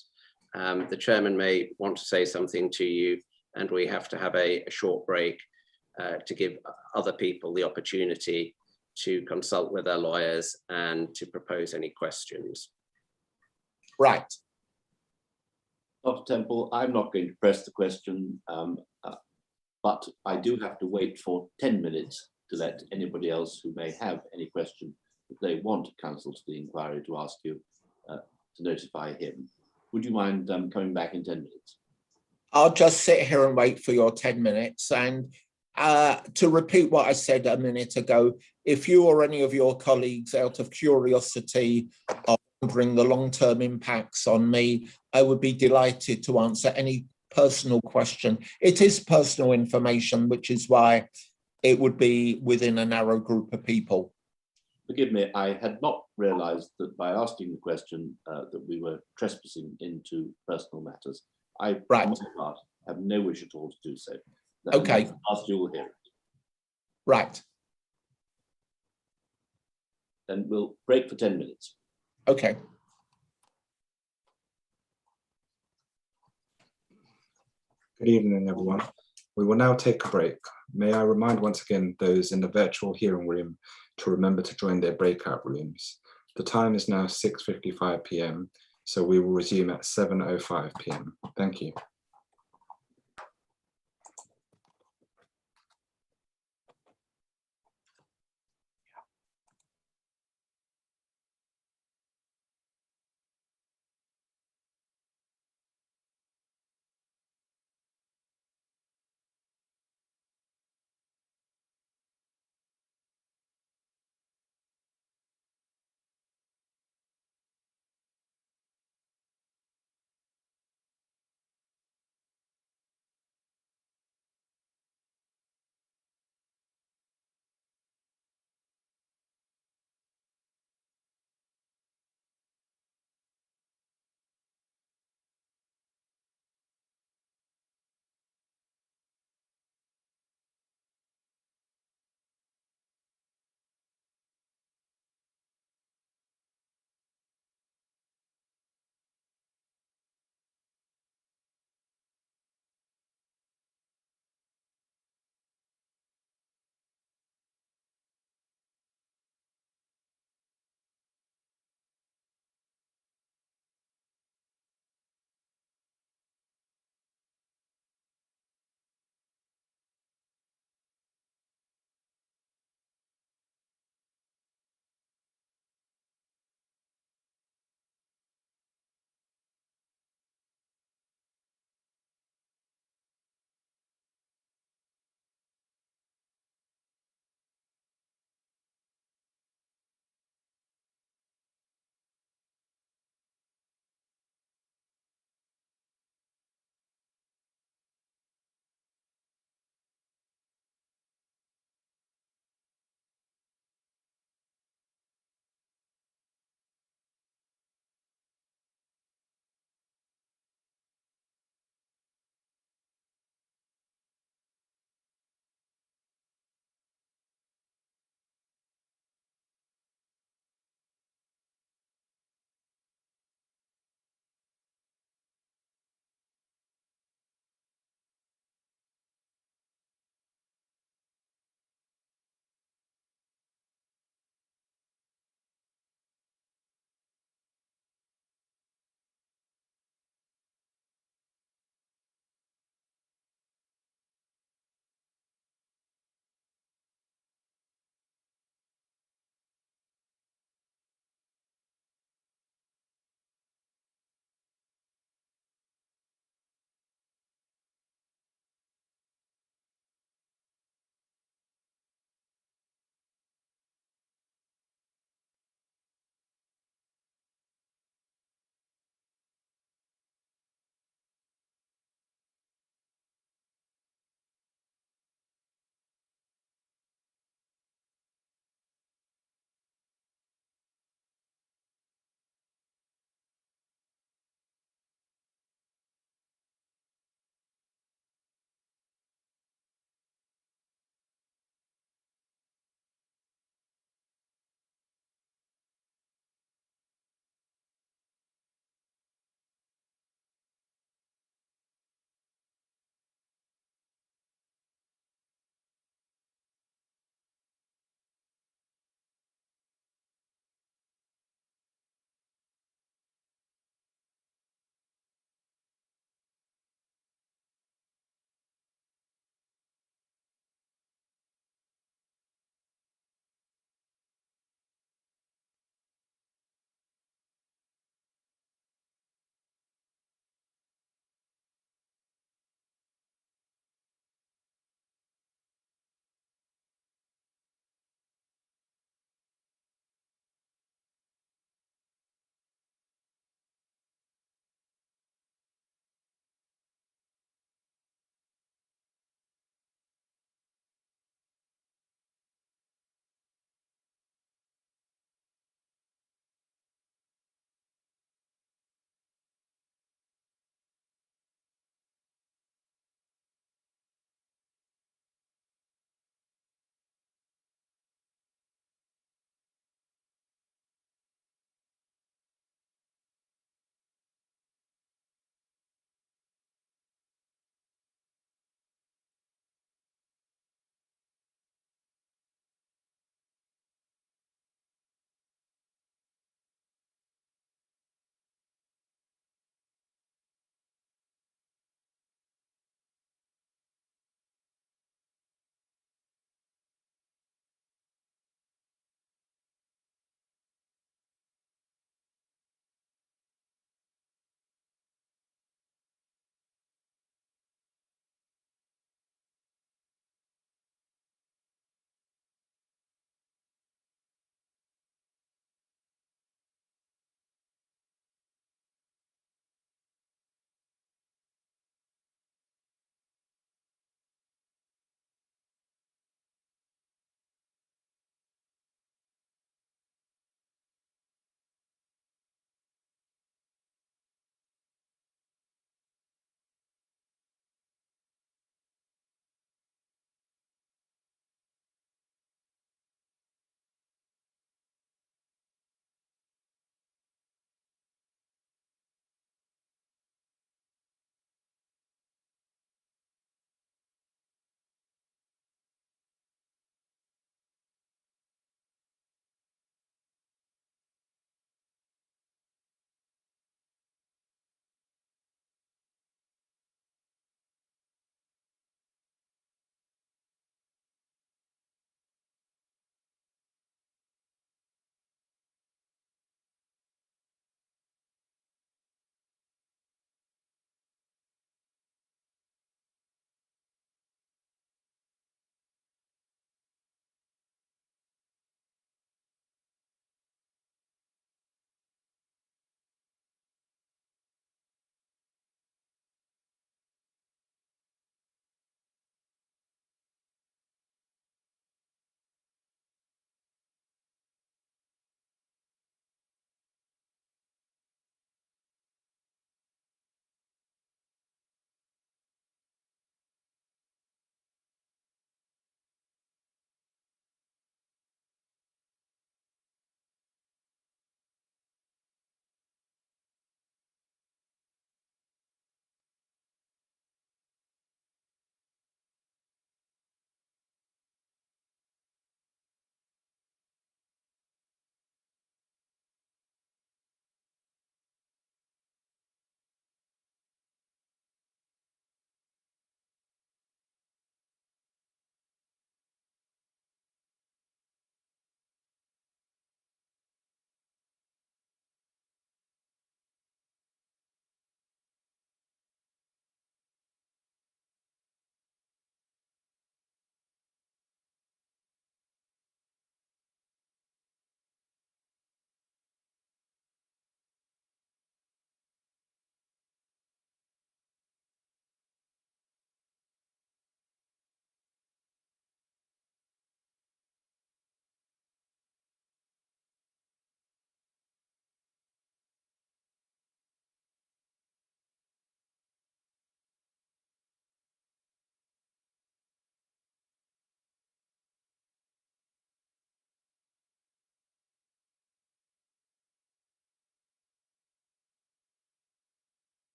G: the chairman may want to say something to you, and we have to have a short break to give other people the opportunity to consult with their lawyers and to propose any questions.
F: Right.
B: Dr. Temple, I'm not going to press the question, but I do have to wait for 10 minutes to let anybody else who may have any question that they want counsel to the inquiry to ask you to notify him. Would you mind coming back in 10 minutes?
F: I'll just sit here and wait for your 10 minutes. And to repeat what I said a minute ago, if you or any of your colleagues out of curiosity are wondering the long-term impacts on me, I would be delighted to answer any personal question. It is personal information, which is why it would be within a narrow group of people.
B: Forgive me, I had not realized that by asking the question that we were trespassing into personal matters. I,
F: right.
B: for my part, have no wish at all to do so.
F: Okay.
B: Ask you will hear it.
F: Right.
B: Then we'll break for 10 minutes.
F: Okay.
A: Good evening, everyone. We will now take a break. May I remind once again those in the virtual hearing room to remember to join their breakout rooms. The time is now 6:55 p.m, so we will resume at 7:05 p.m. Thank you.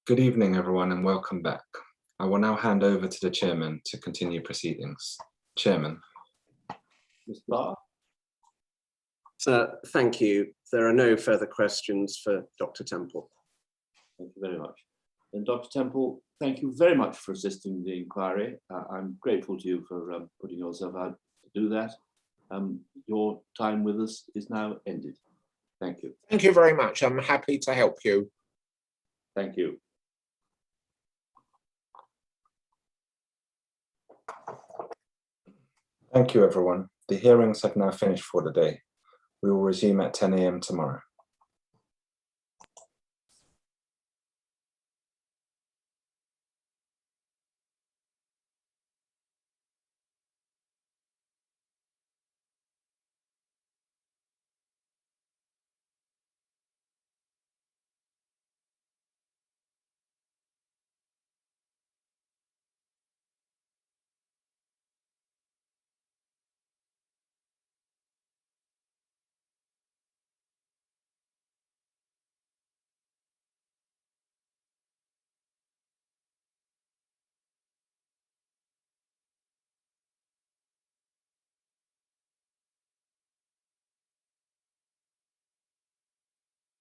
A: Good evening, everyone, and welcome back. I will now hand over to the chairman to continue proceedings. Chairman.
B: Mr. Barr?
G: Sir, thank you. There are no further questions for Dr. Temple.
B: Thank you very much. And Dr. Temple, thank you very much for assisting the inquiry. I'm grateful to you for putting yourself out to do that. Your time with us is now ended. Thank you.
F: Thank you very much. I'm happy to help you.
B: Thank you.
A: Thank you, everyone. The hearings have now finished for the day. We will resume at 10 a.m. tomorrow.